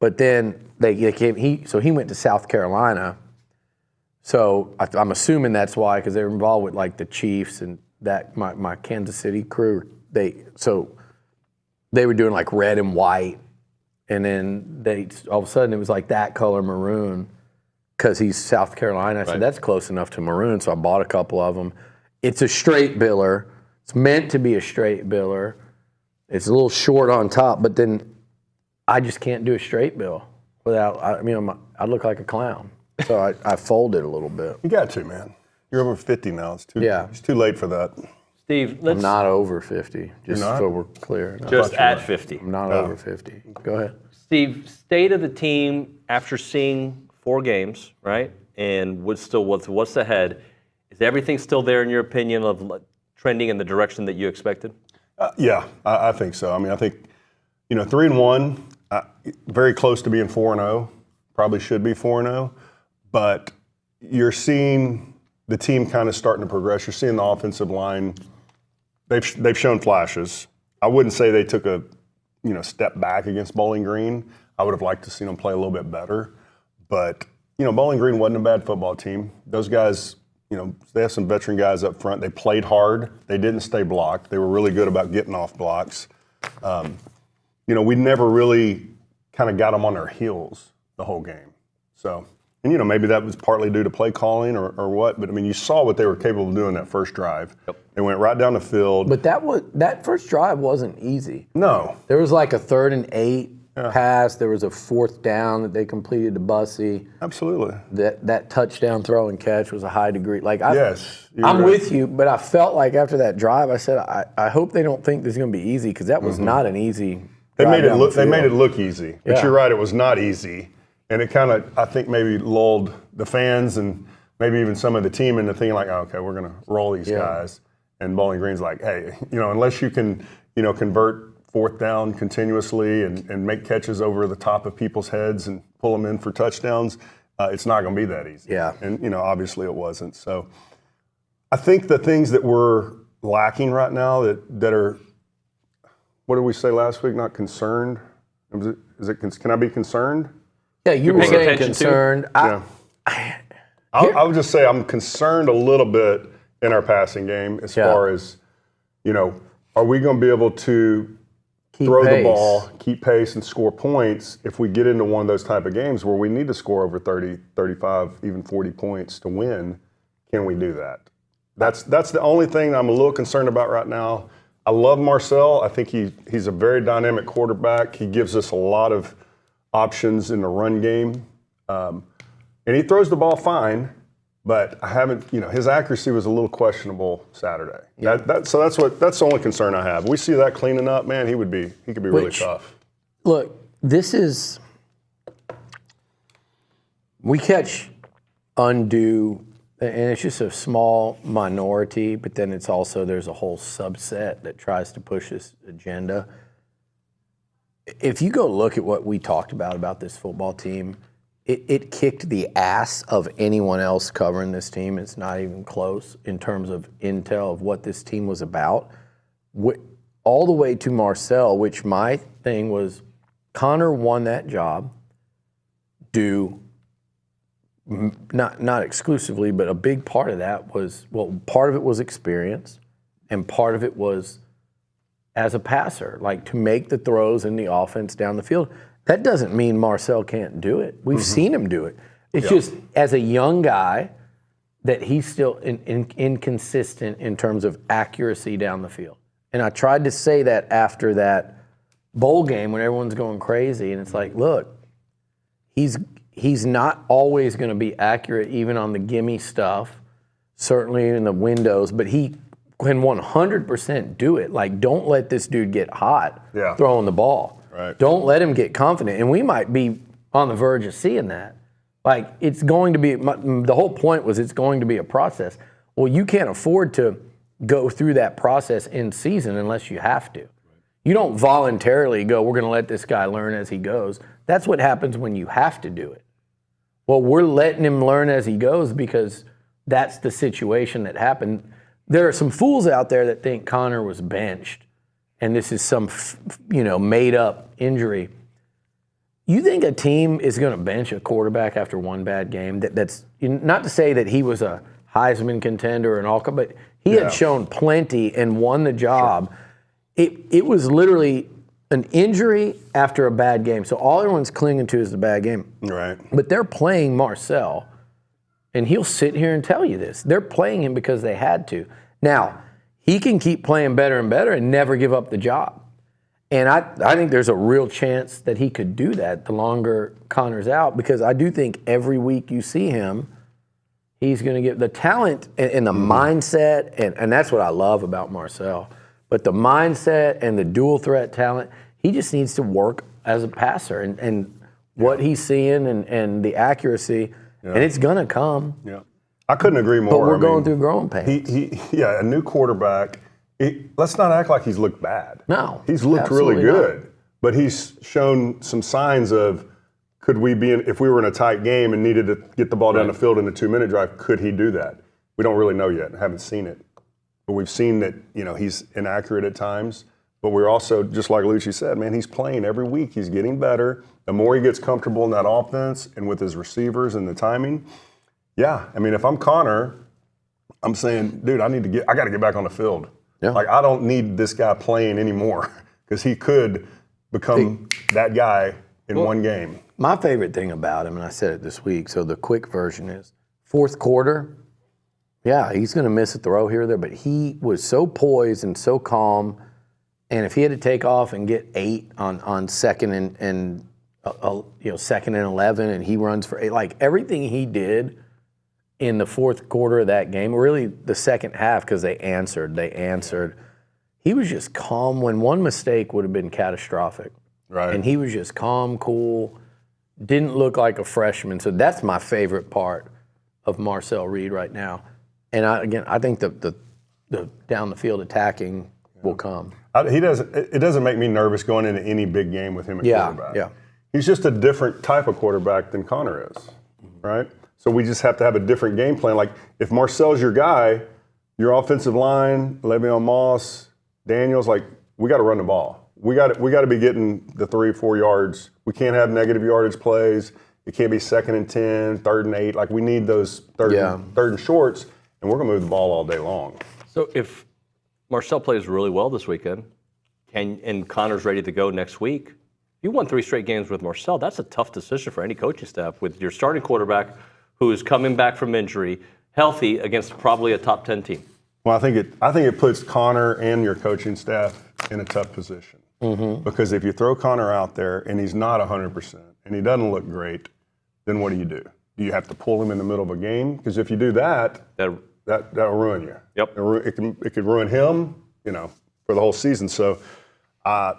S17: But then they came. He went to South Carolina. So I'm assuming that's why, because they were involved with like the Chiefs and that my Kansas City crew. They were doing like red and white, and then all of a sudden it was like that color maroon, because he's South Carolina. I said that's close enough to maroon, so I bought a couple of them. It's a straight biller. It's meant to be a straight biller. It's a little short on top, but then I just can't do a straight bill without. I look like a clown. So I folded a little bit.
S2: You got to, man. You're over 50 now. It's too late for that.
S6: Steve,
S17: I'm not over 50, just so we're clear.
S6: Just at 50.
S17: I'm not over 50. Go ahead.
S6: Steve, state of the team after seeing 4 games, right? And what's ahead? Is everything still there in your opinion of trending in the direction that you expected?
S2: Yeah, I think so. I think 3-1, very close to being 4-0. Probably should be 4-0, but you're seeing the team kind of starting to progress. You're seeing the offensive line. They've shown flashes. I wouldn't say they took a step back against Bowling Green. I would have liked to see them play a little bit better, but Bowling Green wasn't a bad football team. Those guys, they have some veteran guys up front. They played hard. They didn't stay blocked. They were really good about getting off blocks. We never really kind of got them on their heels the whole game. So, and maybe that was partly due to play calling or what, but you saw what they were capable of doing that first drive. Yep. They went right down the field.
S17: But that first drive wasn't easy.
S2: No.
S17: There was like a 3rd and 8 pass. There was a 4th down that they completed to Bussey.
S2: Absolutely.
S17: That touchdown throw and catch was a high degree.
S2: Yes.
S17: I'm with you, but I felt like after that drive, I said, I hope they don't think this is going to be easy, because that was not an easy.
S2: They made it look easy, but you're right, it was not easy. And it kind of, I think, maybe lulled the fans and maybe even some of the team into thinking like, okay, we're going to roll these guys. And Bowling Green's like, hey, unless you can, convert fourth down continuously and make catches over the top of people's heads and pull them in for touchdowns, it's not going to be that easy.
S17: Yeah.
S2: And, obviously it wasn't. So I think the things that we're lacking right now that are, what did we say last week? Not concerned? Can I be concerned?
S17: Yeah, you were saying concerned.
S2: I would just say I'm concerned a little bit in our passing game as far as, are we going to be able to throw the ball, keep pace, and score points if we get into one of those type of games where we need to score over 30, 35, even 40 points to win? Can we do that? That's the only thing I'm a little concerned about right now. I love Marcel. I think he's a very dynamic quarterback. He gives us a lot of options in the run game. And he throws the ball fine, but I haven't, his accuracy was a little questionable Saturday. Yeah. So that's the only concern I have. We see that cleaning up, man, he could be really tough.
S17: Look, we catch undue, and it's just a small minority, but then it's also, there's a whole subset that tries to push this agenda. If you go look at what we talked about this football team, it kicked the ass of anyone else covering this team. It's not even close in terms of intel of what this team was about. All the way to Marcel, which my thing was, Connor won that job not exclusively, but a big part of that was, part of it was experience, and part of it was as a passer, like to make the throws in the offense down the field. That doesn't mean Marcel can't do it. We've seen him do it. It's just, as a young guy, that he's still inconsistent in terms of accuracy down the field. And I tried to say that after that bowl game when everyone's going crazy, and it's like, look, he's not always going to be accurate even on the gimme stuff, certainly in the windows, but he can 100% do it. Like, don't let this dude get hot throwing the ball.
S2: Right.
S17: Don't let him get confident. And we might be on the verge of seeing that. Like, it's going to be, the whole point was it's going to be a process. Well, you can't afford to go through that process in season unless you have to. You don't voluntarily go, we're going to let this guy learn as he goes. That's what happens when you have to do it. Well, we're letting him learn as he goes because that's the situation that happened. There are some fools out there that think Connor was benched and this is some, made up injury. You think a team is going to bench a quarterback after one bad game? That's not to say that he was a Heisman contender and all, but he had shown plenty and won the job. Sure. It was literally an injury after a bad game. So all everyone's clinging to is the bad game.
S2: Right.
S17: But they're playing Marcel, and he'll sit here and tell you this. They're playing him because they had to. Now, he can keep playing better and better and never give up the job. And I think there's a real chance that he could do that the longer Connor's out, because I do think every week you see him, he's going to get the talent and the mindset, and that's what I love about Marcel. But the mindset and the dual threat talent, he just needs to work as a passer and what he's seeing and the accuracy, and it's going to come.
S2: Yeah, I couldn't agree more.
S17: But we're going through growing pains.
S2: A new quarterback. Let's not act like he's looked bad.
S17: No,
S2: he's looked really good, but he's shown some signs of, could we be if we were in a tight game and needed to get the ball down the field in a 2-minute drive, could he do that? We don't really know yet. Haven't seen it. But we've seen that, he's inaccurate at times. But we're also, just like Liucci said, man, he's playing every week. He's getting better. The more he gets comfortable in that offense and with his receivers and the timing, if I'm Connor, I'm saying, dude, I got to get back on the field. Yeah. Like, I don't need this guy playing anymore, because he could become that guy in one game.
S17: My favorite thing about him, and I said it this week, so the quick version is, fourth quarter, he's going to miss a throw here or there, but he was so poised and so calm, and if he had to take off and get 8 on second and second and 11, and he runs for 8, like everything he did in the fourth quarter of that game, really the second half, because they answered. He was just calm when one mistake would have been catastrophic.
S2: Right.
S17: And he was just calm, cool, didn't look like a freshman. So that's my favorite part of Marcel Reed right now. And I think the down the field attacking will come.
S2: It doesn't make me nervous going into any big game with him at quarterback.
S17: Yeah.
S2: He's just a different type of quarterback than Connor is, right? So we just have to have a different game plan. Like if Marcel's your guy, your offensive line, Le'Veon Moss, Daniels, like we got to run the ball. We got to be getting the 3-4 yards. We can't have negative yardage plays. It can't be 2nd and 10, 3rd and 8. Like we need those third and shorts, and we're gonna move the ball all day long.
S6: So if Marcel plays really well this weekend, and Connor's ready to go next week, you won 3 straight games with Marcel. That's a tough decision for any coaching staff with your starting quarterback who is coming back from injury, healthy against probably a top 10 team.
S2: Well, I think it puts Connor and your coaching staff in a tough position. Because if you throw Connor out there and he's not 100% and he doesn't look great, then what do? Do you have to pull him in the middle of a game? Because if you do that'll ruin you.
S6: Yep.
S2: It could ruin him, for the whole season. So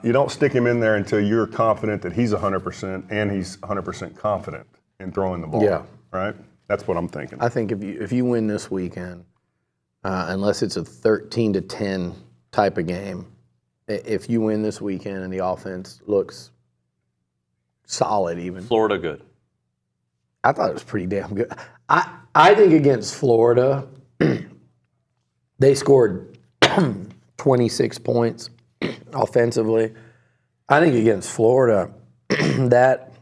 S2: you don't stick him in there until you're confident that he's 100% and he's 100% confident in throwing the ball.
S17: Yeah.
S2: Right? That's what I'm thinking.
S17: I think if you win this weekend, unless it's a 13-10 type of game, if you win this weekend and the offense looks solid even.
S6: Florida good.
S17: I thought it was pretty damn good. I think against Florida, they scored 26 points offensively. I think against Florida, that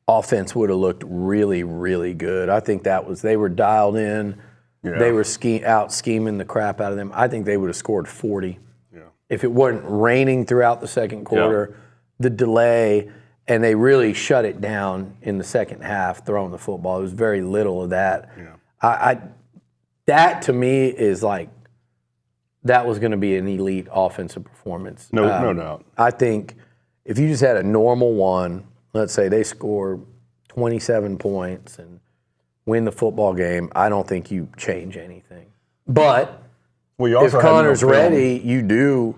S17: offense would have looked really, really good. I think they were dialed in. Yeah. They were out scheming the crap out of them. I think they would have scored 40. Yeah. If it wasn't raining throughout the second quarter, the delay, and they really shut it down in the second half throwing the football. There was very little of that. Yeah. That to me is like, that was going to be an elite offensive performance.
S2: No doubt.
S17: I think if you just had a normal one, let's say they score 27 points and win the football game, I don't think you change anything. But if Connor's ready, you're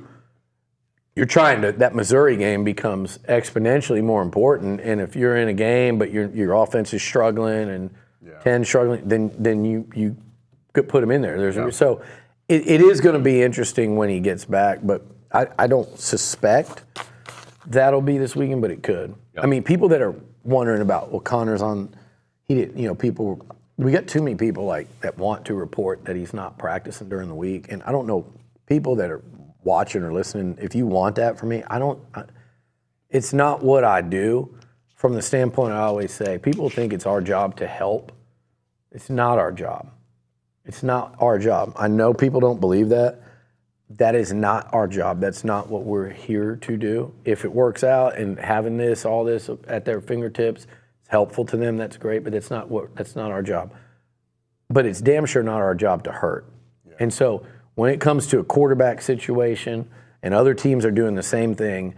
S17: trying to, that Missouri game becomes exponentially more important. And if you're in a game but your offense is struggling and 10 struggling, then you could put him in there. So it is going to be interesting when he gets back, but I don't suspect that'll be this weekend, but it could. Yep. I mean, people that are wondering about, well, Connor's on, we got too many people that want to report that he's not practicing during the week. And I don't know, people that are watching or listening, if you want that from me, it's not what I do. From the standpoint, I always say, people think it's our job to help. It's not our job. It's not our job. I know people don't believe that. That is not our job. That's not what we're here to do. If it works out and having all this at their fingertips is helpful to them, that's great, but that's not our job. But it's damn sure not our job to hurt. Yeah. And so when it comes to a quarterback situation and other teams are doing the same thing,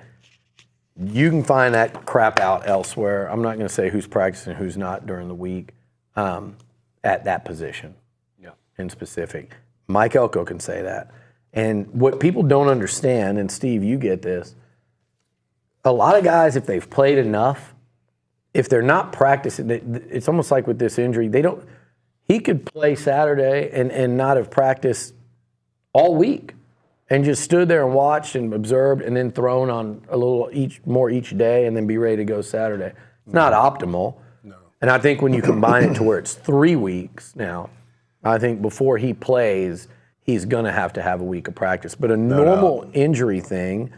S17: you can find that crap out elsewhere. I'm not going to say who's practicing and who's not during the week at that position in specific. Mike Elko can say that. And what people don't understand, and Steve, you get this, a lot of guys, if they've played enough, if they're not practicing, it's almost like with this injury, he could play Saturday and not have practiced all week and just stood there and watched and observed and then thrown on a little more each day and then be ready to go Saturday. It's not optimal. No. And I think when you combine it to where it's 3 weeks now, I think before he plays, he's going to have a week of practice. But a normal injury thing,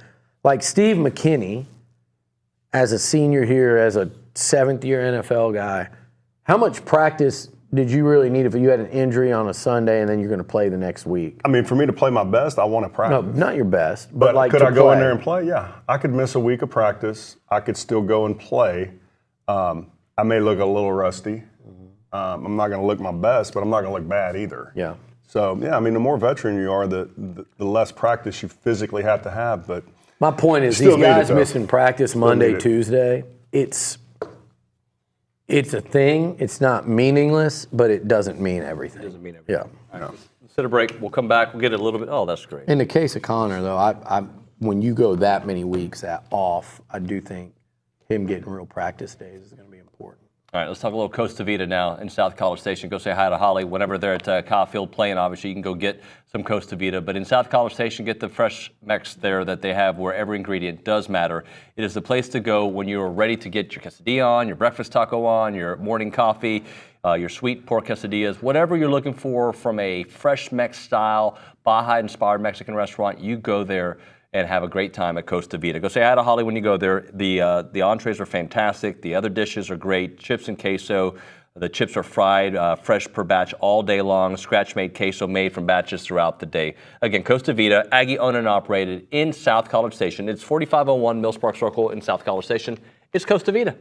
S17: like Steve McKinney, as a senior here, as a 7th-year NFL guy, how much practice did you really need if you had an injury on a Sunday and then you're going to play the next week?
S2: I mean, for me to play my best, I want to practice.
S17: No, not your best. But
S2: could I go in there and play? Yeah. I could miss a week of practice. I could still go and play. I may look a little rusty. I'm not going to look my best, but I'm not going to look bad either.
S17: Yeah.
S2: So, yeah, I mean, the more veteran you are, the less practice you physically have to have. But
S17: my point is, these guys missing practice Monday, Tuesday, it's a thing. It's not meaningless, but it doesn't mean everything. It doesn't
S6: mean everything. Yeah. Right. Let's hit a break. We'll come back. We'll get a little bit. Oh, that's great.
S17: In the case of Connor, though, when you go that many weeks off, I do think him getting real practice days is going to be important.
S6: All right, let's talk a little Costa Vida now in South College Station. Go say hi to Holly. Whenever they're at Kyle Field playing, obviously, you can go get some Costa Vida. But in South College Station, get the fresh mix there that they have where every ingredient does matter. It is the place to go when you're ready to get your quesadilla on, your breakfast taco on, your morning coffee, your sweet pork quesadillas, whatever you're looking for from a fresh Mex style, Baja-inspired Mexican restaurant, you go there and have a great time at Costa Vida. Go say hi to Holly when you go there. The entrees are fantastic. The other dishes are great. Chips and queso. The chips are fried, fresh per batch all day long. Scratch-made queso made from batches throughout the day. Again, Costa Vida, Aggie owned and operated in South College Station. It's 4501 Mills Park Circle in South College Station. It's Costa Vida.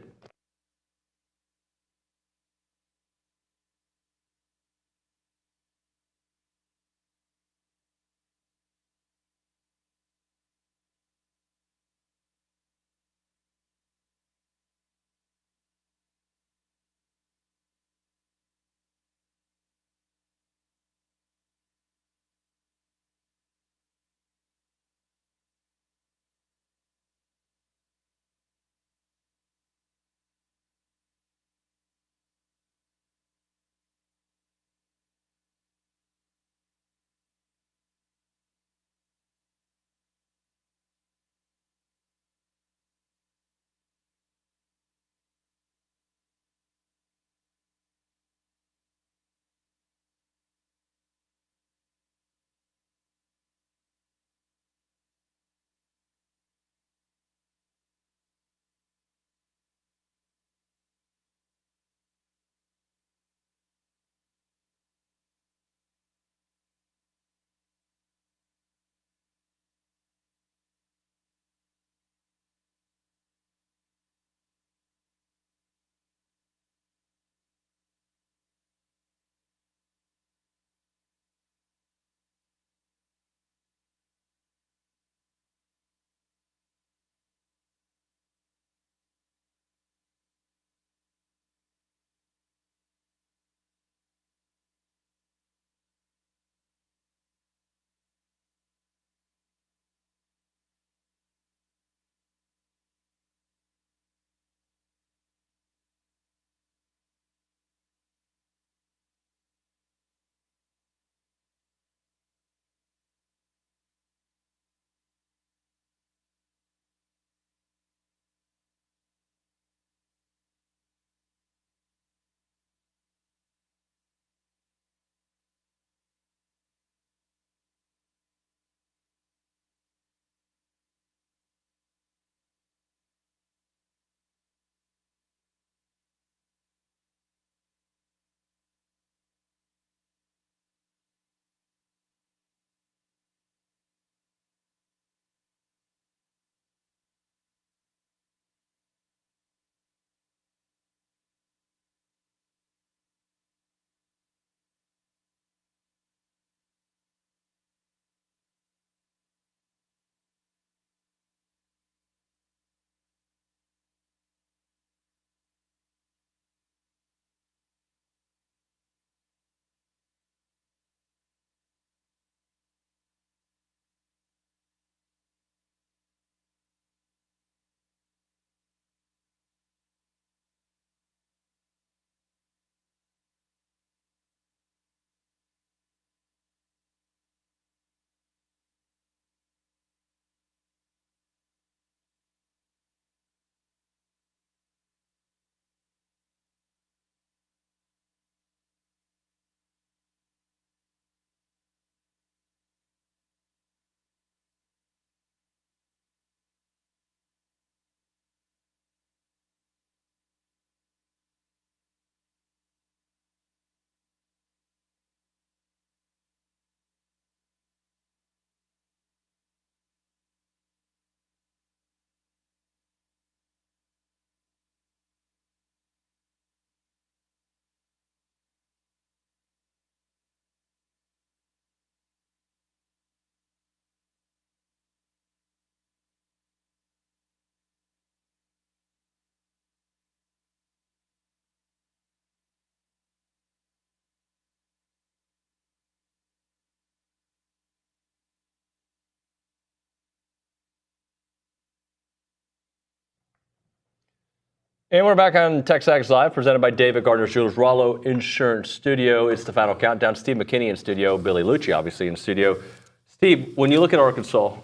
S6: And we're back on TexAgs Live, presented by David Gardner Jewelers, Rollo Insurance Studio. It's the final countdown. Steve McKinney in studio, Billy Liucci obviously in studio. Steve, when you look at Arkansas,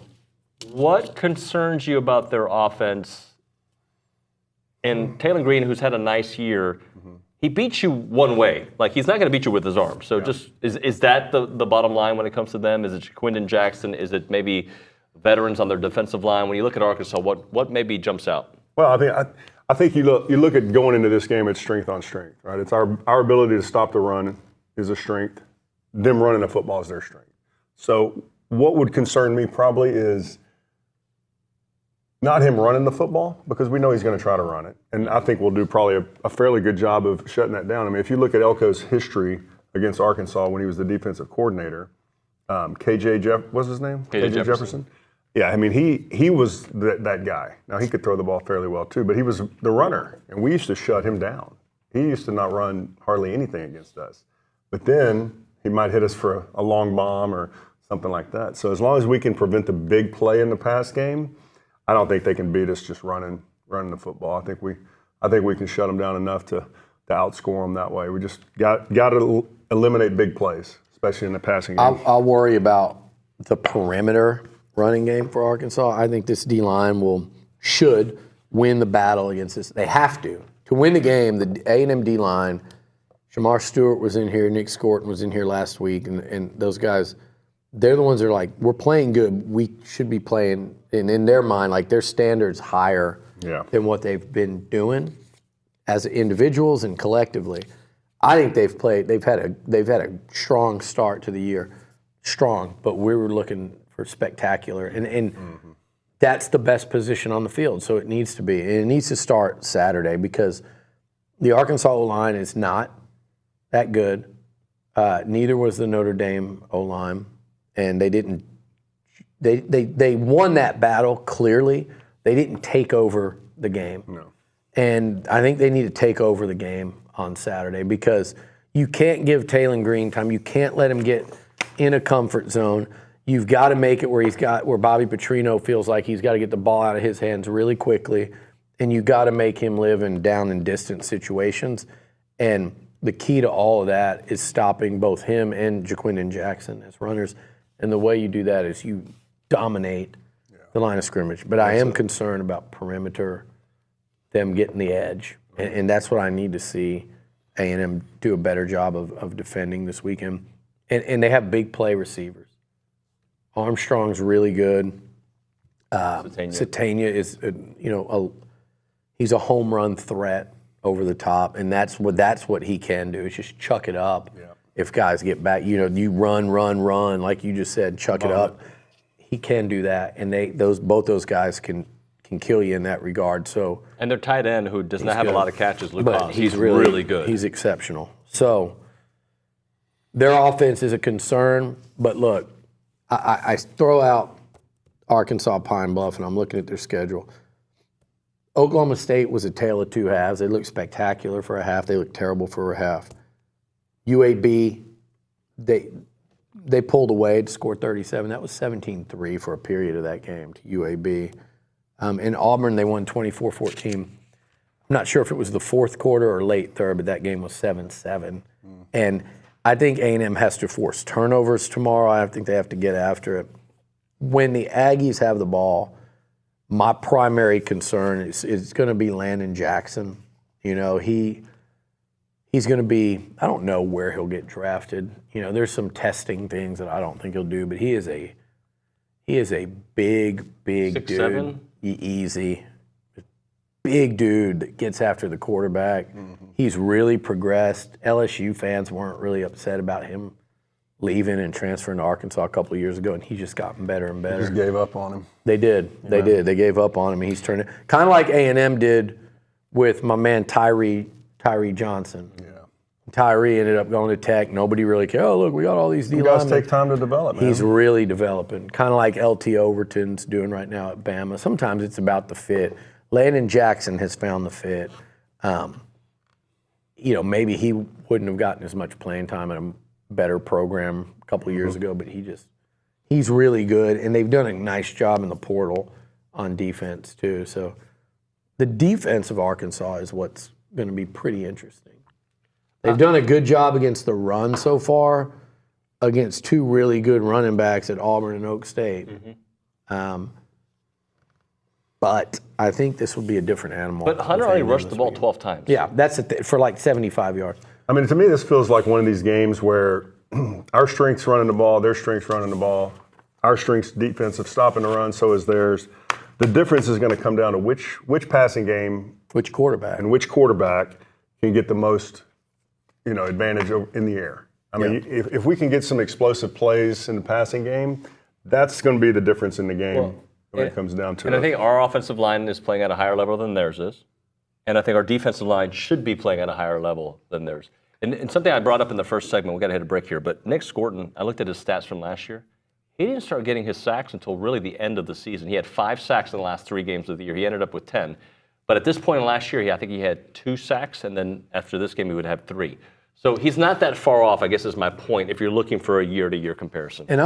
S6: what concerns you about their offense? And Taylor Green, who's had a nice year, he beats you one way. Like, he's not going to beat you with his arm. So just is that the bottom line when it comes to them? Is it Jaquindon Jackson? Is it maybe veterans on their defensive line? When you look at Arkansas, what maybe jumps out?
S2: Well, I think you look at going into this game, it's strength on strength, right? It's our ability to stop the run is a strength. Them running the football is their strength. So what would concern me probably is not him running the football, because we know he's going to try to run it. And I think we'll do probably a fairly good job of shutting that down. I mean, if you look at Elko's history against Arkansas when he was the defensive coordinator, what's his name? KJ Jefferson. Yeah, I mean, he was that guy. Now, he could throw the ball fairly well, too, but he was the runner, and we used to shut him down. He used to not run hardly anything against us. But then he might hit us for a long bomb or something like that. So as long as we can prevent the big play in the pass game, I don't think they can beat us just running the football. I think we can shut them down enough to outscore them that way. We just got to eliminate big plays, especially in the passing game.
S17: I'll worry about the perimeter running game for Arkansas. I think this D-line should win the battle against this. They have to win the game. The A&M D-line, Shamar Stewart was in here, Nick Scorton was in here last week, and those guys, they're the ones that are like, we're playing good. We should be playing, and in their mind, like their standards higher than what they've been doing as individuals and collectively. I think they've had a strong start to the year. Strong, but we were looking for spectacular. And that's the best position on the field. So it needs to be. And it needs to start Saturday because the Arkansas O-line is not that good. Neither was the Notre Dame O-line. And they didn't they won that battle clearly. They didn't take over the game. No. And I think they need to take over the game on Saturday because you can't give Taylor Green time. You can't let him get in a comfort zone. You've got to make it where Bobby Petrino feels like he's got to get the ball out of his hands really quickly, and you got to make him live in down and distant situations. And the key to all of that is stopping both him and Jaquindon Jackson as runners. And the way you do that is you dominate the line of scrimmage. But I am concerned about perimeter, them getting the edge, and that's what I need to see A&M do a better job of defending this weekend. And they have big play receivers. Armstrong's really good. Satania is, he's a home run threat over the top, and that's what he can do. Is just chuck it up. Yeah. If guys get back, you run like you just said, chuck it up. He can do that, and both those guys can kill you in that regard. So
S6: and their tight end who does not have a lot of catches, Luke Haas,
S17: he's
S6: really good.
S17: He's exceptional. So their offense is a concern, but look. I throw out Arkansas Pine Bluff, and I'm looking at their schedule. Oklahoma State was a tale of two halves. They looked spectacular for a half. They looked terrible for a half. UAB, they pulled away to score 37. That was 17-3 for a period of that game to UAB. In Auburn, they won 24-14. I'm not sure if it was the fourth quarter or late third, but that game was 7-7. And I think A&M has to force turnovers tomorrow. I think they have to get after it. When the Aggies have the ball, my primary concern is going to be Landon Jackson. He's going to be, I don't know where he'll get drafted. There's some testing things that I don't think he'll do, but he is a big 6'7", dude. Easy. Big dude that gets after the quarterback. He's really progressed. LSU fans weren't really upset about him leaving and transferring to Arkansas a couple of years ago, and he's just gotten better and better.
S2: They just gave up on him.
S17: They did. They did. They gave up on him, and he's turned it. Kind of like A&M did with my man Tyree Johnson. Yeah. Tyree ended up going to Tech. Nobody really cared. Oh, look, we got all these D-linemen.
S2: You guys take time to develop, man.
S17: He's really developing. Kind of like LT Overton's doing right now at Bama. Sometimes it's about the fit. Landon Jackson has found the fit. Maybe he wouldn't have gotten as much playing time at a better program a couple of years ago, but he's really good, and they've done a nice job in the portal on defense too. So The defense of Arkansas is what's going to be pretty interesting. They've done a good job against the run so far, against two really good running backs at Auburn and Oak State. But I think this will be a different animal.
S6: But Hunter only rushed the ball 12 times.
S17: Yeah, that's for like 75 yards.
S2: I mean, to me, this feels like one of these games where our strength's running the ball, their strength's running the ball, our strength's defensive stopping the run, so is theirs. The difference is going to come down to which passing game,
S17: which quarterback,
S2: and which quarterback can get the most, advantage in the air. I mean, if we can get some explosive plays in the passing game, that's going to be the difference in the game when it comes down to it.
S6: And I think our offensive line is playing at a higher level than theirs is. And I think our defensive line should be playing at a higher level than theirs. And something I brought up in the first segment, we got to hit a break here, but Nick Scorton, I looked at his stats from last year. He didn't start getting his sacks until really the end of the season. He had 5 sacks in the last 3 games of the year. He ended up with 10. But at this point in last year, I think he had 2 sacks, and then after this game, he would have 3. So he's not that far off, I guess is my point, if you're looking for a year-to-year comparison.
S17: And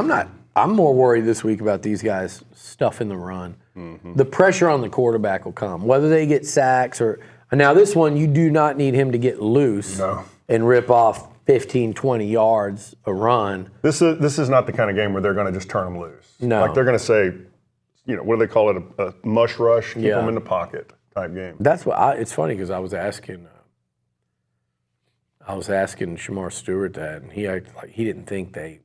S17: I'm more worried this week about these guys stuffing the run. The pressure on the quarterback will come, whether they get sacks or – now this one, you do not need him to get loose and rip off 15, 20 yards a run.
S2: This is not the kind of game where they're going to just turn them loose.
S17: No.
S2: Like they're going to say, what do they call it, a mush rush, keep them in the pocket type game.
S17: That's what it's funny because I was asking Shamar Stewart that, and he acted like he didn't think they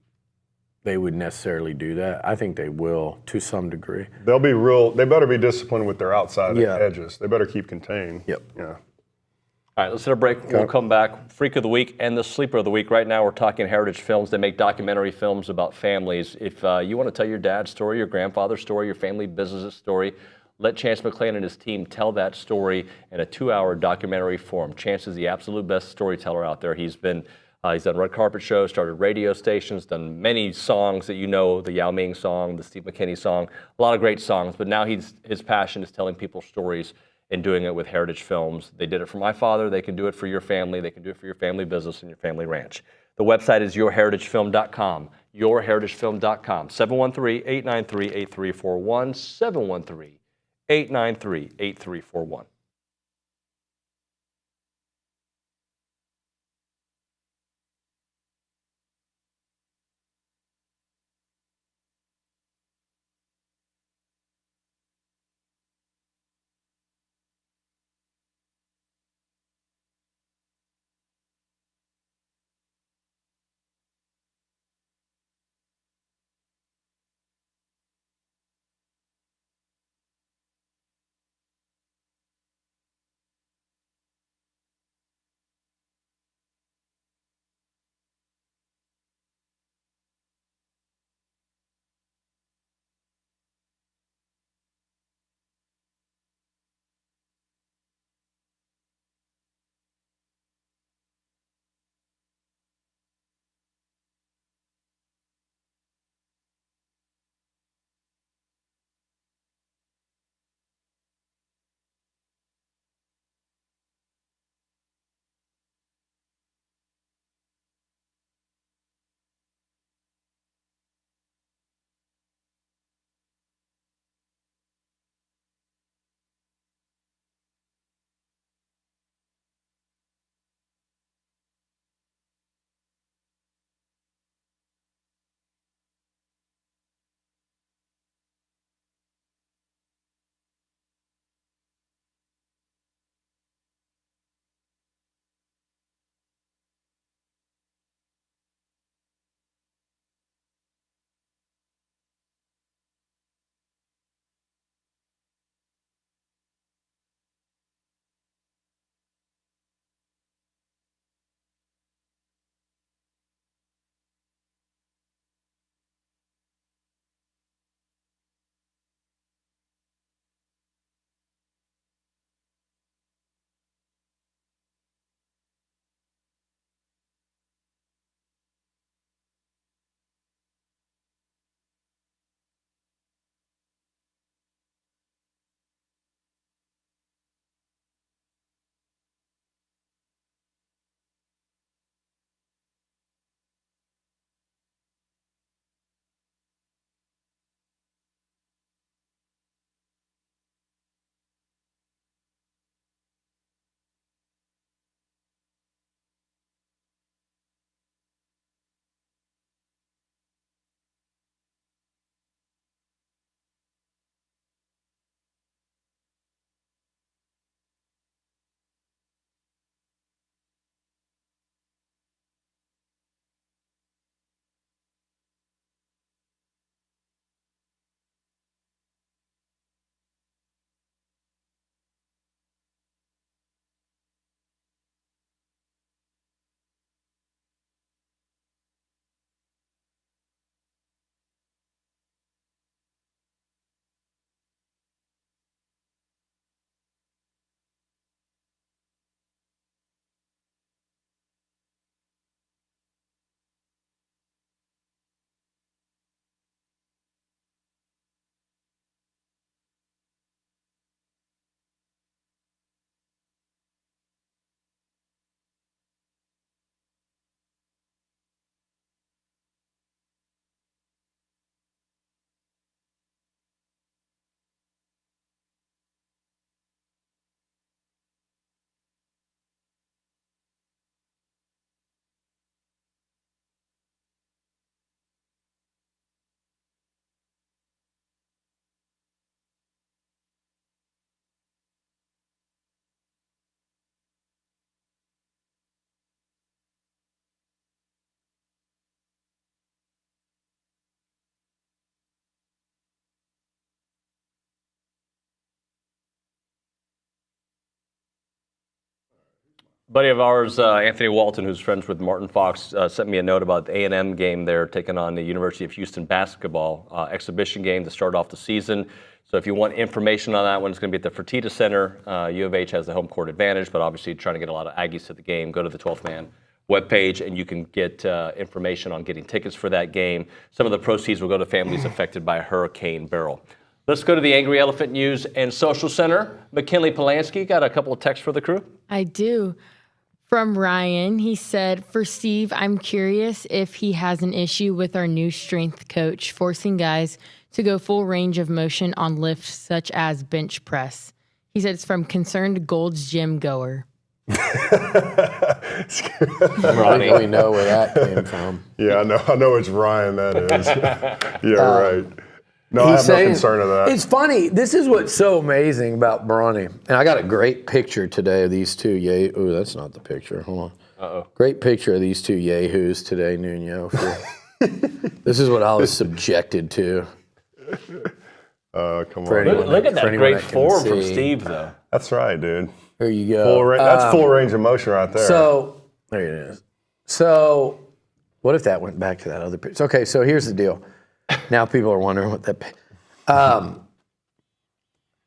S17: would necessarily do that. I think they will to some degree.
S2: They better be disciplined with their outside edges. They better keep contained.
S17: Yep.
S2: Yeah.
S6: All right, let's hit a break. We'll come back. Freak of the Week and the Sleeper of the Week. Right now we're talking Heritage Films. They make documentary films about families. If you want to tell your dad's story, your grandfather's story, your family business's story, let Chance McClain and his team tell that story in a 2-hour documentary form. Chance is the absolute best storyteller out there. He's done red carpet shows, started radio stations, done many songs that you know, the Yao Ming song, the Steve McKinney song, a lot of great songs. But now his passion is telling people stories and doing it with Heritage Films. They did it for my father. They can do it for your family. They can do it for your family business and your family ranch. The website is yourheritagefilm.com, yourheritagefilm.com, 713-893-8341, 713-893-8341. Buddy of ours, Anthony Walton, who's friends with Martin Fox, sent me a note about the A&M game there, taking on the University of Houston basketball exhibition game to start off the season. So if you want information on that one, it's going to be at the Fertitta Center. U of H has the home court advantage, but obviously trying to get a lot of Aggies to the game. Go to the 12th Man webpage, and you can get information on getting tickets for that game. Some of the proceeds will go to families affected by Hurricane Beryl. Let's go to the Angry Elephant News and Social Center. McKinley Polanski, got a couple of texts for the crew?
S13: I do. From Ryan, he said, for Steve, I'm curious if he has an issue with our new strength coach forcing guys to go full range of motion on lifts such as bench press. He said it's from Concerned Gold's Gym Goer.
S17: We know where that came from.
S2: Yeah, I know it's Ryan, that is. Yeah, right. No, I have no concern of that.
S17: It's funny. This is what's so amazing about Bronny. And I got a great picture today of these two Oh, that's not the picture. Hold on.
S6: Uh-oh.
S17: Great picture of these two yahoos today, Nuño. This is what I was subjected to.
S2: Come on.
S6: Look at that great form from Steve, though.
S2: That's right, dude.
S17: There you go.
S2: That's full range of motion right there.
S17: So, there it is. So, what if that went back to that other picture? Okay, so here's the deal. Now people are wondering what that.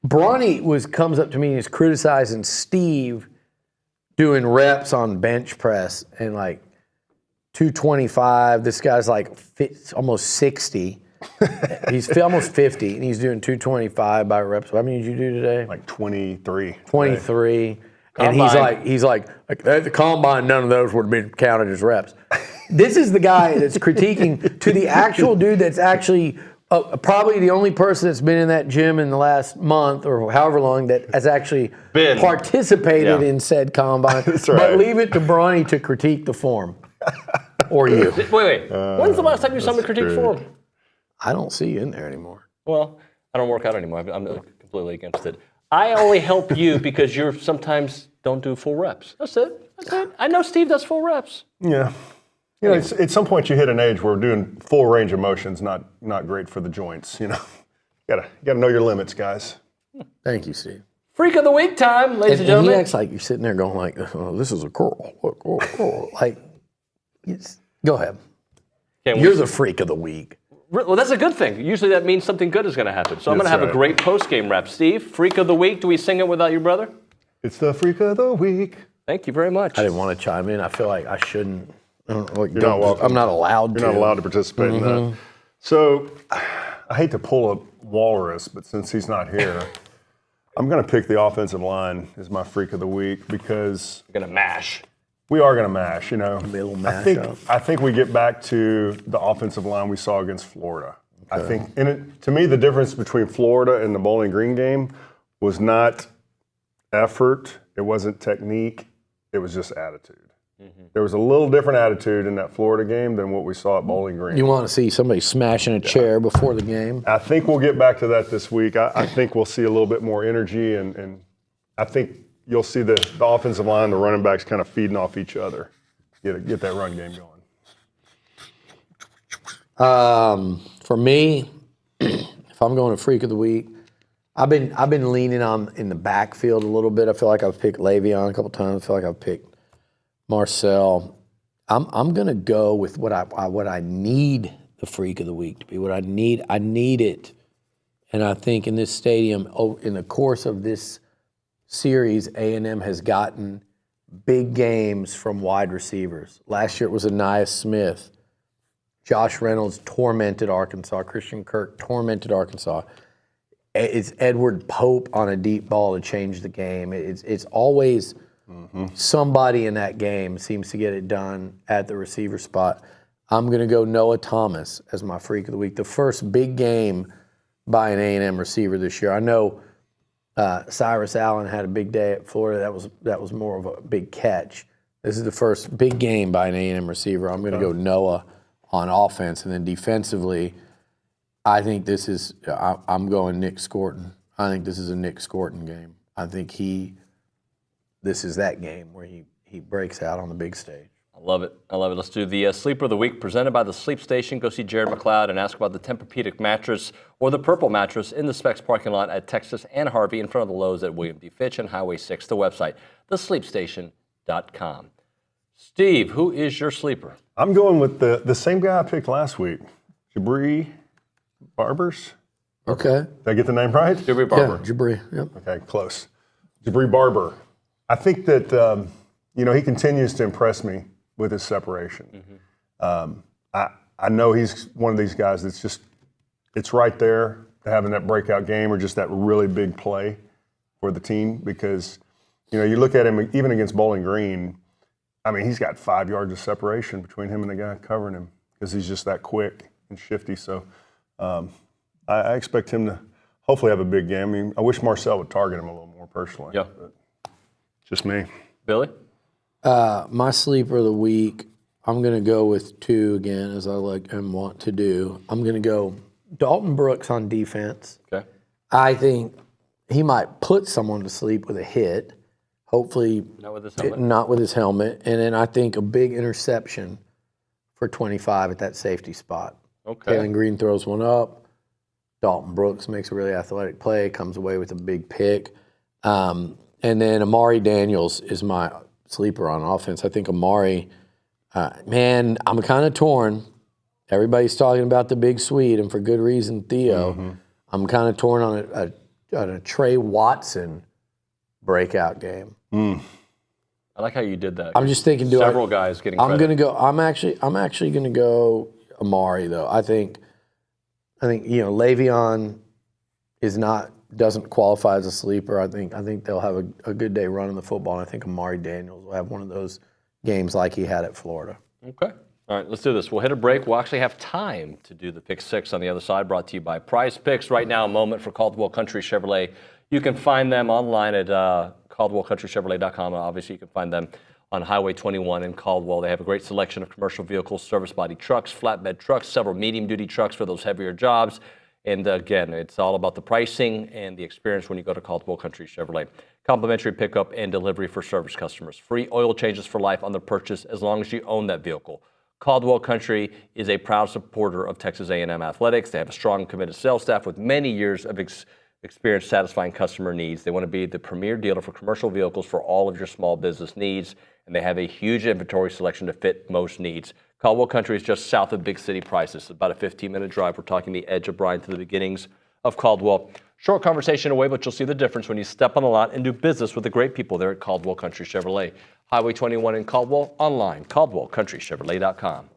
S17: Bronny comes up to me and is criticizing Steve doing reps on bench press and like 225. This guy's like almost 60. He's almost 50 and he's doing 225 by reps. How many did you do today?
S2: Like 23.
S17: 23. And he's like at the combine, none of those would have been counted as reps. This is the guy that's critiquing to the actual dude that's actually probably the only person that's been in that gym in the last month or however long that has actually participated in said combine.
S2: That's right.
S17: But leave it to Bronny to critique the form. Or you.
S6: Wait. When's the last time you saw me critique form?
S17: I don't see you in there anymore.
S6: Well, I don't work out anymore. I'm completely against it. I only help you because you sometimes don't do full reps. That's it. I know Steve does full reps.
S2: Yeah. You know, at some point you hit an age where doing full range of motion is not great for the joints. You know, you gotta know your limits, guys.
S17: Thank you, Steve.
S6: Freak of the week time, ladies and gentlemen.
S17: He acts like you're sitting there going like, "Oh, this is a curl." Like, go ahead. You're the freak of the week.
S6: Well, that's a good thing. Usually that means something good is going to happen. So I'm going to have a great post-game rap. Steve, freak of the week. Do we sing it without your brother?
S2: It's the freak of the week.
S6: Thank you very much.
S17: I didn't want to chime in. I feel like I shouldn't.
S2: You're not welcome.
S17: I'm not allowed to.
S2: You're not allowed to participate in that. So I hate to pull a Walrus, but since he's not here, I'm going to pick the offensive line as my freak of the week because
S6: we're going to mash.
S2: We are going to mash, you know.
S17: I
S2: think we get back to the offensive line we saw against Florida. Okay. I think, to me, the difference between Florida and the Bowling Green game was not effort, it wasn't technique, it was just attitude. Mm-hmm. There was a little different attitude in that Florida game than what we saw at Bowling Green.
S17: You want to see somebody smashing a chair before the game?
S2: I think we'll get back to that this week. I think we'll see a little bit more energy, and I think you'll see the offensive line, the running backs kind of feeding off each other. Get that run game
S17: going. For me, if I'm going to freak of the week, I've been leaning on in the backfield a little bit. I feel like I've picked Le'Veon a couple times. I feel like I've picked Marcel. I'm going to go with what I need the freak of the week to be. What I need it, and I think in this stadium, in the course of this series, A&M has gotten big games from wide receivers. Last year it was Anais Smith. Josh Reynolds tormented Arkansas. Christian Kirk tormented Arkansas. It's Edward Pope on a deep ball to change the game. It's always somebody in that game seems to get it done at the receiver spot. I'm going to go Noah Thomas as my freak of the week. The first big game by an A&M receiver this year. I know Cyrus Allen had a big day at Florida. That was more of a big catch. This is the first big game by an A&M receiver. I'm going to go Noah on offense, and then defensively, I think this is. I'm going Nick Scorton. I think this is a Nick Scorton game. I think this is that game where he breaks out on the big stage.
S6: I love it. Let's do the Sleeper of the Week presented by the Sleep Station. Go see Jared McLeod and ask about the Tempur-Pedic mattress or the Purple mattress in the Specs parking lot at Texas and Harvey in front of the Lowe's at William D. Fitch and Highway 6. The website, thesleepstation.com. TexAgs.com. Steve, who is your sleeper?
S2: I'm going with the same guy I picked last week, Jabri Barbers.
S17: Okay.
S2: Did I get the name right?
S6: Jabri Barber.
S17: Yeah, Jabri. Yep.
S2: Okay, close. Jabri Barber. I think that he continues to impress me with his separation. I know he's one of these guys that's just it's right there having that breakout game or just that really big play for the team because you look at him even against Bowling Green. I mean, he's got 5 yards of separation between him and the guy covering him because he's just that quick and shifty. So I expect him to hopefully have a big game. I mean, I wish Marcel would target him a little more personally.
S6: Yeah.
S2: But just me.
S6: Billy?
S17: My sleeper of the week, I'm going to go with 2 again, as I like and want to do. I'm going to go Dalton Brooks on defense.
S6: Okay.
S17: I think he might put someone to sleep with a hit. Hopefully
S6: not with his helmet.
S17: Not with his helmet. And then I think a big interception for 25 at that safety spot.
S6: Okay.
S17: Kalen Green throws one up. Dalton Brooks makes a really athletic play, comes away with a big pick. And then Amari Daniels is my sleeper on offense. I think Amari, man, I'm kind of torn. Everybody's talking about the big Swede, and for good reason, Theo.
S2: Mm-hmm.
S17: I'm kind of torn on a Trey Watson breakout game.
S6: I like how you did that.
S17: I'm just thinking,
S6: several guys getting credit.
S17: I'm going to go. I'm actually going to go Amari though. I think Le'Veon doesn't qualify as a sleeper. I think they'll have a good day running the football, and I think Amari Daniels will have one of those games like he had at Florida.
S6: Okay. All right, let's do this. We'll hit a break. We'll actually have time to do the Pick 6 on the other side, brought to you by Prize Picks. Right now, a moment for Caldwell Country Chevrolet. You can find them online at CaldwellCountryChevrolet.com. Obviously, you can find them on Highway 21 in Caldwell. They have a great selection of commercial vehicles, service body trucks, flatbed trucks, several medium-duty trucks for those heavier jobs. And again, it's all about the pricing and the experience when you go to Caldwell Country Chevrolet. Complimentary pickup and delivery for service customers. Free oil changes for life on the purchase as long as you own that vehicle. Caldwell Country is a proud supporter of Texas A&M athletics. They have a strong, committed sales staff with many years of experience satisfying customer needs. They want to be the premier dealer for commercial vehicles for all of your small business needs, and they have a huge inventory selection to fit most needs. Caldwell Country is just south of big city prices. It's about a 15-minute drive. We're talking the edge of Bryan to the beginnings of Caldwell. Short conversation away, but you'll see the difference when you step on the lot and do business with the great people there at Caldwell Country Chevrolet. Highway 21 in Caldwell, online, CaldwellCountryChevrolet.com.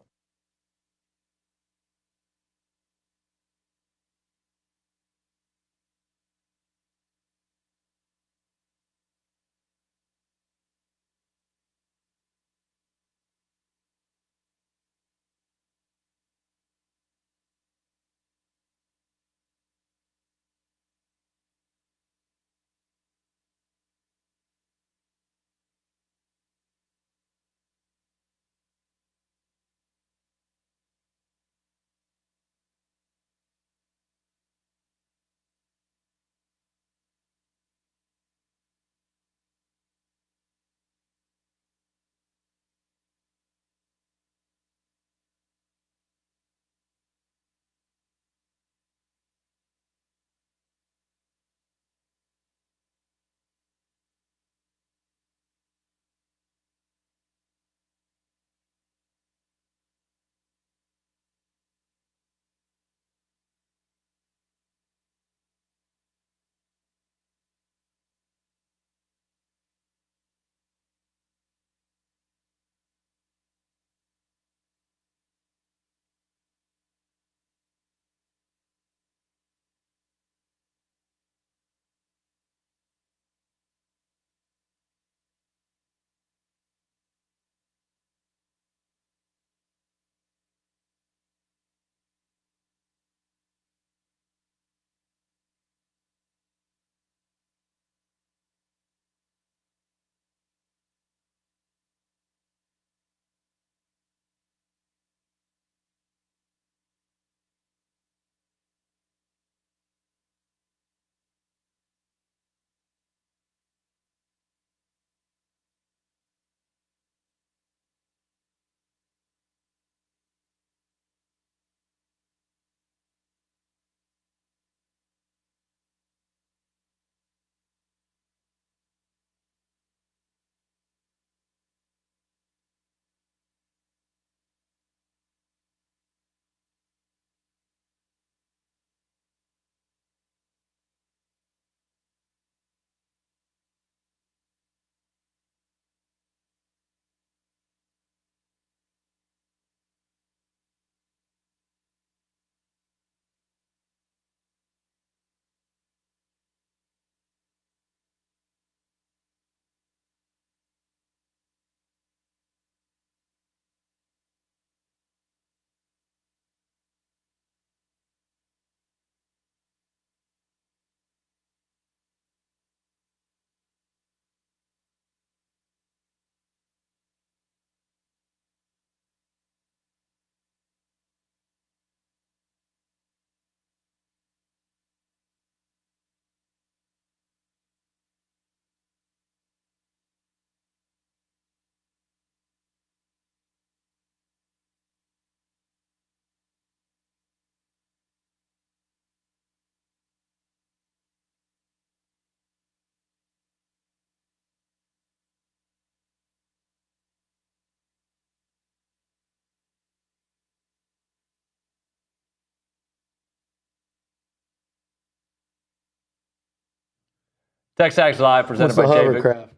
S6: TexAgs Live presented
S17: What's
S6: by
S17: the
S6: David.
S17: hovercraft?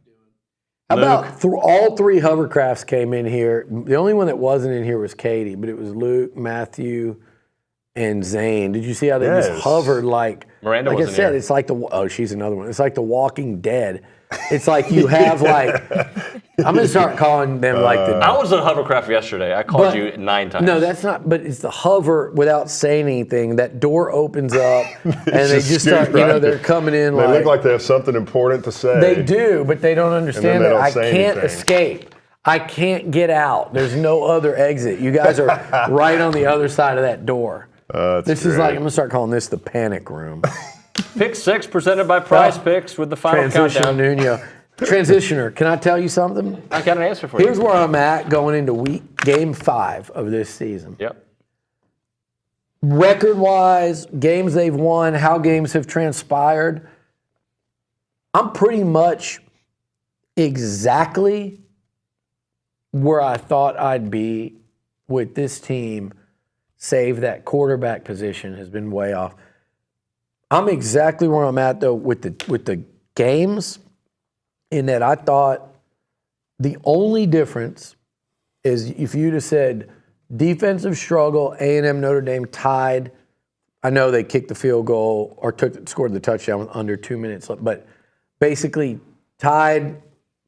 S17: How about all three hovercrafts came in here? The only one that wasn't in here was Katie, but it was Luke, Matthew, and Zane. Did you see how they just hovered like?
S6: Miranda
S17: like
S6: wasn't
S17: I said,
S6: here.
S17: it's like she's another one. It's like The Walking Dead. It's like you have like. I'm gonna start calling them like the.
S6: I was on hovercraft yesterday. I called you 9 times.
S17: No, that's not. But it's the hover without saying anything. That door opens up, and they just start. They're coming in.
S2: They
S17: like,
S2: look like they have something important to say.
S17: They do, but they don't understand
S2: they
S17: that
S2: don't
S17: I
S2: say
S17: can't
S2: anything.
S17: escape. I can't get out. There's no other exit. You guys are right on the other side of that door. This is like, I'm going to start calling this the panic room.
S6: Pick 6 presented by Prize Picks with the final
S17: Transition
S6: countdown.
S17: Nuño. Transitioner, can I tell you something?
S6: I got an answer for you.
S17: Here's where I'm at going into game 5 of this season.
S6: Yep.
S17: Record-wise, games they've won, how games have transpired, I'm pretty much exactly where I thought I'd be with this team, save that quarterback position has been way off. I'm exactly where I'm at, though, with the games, in that I thought the only difference is if you'd have said defensive struggle, A&M Notre Dame tied. I know they kicked the field goal or scored the touchdown with under 2 minutes left, but basically tied,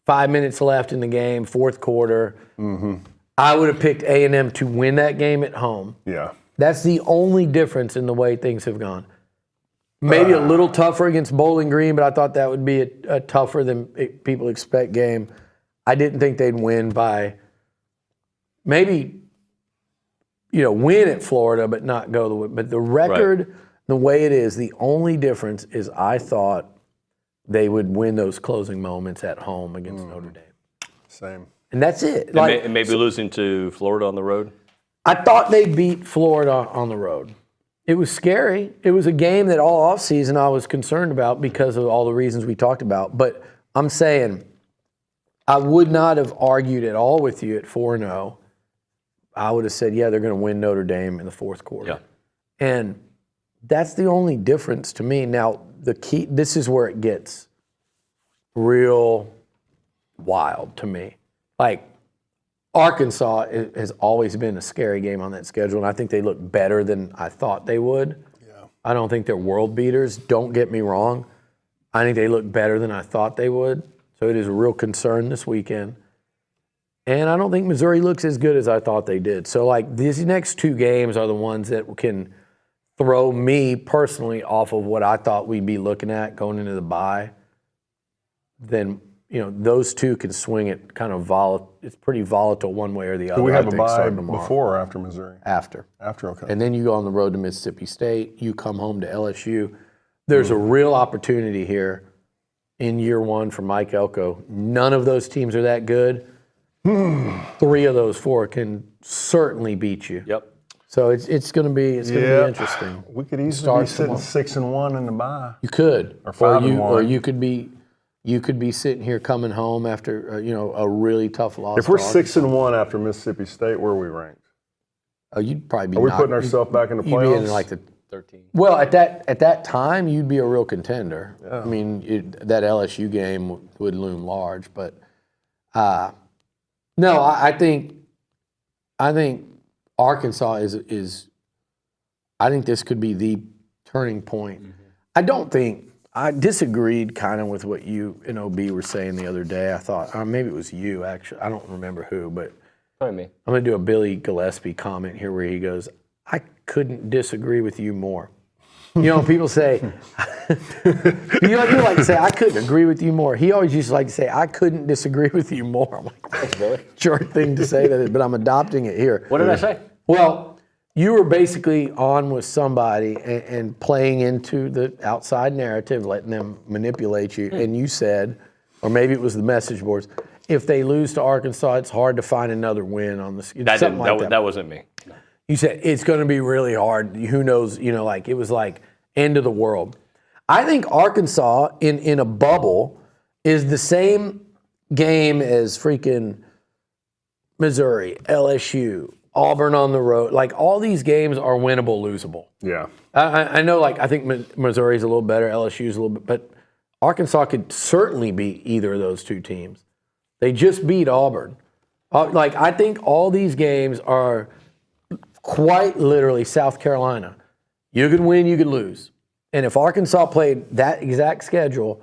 S17: 5 minutes left in the game, fourth quarter.
S2: Mm-hmm.
S17: I would have picked A&M to win that game at home.
S2: Yeah.
S17: That's the only difference in the way things have gone. Maybe a little tougher against Bowling Green, but I thought that would be a tougher than people expect game. I didn't think they'd win by maybe, win at Florida, but not go the way. But the record, the way it is, the only difference is I thought they would win those closing moments at home against Notre Dame.
S2: Same.
S17: And that's it.
S6: And maybe losing to Florida on the road?
S17: I thought they beat Florida on the road. It was scary. It was a game that all offseason I was concerned about because of all the reasons we talked about. But I'm saying I would not have argued at all with you at 4-0. I would have said, yeah, they're going to win Notre Dame in the fourth quarter.
S6: Yeah.
S17: And that's the only difference to me. Now, the key, this is where it gets real wild to me. Like, Arkansas has always been a scary game on that schedule, and I think they look better than I thought they would. Yeah. I don't think they're world beaters. Don't get me wrong. I think they look better than I thought they would. So it is a real concern this weekend. And I don't think Missouri looks as good as I thought they did. So, like, these next 2 games are the ones that can throw me personally off of what I thought we'd be looking at going into the bye. Then those 2 can swing it kind of volatile. It's pretty volatile one way or the other.
S2: Do we have a bye before or after Missouri?
S17: After.
S2: After, okay.
S17: And then you go on the road to Mississippi State. You come home to LSU. There's a real opportunity here in year 1 for Mike Elko. None of those teams are that good. 3 of those 4 can certainly beat you.
S6: Yep.
S17: So it's going to be be interesting.
S2: We could easily be sitting 6-1 in the bye.
S17: You could,
S2: or 5-1,
S17: or you could be. You could be sitting here coming home after a really tough loss.
S2: If we're 6-1 after Mississippi State, where are we ranked?
S17: Oh, you'd probably be.
S2: Are we putting ourselves back in the playoffs?
S17: You'd be in like the 13. Well, at that time, you'd be a real contender.
S2: Yeah.
S17: I mean, that LSU game would loom large, but no, I think Arkansas is. I think this could be the turning point. Mm-hmm. I disagreed kind of with what you and OB were saying the other day. I thought, maybe it was you, actually. I don't remember who, but
S6: Probably me.
S17: I'm going to do a Billy Gillespie comment here where he goes, I couldn't disagree with you more. People say, you like to say, I couldn't agree with you more. He always used to like to say, I couldn't disagree with you more. I'm like,
S6: thanks, Billy.
S17: Short thing to say, but I'm adopting it here.
S6: What did I say?
S17: Well, you were basically on with somebody and playing into the outside narrative, letting them manipulate you. And you said, or maybe it was the message boards, if they lose to Arkansas, it's hard to find another win on the
S6: That wasn't me.
S17: You said it's going to be really hard. Who knows? It was like end of the world. I think Arkansas in a bubble is the same game as freaking Missouri, LSU, Auburn on the road. Like, all these games are winnable, losable.
S2: Yeah.
S17: I know, I think Missouri's a little better, LSU's a little bit, but Arkansas could certainly beat either of those two teams. They just beat Auburn. I think all these games are quite literally South Carolina. You could win, you could lose. And if Arkansas played that exact schedule,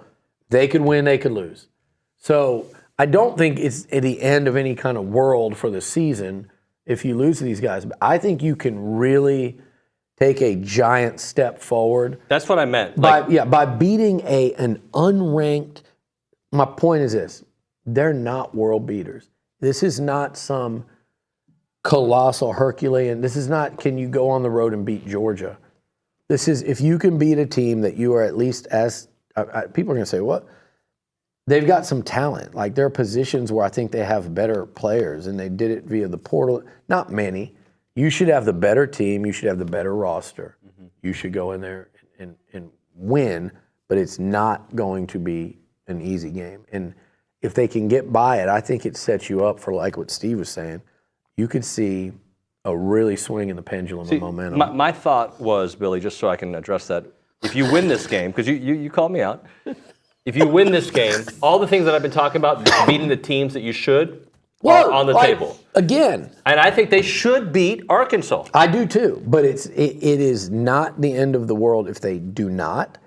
S17: they could win, they could lose. So I don't think it's at the end of any kind of world for the season if you lose to these guys. But I think you can really take a giant step forward.
S6: That's what I meant.
S17: By beating an unranked. My point is this: they're not world beaters. This is not some colossal Herculean. This is not. Can you go on the road and beat Georgia? This is if you can beat a team that you are at least as people are going to say what. They've got some talent. Like, there are positions where I think they have better players, and they did it via the portal. Not many. You should have the better team. You should have the better roster. Mm-hmm. You should go in there and win, but it's not going to be an easy game. And if they can get by it, I think it sets you up for, like what Steve was saying, you could see a really swing in the pendulum of momentum.
S6: My thought was, Billy, just so I can address that, if you win this game, because you called me out, if you win this game, all the things that I've been talking about, beating the teams that you should, are on the table.
S17: Again.
S6: And I think they should beat Arkansas.
S17: I do too, but it is not the end of the world if they do not.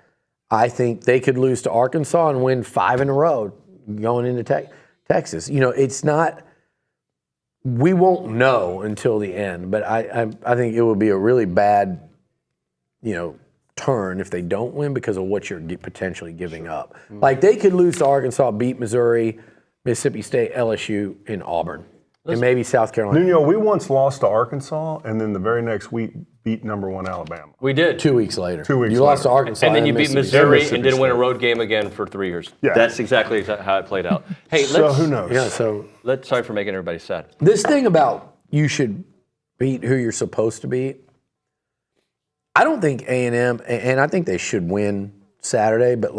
S17: I think they could lose to Arkansas and win 5 in a row going into Texas. You know, it's not, we won't know until the end, but I think it would be a really bad, turn if they don't win because of what you're potentially giving up. Like, they could lose to Arkansas, beat Missouri, Mississippi State, LSU, and Auburn, and maybe South Carolina.
S2: Nuño, we once lost to Arkansas, and then the very next week beat #1 Alabama.
S6: We did.
S17: 2 weeks later.
S2: 2 weeks
S17: You lost to Arkansas.
S6: And then you beat Missouri and didn't win a road game again for 3 years.
S2: Yeah.
S6: That's exactly how it played out. Hey,
S2: so who knows?
S17: Yeah, so
S6: sorry for making everybody sad.
S17: This thing about you should beat who you're supposed to beat, I don't think A&M, and I think they should win Saturday, but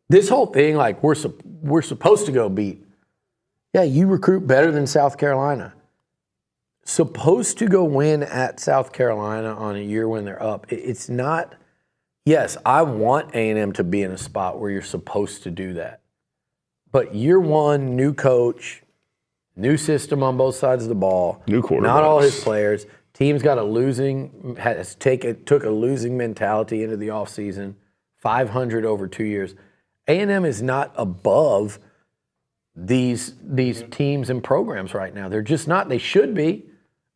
S17: this whole thing, we're supposed to go beat. Yeah, you recruit better than South Carolina. Supposed to go win at South Carolina on a year when they're up. It's not. Yes, I want A&M to be in a spot where you're supposed to do that. But year one, new coach, new system on both sides of the ball.
S2: New quarterbacks.
S17: Not all his players. Team's got took a losing mentality into the offseason. 500 over 2 years. A&M is not above these teams and programs right now. They're just not. They should be.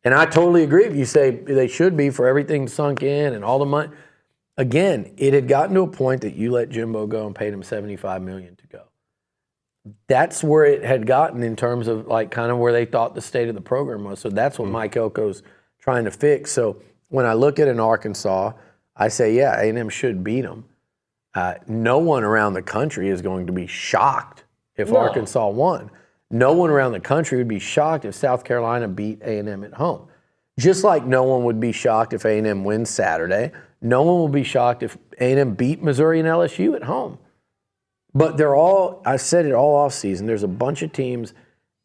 S17: And I totally agree if you say they should be for everything sunk in and all the money. Again, it had gotten to a point that you let Jimbo go and paid him $75 million to go. That's where it had gotten in terms of kind of where they thought the state of the program was. So that's what Mike Elko's trying to fix. So when I look at an Arkansas, I say, yeah, A&M should beat them. No one around the country is going to be shocked if Arkansas won. No one around the country would be shocked if South Carolina beat A&M at home. Just like no one would be shocked if A&M wins Saturday. No one will be shocked if A&M beat Missouri and LSU at home. But they're all, I said it all offseason, there's a bunch of teams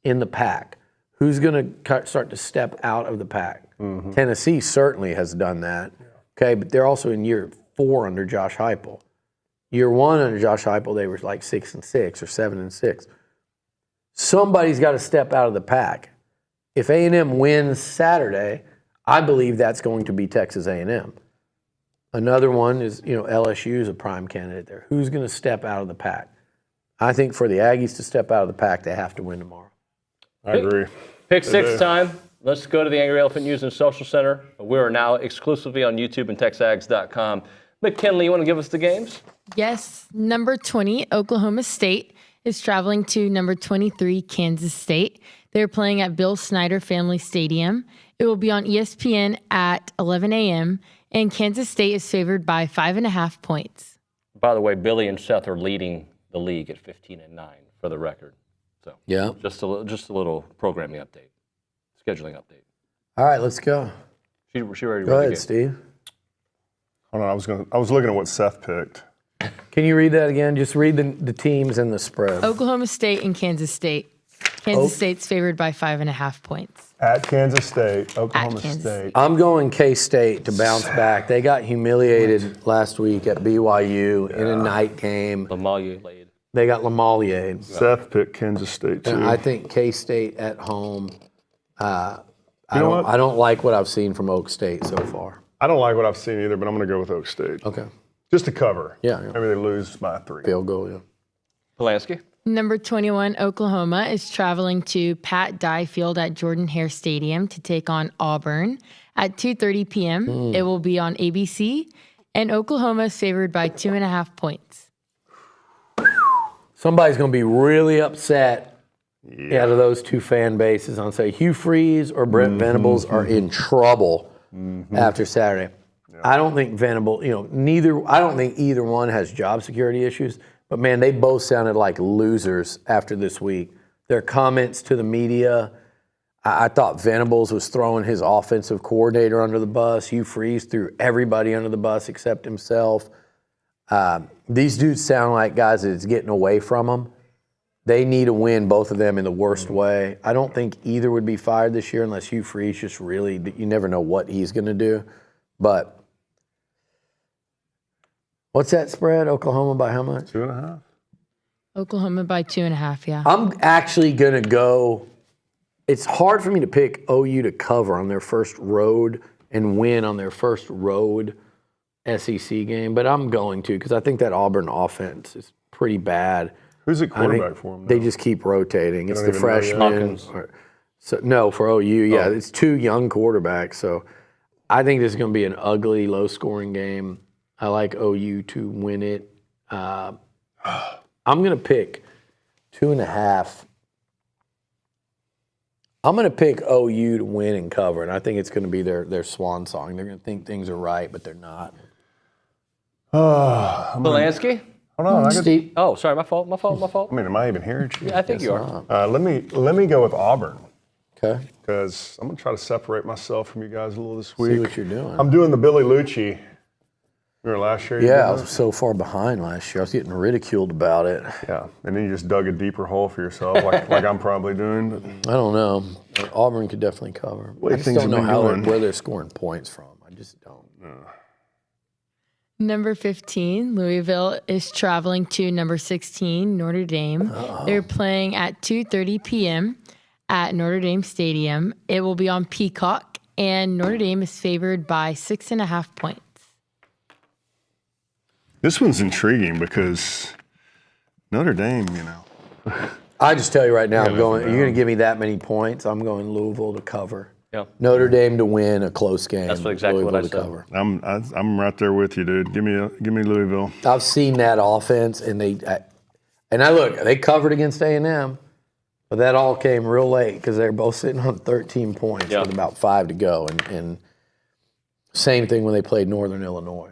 S17: in the pack. Who's going to start to step out of the pack? Mm-hmm. Tennessee certainly has done that. Okay, but they're also in year 4 under Josh Heupel. Year 1 under Josh Heupel, they were 6-6 or 7-6. Somebody's got to step out of the pack. If A&M wins Saturday, I believe that's going to be Texas A&M. Another one is, LSU is a prime candidate there. Who's going to step out of the pack? I think for the Aggies to step out of the pack, they have to win tomorrow.
S2: I agree.
S6: Pick 6 time. Let's go to the Angry Elephant News and Social Center. We are now exclusively on YouTube and TexAgs.com. McKinley, you want to give us the games?
S13: Yes. Number 20, Oklahoma State, is traveling to number 23, Kansas State. They're playing at Bill Snyder Family Stadium. It will be on ESPN at 11 a.m., and Kansas State is favored by 5.5 points.
S6: By the way, Billy and Seth are leading the league at 15-9 for the record. So
S17: yeah,
S6: just a little programming update, scheduling update.
S17: All right, let's go.
S6: She ready?
S17: Go ahead, Steve.
S2: Hold on, I was looking at what Seth picked.
S17: Can you read that again? Just read the teams and the spread.
S13: Oklahoma State and Kansas State. Kansas State's favored by 5.5 points.
S2: At Kansas State, Oklahoma State.
S17: I'm going K-State to bounce back. They got humiliated last week at BYU in a night game.
S6: Lamalier.
S17: They got Lamalier.
S2: Seth picked Kansas State, too.
S17: And I think K-State at home. I don't like what I've seen from Oak State so far.
S2: I don't like what I've seen either, but I'm going to go with Oak State.
S17: Okay.
S2: Just to cover.
S17: Yeah.
S2: Maybe they lose by 3.
S17: Field goal, yeah.
S6: Polanski.
S13: Number 21, Oklahoma is traveling to Pat Dye Field at Jordan-Hare Stadium to take on Auburn at 2:30 p.m. It will be on ABC, and Oklahoma is favored by 2.5 points.
S17: Somebody's going to be really upset out of those two fan bases on say Hugh Freeze or Brent Venables are in trouble after Saturday. Yeah. I don't think Venable, I don't think either one has job security issues. But, man, they both sounded like losers after this week. Their comments to the media, I thought Venables was throwing his offensive coordinator under the bus. Hugh Freeze threw everybody under the bus except himself. These dudes sound like guys that it's getting away from them. They need to win, both of them, in the worst way. I don't think either would be fired this year unless Hugh Freeze just really – you never know what he's going to do. But – what's that spread? Oklahoma by how much?
S2: 2.5.
S13: Oklahoma by 2.5, yeah.
S17: I'm actually going to go. It's hard for me to pick OU to cover on their first road and win on their first road SEC game, but I'm going to because I think that Auburn offense is pretty bad.
S2: Who's the quarterback for them?
S17: They just keep rotating. It's the freshman. No, for OU, yeah. It's 2 young quarterbacks. So I think this is going to be an ugly, low-scoring game. I like OU to win it. I'm going to pick 2.5. I'm going to pick OU to win and cover, and I think it's going to be their swan song. They're going to think things are right, but they're not.
S6: Polanski?
S2: Hold on.
S6: Oh, sorry, my fault.
S2: I mean, am I even here?
S6: Yeah, I think you are.
S2: Let me go with Auburn.
S17: Okay.
S2: Because I'm going to try to separate myself from you guys a little this week.
S17: See what you're doing.
S2: I'm doing the Billy Liucci. Remember last year?
S17: Yeah, I was so far behind last year. I was getting ridiculed about it.
S2: Yeah, and then you just dug a deeper hole for yourself, like I'm probably doing. But
S17: I don't know. Auburn could definitely cover. I just don't know where they're scoring points from. I just don't.
S13: Number 15, Louisville is traveling to number 16, Notre Dame. They're playing at 2:30 p.m. at Notre Dame Stadium. It will be on Peacock, and Notre Dame is favored by 6.5 points.
S2: This one's intriguing because Notre Dame,
S17: I just tell you right now, you're going to give me that many points. I'm going Louisville to cover.
S6: Yeah.
S17: Notre Dame to win a close game.
S6: That's exactly what I said.
S17: Cover.
S2: I'm right there with you, dude. Give me Louisville.
S17: I've seen that offense, and they covered against A&M, but that all came real late because they're both sitting on 13 points with about 5 to go, and same thing when they played Northern Illinois.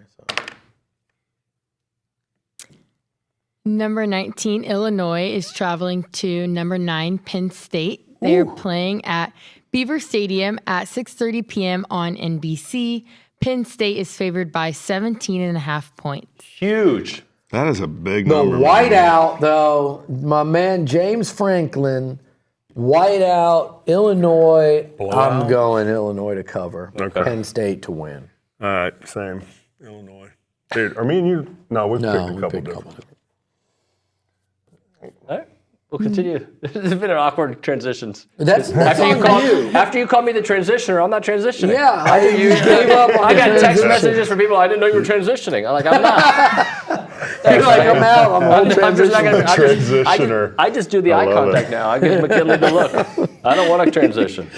S13: Number 19, Illinois is traveling to number 9, Penn State. They're playing at Beaver Stadium at 6:30 p.m. on NBC. Penn State is favored by 17.5 points.
S6: Huge.
S2: That is a big
S17: The
S2: number.
S17: whiteout, though, my man James Franklin, whiteout, Illinois. I'm going Illinois to cover.
S2: Okay.
S17: Penn State to win.
S2: All right, same. Illinois. Dude, are me and you? No, we've picked a couple different.
S6: All right. We'll continue. There's been an awkward transitions.
S17: That's
S6: after you called me the transitioner, I'm not transitioning.
S17: Yeah, I think you gave up on
S6: I got text
S17: transition.
S6: messages from people I didn't know you were transitioning. I'm not.
S17: You're like, I'm out. I'm a whole
S2: transitioner.
S6: I just do the eye contact now. I give McKinley the look. I don't want to transition.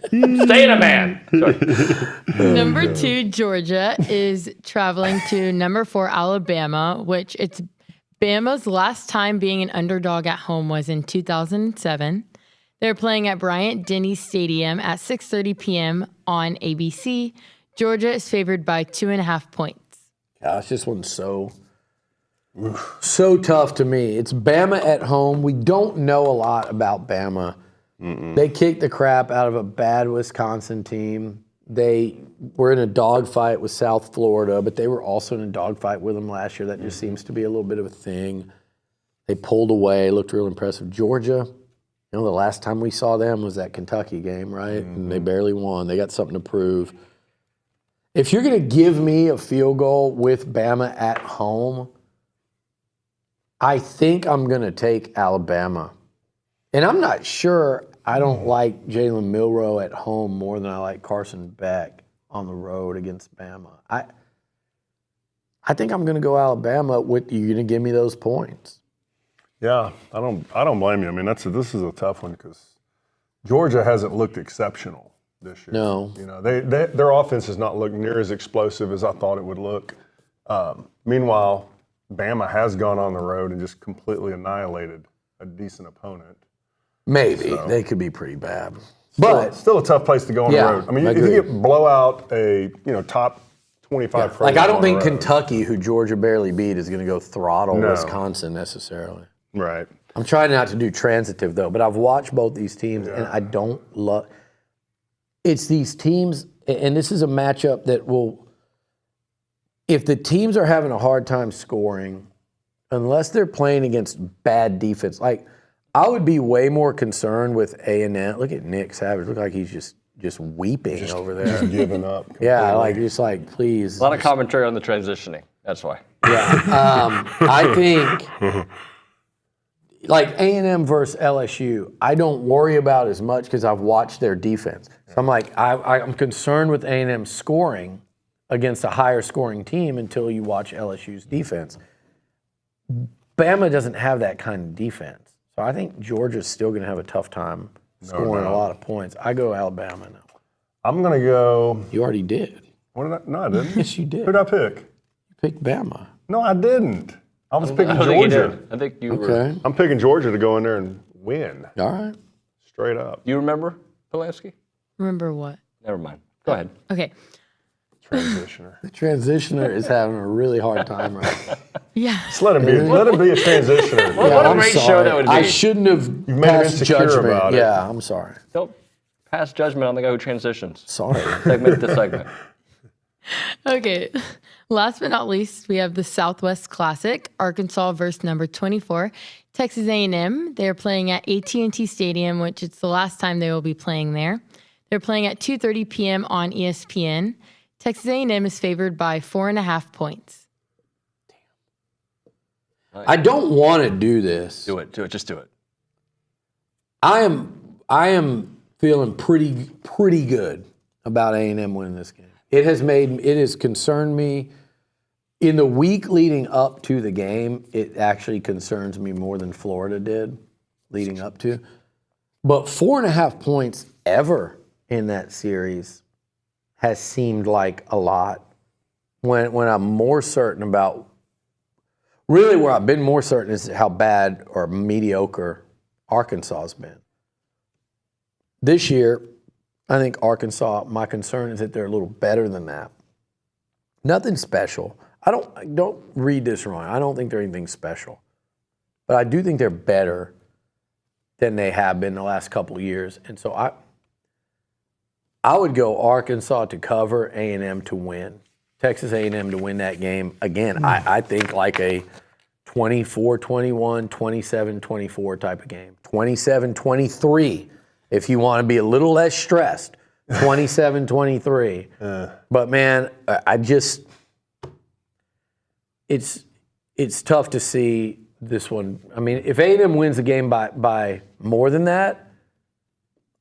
S6: Stay in a man. Sorry.
S13: Number 2, Georgia is traveling to number 4, Alabama, which it's Bama's last time being an underdog at home was in 2007. They're playing at Bryant-Denny Stadium at 6:30 p.m. on ABC. Georgia is favored by 2.5 points.
S17: Gosh, this one's so tough to me. It's Bama at home. We don't know a lot about Bama. They kicked the crap out of a bad Wisconsin team. They were in a dogfight with South Florida, but they were also in a dogfight with them last year. That just seems to be a little bit of a thing. They pulled away, looked real impressive. Georgia, You know, the last time we saw them was that Kentucky game, right? And they barely won. They got something to prove. If you're going to give me a field goal with Bama at home, I think I'm going to take Alabama. And I'm not sure I don't like Jalen Milroe at home more than I like Carson Beck on the road against Bama. I think I'm going to go Alabama. You're going to give me those points.
S2: Yeah, I don't blame you. I mean, this is a tough one because Georgia hasn't looked exceptional this year.
S17: No.
S2: You know, their offense has not looked near as explosive as I thought it would look. Meanwhile, Bama has gone on the road and just completely annihilated a decent opponent.
S17: Maybe.
S2: So,
S17: they could be pretty bad.
S2: But still a tough place to go on the road. I mean, if you get blow out a top 25 program.
S17: Like, I don't think Kentucky, who Georgia barely beat, is going to go throttle Wisconsin necessarily.
S2: Right.
S17: I'm trying not to do transitive, though, but I've watched both these teams, and I don't love – it's these teams, and this is a matchup that will – if the teams are having a hard time scoring, unless they're playing against bad defense, like I would be way more concerned with A&M. Look at Nick Savage. Look like he's just weeping over there.
S2: Just giving up. Completely.
S17: Yeah, please.
S6: A lot of commentary on the transitioning. That's why.
S17: Yeah. I think – like A&M versus LSU, I don't worry about as much because I've watched their defense. So I'm like, I'm concerned with A&M scoring against a higher scoring team until you watch LSU's defense. Bama doesn't have that kind of defense. So I think Georgia's still going to have a tough time scoring a lot of points. I go Alabama now.
S2: I'm going to go.
S17: You already did.
S2: What did I? No, I didn't.
S17: Yes, you did.
S2: Who did I pick?
S17: You picked Bama.
S2: No, I didn't. I was picking
S6: I
S2: Georgia.
S6: I think you were.
S2: I'm picking Georgia to go in there and win.
S17: All right.
S2: Straight up.
S6: You remember Polanski?
S13: Remember what?
S6: Never mind. Go ahead.
S13: Okay.
S2: Transitioner.
S17: The transitioner is having a really hard time right now.
S13: Yeah.
S2: Just let him be a transitioner.
S6: What a great show that would be.
S17: I shouldn't have
S2: You've made him insecure about it.
S17: Yeah, I'm sorry.
S6: Don't pass judgment on the guy who transitions.
S17: Sorry.
S6: Segment to segment.
S13: Okay. Last but not least, we have the Southwest Classic, Arkansas versus number 24, Texas A&M. They're playing at AT&T Stadium, which it's the last time they will be playing there. They're playing at 2:30 p.m. on ESPN. Texas A&M is favored by 4.5 points.
S17: I don't want to do this.
S6: Do it. Just do it.
S17: I am feeling pretty good about A&M winning this game. It has concerned me in the week leading up to the game. It actually concerns me more than Florida did leading up to. But 4.5 points ever in that series has seemed like a lot. When I'm more certain about, really where I've been more certain is how bad or mediocre Arkansas has been. This year, I think Arkansas, my concern is that they're a little better than that. Nothing special. Don't read this wrong. I don't think they're anything special. But I do think they're better than they have been the last couple of years. And so I would go Arkansas to cover, A&M to win. Texas A&M to win that game. Again, I think like a 24-21, 27-24 type of game. 27-23. If you want to be a little less stressed, 27-23. But man, it's tough to see this one. I mean, if A&M wins the game by more than that,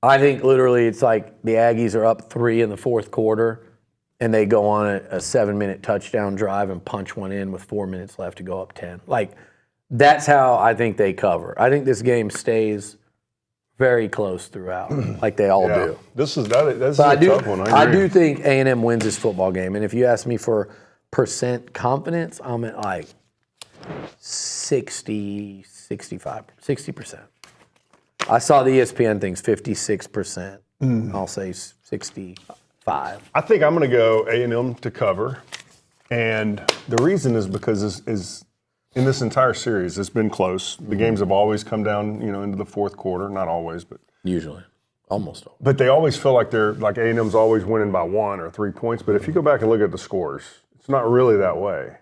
S17: I think literally it's like the Aggies are up 3 in the fourth quarter, and they go on a 7-minute touchdown drive and punch one in with 4 minutes left to go up 10. Like, that's how I think they cover. I think this game stays very close throughout, like they all do.
S2: That's a tough one.
S17: I do think A&M wins this football game. And if you ask me for percent confidence, I'm at like 60, 65, 60%. I saw the ESPN things, 56%. I'll say 65.
S2: I think I'm going to go A&M to cover. And the reason is because is in this entire series, it's been close. The games have always come down, into the fourth quarter. Not always, but
S17: usually, almost always.
S2: But they always feel like they're like A&M's always winning by 1 or 3 points. But if you go back and look at the scores, it's not really that way.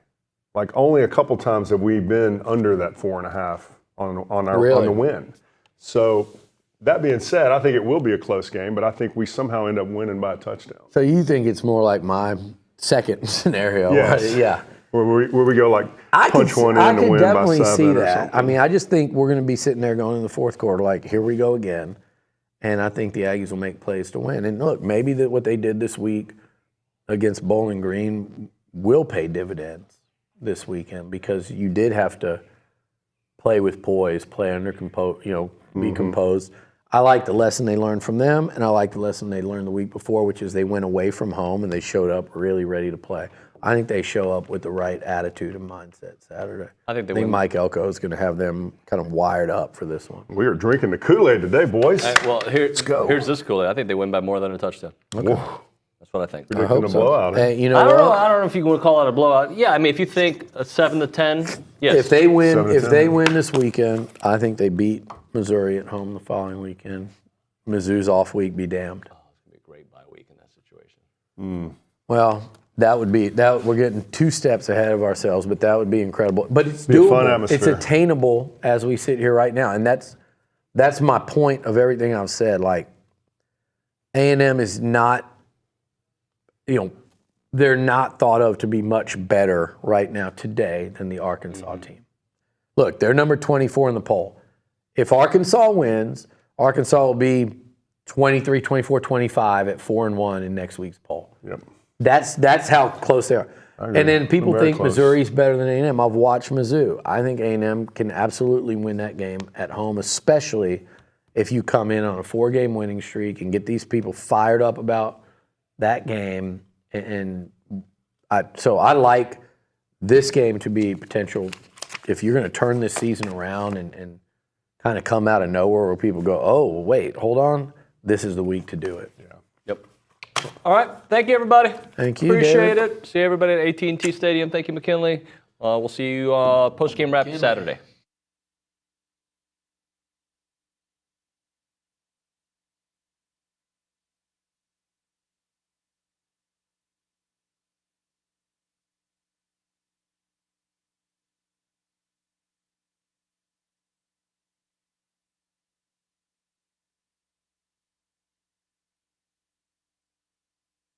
S2: Like only a couple times have we been under that 4.5 on the win. So That being said, I think it will be a close game, but I think we somehow end up winning by a touchdown.
S17: So you think it's more like my second scenario?
S2: Yes.
S17: Right? Yeah.
S2: Where we go like punch one in to win by 7 or something. I could definitely see that. I mean, I just think we're going to be sitting there going in the fourth quarter like, here we go again. And I think the Aggies will make plays to win. And look, maybe what they did this week against Bowling Green will pay dividends this weekend, because you did have to play with poise, play under be composed. I like the lesson they learned from them, and I like the lesson they learned the week before, which is they went away from home and they showed up really ready to play. I think they show up with the right attitude and mindset Saturday.
S6: I think
S17: Mike Elko is going to have them kind of wired up for this one.
S2: We are drinking the Kool-Aid today, boys.
S6: Let's go. Here's this Kool-Aid. I think they win by more than a touchdown.
S17: Okay.
S6: That's what I think.
S2: Predicting a blowout.
S17: Hey,
S6: I don't know. I don't know if you want to call it a blowout. Yeah, I mean, if you think a 7-10, yes.
S17: If they win this weekend, I think they beat Missouri at home the following weekend. Mizzou's off week, be damned.
S6: Oh, it's gonna be a great bye week in that situation.
S17: Well, we're getting 2 steps ahead of ourselves, but that would be incredible. But it's doable.
S2: Fun atmosphere.
S17: It's attainable as we sit here right now, and that's my point of everything I've said. Like, A&M is not, they're not thought of to be much better right now today than the Arkansas team. Look, they're number 24 in the poll. If Arkansas wins, Arkansas will be 23, 24, 25 at 4-1 in next week's poll.
S2: Yep.
S17: That's how close they are. And then people think
S2: close.
S17: Missouri's better than A&M. I've watched Mizzou. I think A&M can absolutely win that game at home, especially if you come in on a 4-game winning streak and get these people fired up about that game. So I like this game to be potential, if you're going to turn this season around and kind of come out of nowhere where people go, oh, wait, hold on, this is the week to do it.
S2: Yeah.
S6: Yep. All right. Thank you, everybody.
S17: Thank you,
S6: Appreciate
S17: David.
S6: it. See everybody at AT&T Stadium. Thank you, McKinley. We'll see you post-game wrap Saturday.